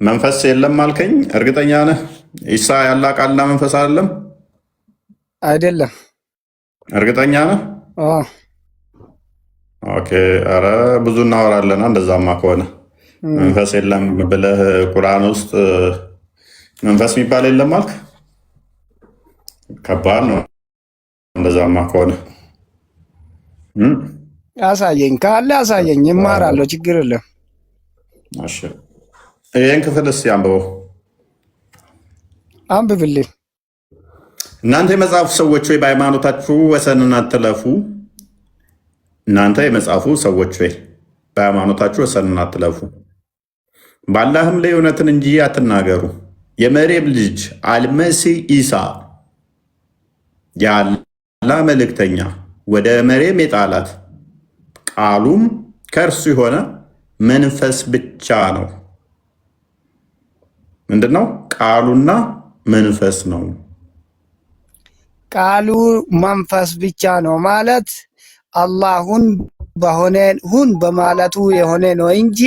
መንፈስ የለም አልከኝ። እርግጠኛ ነህ? ኢሳ ያላ ቃልና መንፈስ አይደለም? አይደለም። እርግጠኛ ነህ? ኦኬ። አረ ብዙ እናወራለና እንደዛማ ከሆነ መንፈስ የለም ብለህ ቁርአን ውስጥ መንፈስ የሚባል የለም አልክ። ከባድ ነው። እንደዛማ ከሆነ ያሳየኝ፣ ካለ ያሳየኝ፣ ይማራለሁ። ችግር የለም። እሺ ይህን ክፍል እስኪ አንብበው። አንብብልኝ። እናንተ የመጽሐፉ ሰዎች ወይ በሃይማኖታችሁ ወሰንን አትለፉ። እናንተ የመጽሐፉ ሰዎች ወይ በሃይማኖታችሁ ወሰንን አትለፉ። በአላህም ላይ እውነትን እንጂ አትናገሩ። የመርየም ልጅ አልመሲህ ኢሳ የአላህ መልእክተኛ ወደ መርየም የጣላት ቃሉም ከእርሱ የሆነ መንፈስ ብቻ ነው። ምንድን ነው? ቃሉና መንፈስ ነው። ቃሉ መንፈስ ብቻ ነው ማለት አላሁን በሆነ ሁን በማለቱ የሆነ ነው እንጂ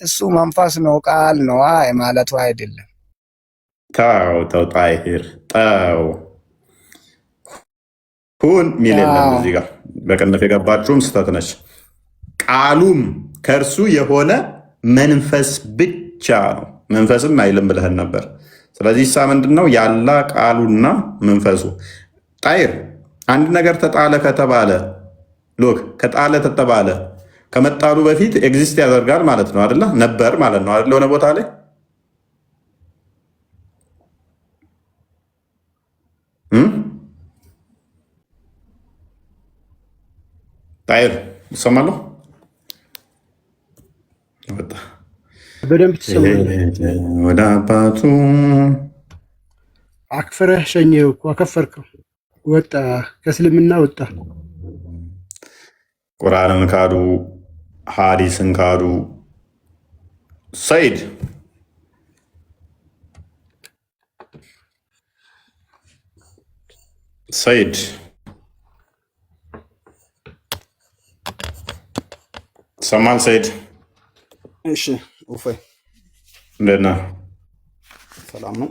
እሱ መንፈስ ነው ቃል ነው ማለቱ አይደለም። ተው ጣሂር ተው። ሁን ሚል የለም እዚህ ጋር በቅንፍ የገባችሁም ስተት ነች። ቃሉም ከእርሱ የሆነ መንፈስ ብቻ ነው። መንፈስም አይልም ብለህን ነበር። ስለዚህ ሳ ምንድን ነው? ያላ ቃሉና መንፈሱ። ጣይር አንድ ነገር ተጣለ ከተባለ ሎክ ከጣለ ተተባለ ከመጣሉ በፊት ኤግዚስት ያደርጋል ማለት ነው አይደለ? ነበር ማለት ነው አይደለ? ሆነ ቦታ ላይ ጣይር ይሰማለሁ። ወጣ በደንብ ትሰማለህ። ወደ አባቱ አክፍረህ ሸኘው እኮ አከፈርከው። ወጣ ከእስልምና ወጣ። ቁርአንን ካዱ፣ ሐዲስን ካዱ። ሰይድ ሰይድ ሰማል። ሰይድ እሺ፣ ኡፈይ እንዴት ነህ? ሰላም ነው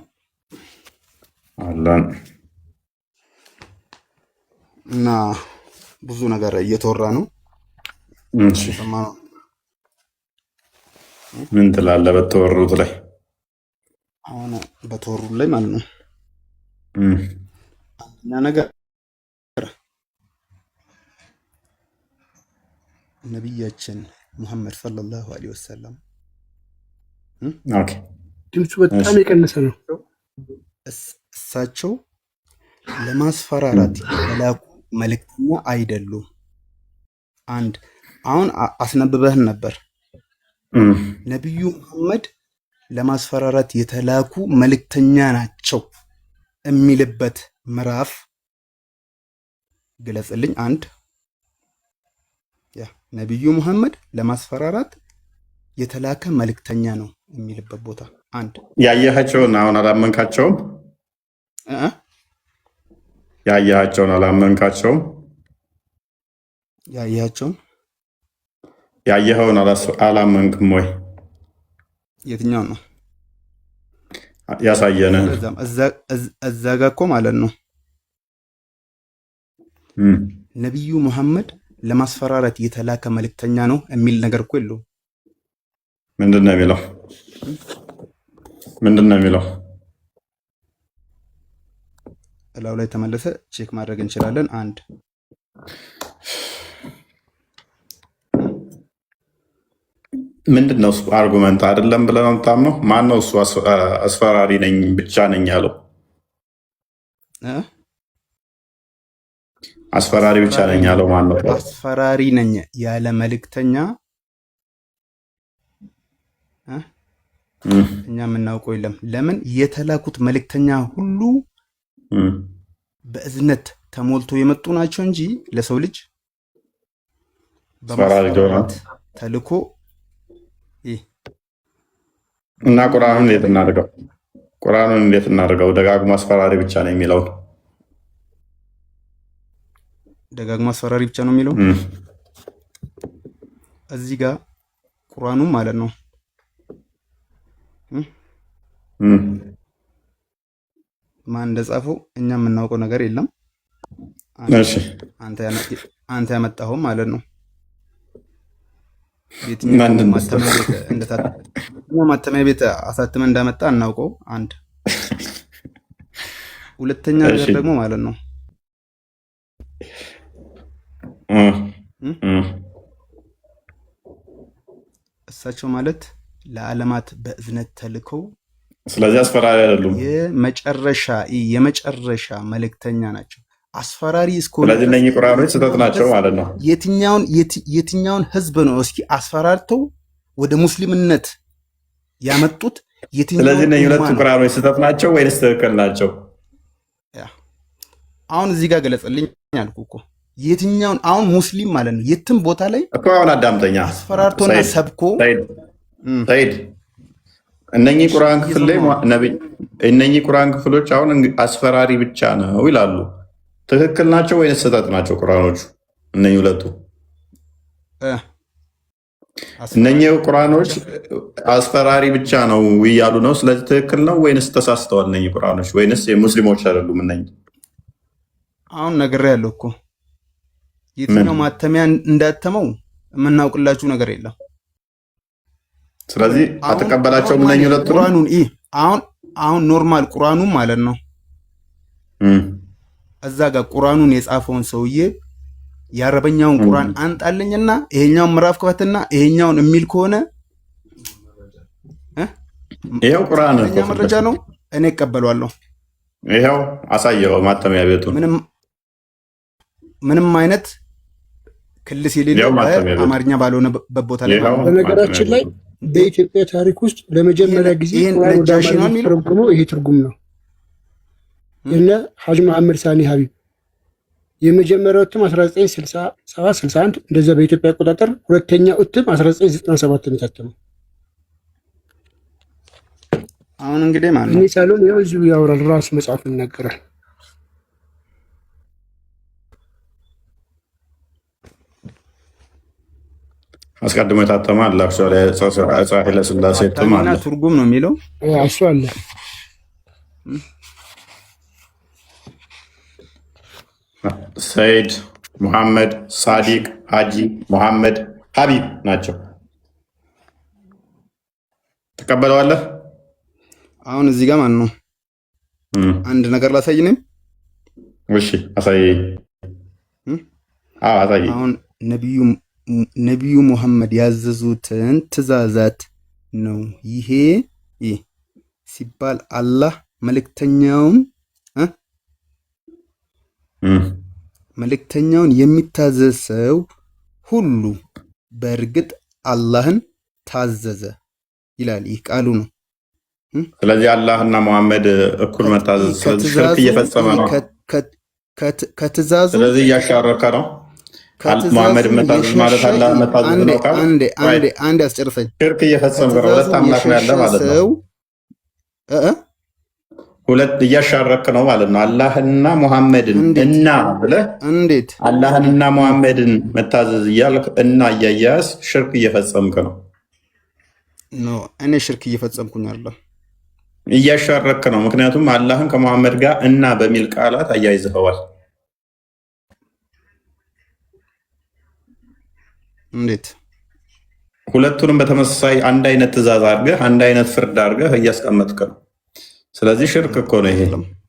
አለን። እና ብዙ ነገር እየተወራ ነው። እሺ፣ ምን ትላለህ በተወሩት ላይ? አሁን በተወሩት ላይ ማለት ነው አንደኛ ነገር ነቢያችን ሙሐመድ ሰለላሁ ዐለይሂ ወሰለም ድምፁ በጣም የቀነሰ ነው። እሳቸው ለማስፈራራት የተላኩ መልእክተኛ አይደሉም። አንድ አሁን አስነብበህን ነበር። ነቢዩ ሙሐመድ ለማስፈራራት የተላኩ መልእክተኛ ናቸው የሚልበት ምዕራፍ ግለጽልኝ። አንድ ነቢዩ ሙሐመድ ለማስፈራራት የተላከ መልእክተኛ ነው የሚልበት ቦታ አንድ። ያየሃቸውን አሁን አላመንካቸውም? ያየሃቸውን አላመንካቸውም? ያየሃቸውን ያየኸውን አላመንክም ወይ? የትኛው ነው ያሳየንህ? እዛ ጋ እኮ ማለት ነው ነቢዩ ሙሐመድ ለማስፈራራት የተላከ መልእክተኛ ነው የሚል ነገር እኮ የለውም። ምንድን ነው የሚለው? ምንድን ነው የሚለው? እላው ላይ ተመለሰ ቼክ ማድረግ እንችላለን። አንድ ምንድን ነው እሱ? አርጉመንት አይደለም ብለህ ነው የምታምነው? ማን ነው እሱ አስፈራሪ ነኝ ብቻ ነኝ ያለው? አስፈራሪ ብቻ ነኝ ያለው ማን ነው? አስፈራሪ ነኝ ያለ መልእክተኛ እኛ የምናውቀው የለም። ለምን? የተላኩት መልእክተኛ ሁሉ በእዝነት ተሞልቶ የመጡ ናቸው እንጂ ለሰው ልጅ በማስፈራራት ተልኮ እና ቁርአኑን እንዴት እናድርገው? ቁርአኑን እንዴት እናድርገው? ደጋግሞ አስፈራሪ ብቻ ነው የሚለው። ደጋግሞ አስፈራሪ ብቻ ነው የሚለው እዚህ ጋር ቁርአኑም ማለት ነው። ማን እንደጻፈው እኛ የምናውቀው ነገር የለም። አንተ ያመጣኸው ማለት ነው። የትኛው ማተሚያ ቤት አሳትመ እንዳመጣ እናውቀው። አንድ ሁለተኛ ነገር ደግሞ ማለት ነው እሳቸው ማለት ለዓለማት በእዝነት ተልከው ስለዚህ አስፈራሪ አይደሉም። የመጨረሻ መልእክተኛ ናቸው። አስፈራሪ እስከሆነ ስለዚህ እነኚህ ቁርአኖች ስህተት ናቸው ማለት ነው። የትኛውን ህዝብ ነው እስኪ አስፈራርተው ወደ ሙስሊምነት ያመጡት? ስለዚህ እነኚህ ሁለቱ ቁርአኖች ስህተት ናቸው ወይስ ትክክል ናቸው? አሁን እዚህ ጋር ገለጽልኝ አልኩህ እኮ። የትኛውን አሁን ሙስሊም ማለት ነው የትም ቦታ ላይ እኮ አሁን አዳምጠኛ አስፈራርቶና ሰብኮ ሰይድ እነኚህ ቁርአን ክፍል ላይ እነኚህ ቁርአን ክፍሎች አሁን አስፈራሪ ብቻ ነው ይላሉ። ትክክል ናቸው ወይስ ስህተት ናቸው ቁርአኖቹ? እነኚህ ሁለቱ እነኚህ ቁርአኖች አስፈራሪ ብቻ ነው እያሉ ነው። ስለዚህ ትክክል ነው ወይንስ ተሳስተዋል እነኚህ ቁርአኖች? ወይንስ የሙስሊሞች አይደሉም እነኚህ? አሁን ነግሬያለሁ እኮ የትኛው ማተሚያ እንዳተመው የምናውቅላችሁ ነገር የለም። ስለዚህ አትቀበላቸውም እነኚህ ሁለቱ ቁርአኑን አሁን ኖርማል ቁርአኑን ማለት ነው እዛ ጋር ቁርአኑን የጻፈውን ሰውዬ የአረበኛውን ቁርአን አንጣልኝና ይሄኛውን ምዕራፍ ክፈትና ይሄኛውን የሚል ከሆነ ይሄው ቁርአን መረጃ ነው፣ እኔ እቀበለዋለሁ። ይሄው አሳየው ማተሚያ ቤቱን። ምንም አይነት ክልስ የሌለው አማርኛ ባልሆነበት ቦታ ላይ በነገራችን ላይ በኢትዮጵያ ታሪክ ውስጥ ለመጀመሪያ ጊዜ ነጃሺ ነው የሚለው ይሄ ትርጉም ነው። እነ ሐጅ መሐመድ ሳኒ ሀቢብ የመጀመሪያው እትም 1967 61 እንደዛ በኢትዮጵያ አቆጣጠር፣ ሁለተኛው እትም 1997 ነው የታተመው። አሁን እንግዲህ ማለት ነው እኔ ሳሎን ያው እዚሁ ያወራል ራሱ መጽሐፍ ይናገራል። አስቀድሞ የታተመ አለ። አክቹዋሊ አፄ ኃይለ ሥላሴ እትም አለ። ትርጉም ነው የሚለው እሱ አለ። ሰይድ ሙሐመድ ሳዲቅ ሀጂ ሙሐመድ ሀቢብ ናቸው። ተቀበለዋለህ? አሁን እዚህ ጋር ማን ነው አንድ ነገር ላሳይ ነው። እሺ አሳይ። አሳይ። አሁን ነቢዩ ሙሐመድ ያዘዙትን ትእዛዛት ነው ይሄ ሲባል አላህ መልእክተኛውን የሚታዘዝ ሰው ሁሉ በእርግጥ አላህን ታዘዘ ይላል። ይህ ቃሉ ነው። ስለዚህ አላህና ሙሐመድ እኩል መታዘዝ ሽርክ እየፈጸመ ነው ከትእዛዙ። ስለዚህ እያሻረከ ነው። ሙሐመድ መታዘዝ ማለት አላህ መታዘዝ ነው። አንድ አስጨርሰኝ። ሽርክ እየፈጸመ ነው። ሁለት አምላክ ነው ያለ ማለት ነው። ሁለት እያሻረክ ነው ማለት ነው። አላህና ሙሐመድን እና ብለህ እንዴት አላህንና ሙሐመድን መታዘዝ እያልክ እና እያያዝ ሽርክ እየፈጸምክ ነው። ኖ እኔ ሽርክ እየፈጸምኩኝ አይደለም፣ እያሻረክ ነው። ምክንያቱም አላህን ከሙሐመድ ጋር እና በሚል ቃላት አያይዘኸዋል። እንዴት ሁለቱንም በተመሳሳይ አንድ አይነት ትእዛዝ አድርገህ አንድ አይነት ፍርድ አድርገህ እያስቀመጥክ ነው። ስለዚህ ሽርክ እኮ ነው ይሄ።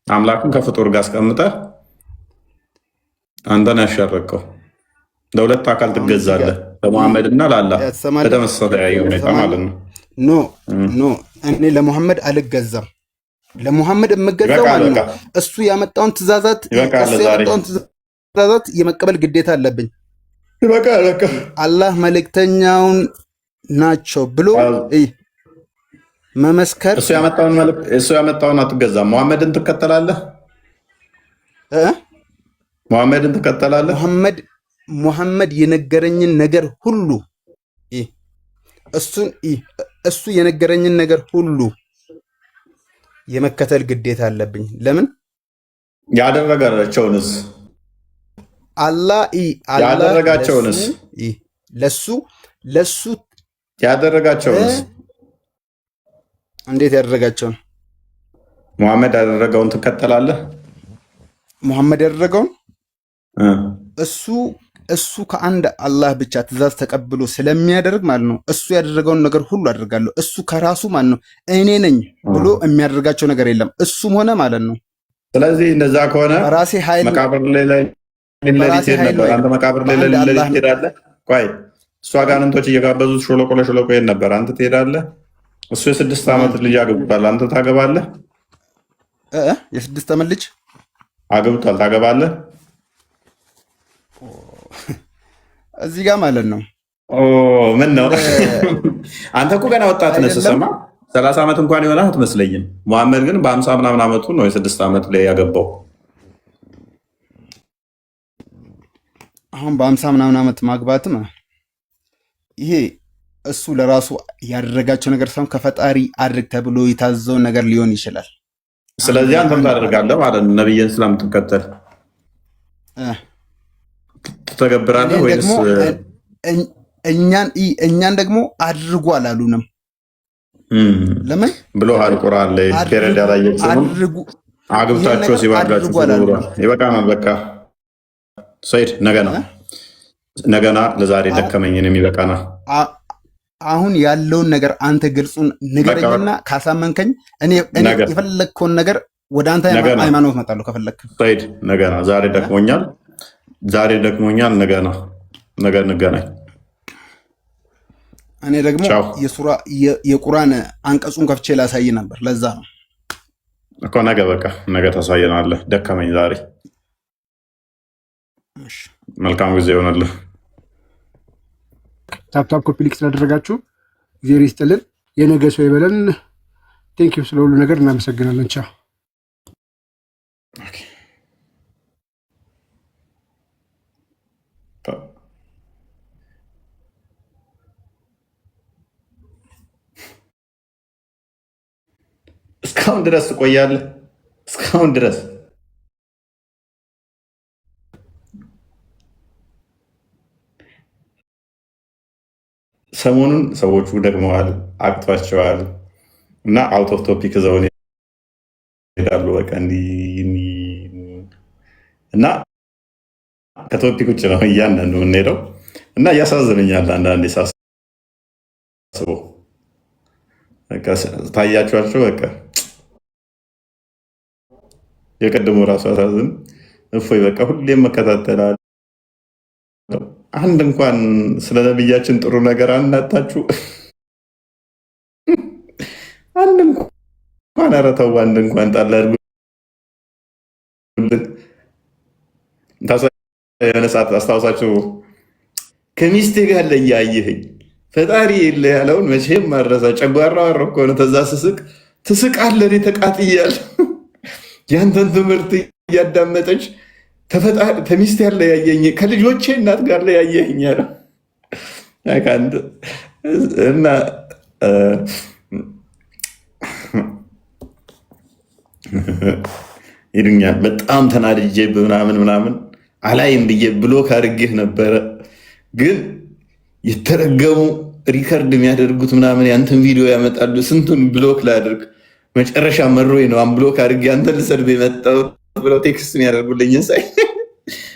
አምላክን ከፍጡር ጋር አስቀምጠህ አንተን ያሻረከው። ለሁለት አካል ትገዛለህ፣ ለሙሐመድ እና ለአላህ በተመሳሳይ ሁኔታ ማለት ነው። ኖ እኔ ለሙሐመድ አልገዛም። ለሙሐመድ የምገዛው ማለት ነው እሱ ያመጣውን ትእዛዛት የመቀበል ግዴታ አለብኝ። አላህ መልእክተኛውን ናቸው ብሎ መመስከር። እሱ ያመጣውን አትገዛም። ሙሐመድን ትከተላለህ። ሙሐመድን ትከተላለህ። ሙሐመድ የነገረኝን ነገር ሁሉ እሱ የነገረኝን ነገር ሁሉ የመከተል ግዴታ አለብኝ። ለምን ያደረጋቸውንስ ያደረጋቸውንስ ለሱ ያደረጋቸውንስ እንዴት ያደረጋቸውን? ሙሐመድ ያደረገውን ትከተላለህ። ሙሐመድ ያደረገውን እሱ ከአንድ አላህ ብቻ ትእዛዝ ተቀብሎ ስለሚያደርግ ማለት ነው። እሱ ያደረገውን ነገር ሁሉ አደርጋለሁ። እሱ ከራሱ ማለት ነው እኔ ነኝ ብሎ የሚያደርጋቸው ነገር የለም። እሱም ሆነ ማለት ነው። ስለዚህ እንደዛ ከሆነ ራሴ ኃይል መቃብር ላይ ነበር። አንተ መቃብር ላይ ትሄዳለህ። ቆይ እሱ አጋንንቶች እየጋበዙት ሾለቆ ለሾለቆ ይሄድ ነበር። አንተ ትሄዳለህ። እሱ የ6 ዓመት ልጅ አግብቷል። አንተ ታገባለህ? የ6 ዓመት ልጅ አግብቷል። ታገባለህ? እዚህ ጋር ማለት ነው። ምን ነው አንተ እኮ ገና ወጣት ነህ። ስሰማ 30 ዓመት እንኳን የሆነ አትመስለኝም። ሙሐመድ ግን በ50 ምናምን ዓመቱ ነው የ6 ዓመት ላይ ያገባው። አሁን በ50 ምናምን ዓመት ማግባትም ይሄ እሱ ለራሱ ያደረጋቸው ነገር ሳይሆን ከፈጣሪ አድርግ ተብሎ የታዘዘውን ነገር ሊሆን ይችላል። ስለዚህ አንተም ታደርጋለህ ማለት ነው። ነብይን ስለምትከተል ትተገብራለህ ወይስ እኛን ደግሞ አድርጉ አላሉንም? ለምን ብሎሃል? ቁርአን ላይ ፔሬድ ያላየችም አግብታችሁ ሲባርጋችሁ ይበቃናል። በቃ ሰይድ ነገና ለዛሬ ደከመኝን የሚበቃና አሁን ያለውን ነገር አንተ ግልጹን ንገረኝና ካሳመንከኝ እኔ የፈለግከውን ነገር ወደ አንተ ሃይማኖት እመጣለሁ ከፈለግክ። ሰይድ ነገና ዛሬ ደክሞኛል። ነገ እንገናኝ። እኔ ደግሞ የቁርአን አንቀጹን ከፍቼ ላሳይ ነበር። ለዛ ነው እኮ ነገ ታሳየናለህ። ደከመኝ ዛሬ። መልካም ጊዜ ይሆንልህ። ታፕታፕ ኮፒ ሊንክ ስላደረጋችሁ እግዚአብሔር ይስጥልን። የነገ ሰው ይበለን። ቴንኪው ስለ ሁሉ ነገር እናመሰግናለን። ቻው። እስካሁን ድረስ ትቆያለህ? እስካሁን ድረስ ሰሞኑን ሰዎቹ ደግመዋል፣ አቅቷቸዋል እና አውት ኦፍ ቶፒክ ዘውን ይሄዳሉ። በቃ እና ከቶፒክ ውጭ ነው እያንዳንዱ የምንሄደው እና እያሳዝነኛል አንዳንዴ ሳስበው። ታያችኋቸው በቃ የቀድሞ ራሱ አሳዝን። እፎይ በቃ ሁሌም መከታተላል። አንድ እንኳን ስለ ነብያችን ጥሩ ነገር አናታችሁ? አንድ እንኳን ኧረ ተው፣ አንድ እንኳን ጣል አድርጉልን። የሆነ ሰዓት አስታውሳችሁ ከሚስቴ ጋር ለያየህኝ ፈጣሪ የለ ያለውን መቼም ማረሳ። ጨጓራ ዋሮ ከሆነ ተዛ ትስቃለን። ተቃጥያል ያንተን ትምህርት እያዳመጠች ተሚስት ያለ ያየኝ ከልጆቼ እናት ጋር ላይ ያየኝ ያለ እና ይሉኛል። በጣም ተናድጄ ምናምን አላይም ብዬ ብሎክ አድርጌህ ነበረ፣ ግን የተረገሙ ሪከርድ የሚያደርጉት ምናምን ያንተን ቪዲዮ ያመጣሉ። ስንቱን ብሎክ ላድርግ? መጨረሻ መሮኝ ነው አንብሎክ አድርጌ አንተን ልሰድብ የመጣው ብለው ቴክስት የሚያደርጉልኝን ሳይ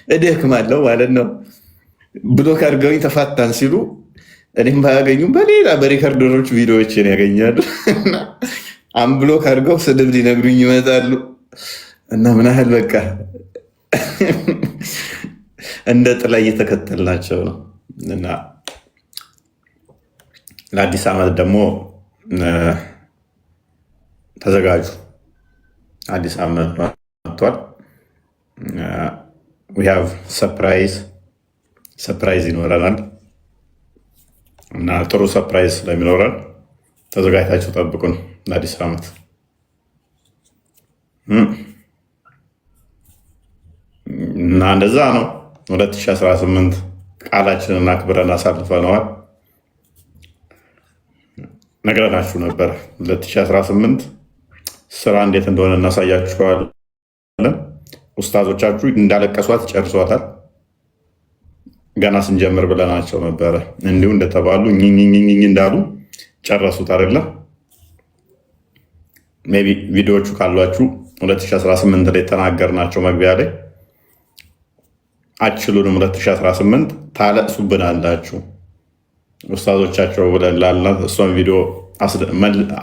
እደክማለሁ ማለት ነው። ብሎክ አድርገውኝ ተፋታን ሲሉ እኔም ባያገኙም በሌላ በሪከርደሮች ቪዲዮዎችን ያገኛሉ። አንብሎክ አድርገው ስድብ ሊነግሩኝ ይመጣሉ። እና ምን ያህል በቃ እንደ ጥላ እየተከተልናቸው ነው። እና ለአዲስ ዓመት ደግሞ ተዘጋጁ። አዲስ ዓመት መጥቷል። we have ሰርፕራይዝ ይኖረናል እና ጥሩ ሰርፕራይዝ ስለሚኖረን ተዘጋጅታችሁ ጠብቁን ለአዲስ ዓመት። እና እንደዛ ነው። 2018 ቃላችንን አክብረን አሳልፈነዋል። ነግረናችሁ ነበር 2018 ስራ እንዴት እንደሆነ እናሳያችኋለን። ኡስታዞቻችሁ እንዳለቀሷት ጨርሷታል። ገና ስንጀምር ብለናቸው ነበረ። እንዲሁ እንደተባሉ ኝኝኝኝ እንዳሉ ጨረሱት አይደለም። ሜይ ቢ ቪዲዮዎቹ ካሏችሁ 2018 ላይ ተናገርናቸው መግቢያ ላይ አችሉንም 2018 ታለቅሱብናላችሁ ኡስታዞቻቸው ብለን ላልናት እሷን ቪዲዮ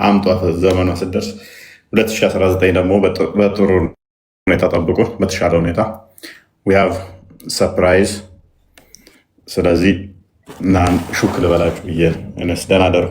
አምጧት ዘመኗ ስደርስ 2019 ደግሞ በጥሩ ሁኔታ ጠብቁ። በተሻለ ሁኔታ we have ሰርፕራይዝ። ስለዚህ እና ሹክ ልበላችሁ ብዬ እነስ ደህና ደሩ።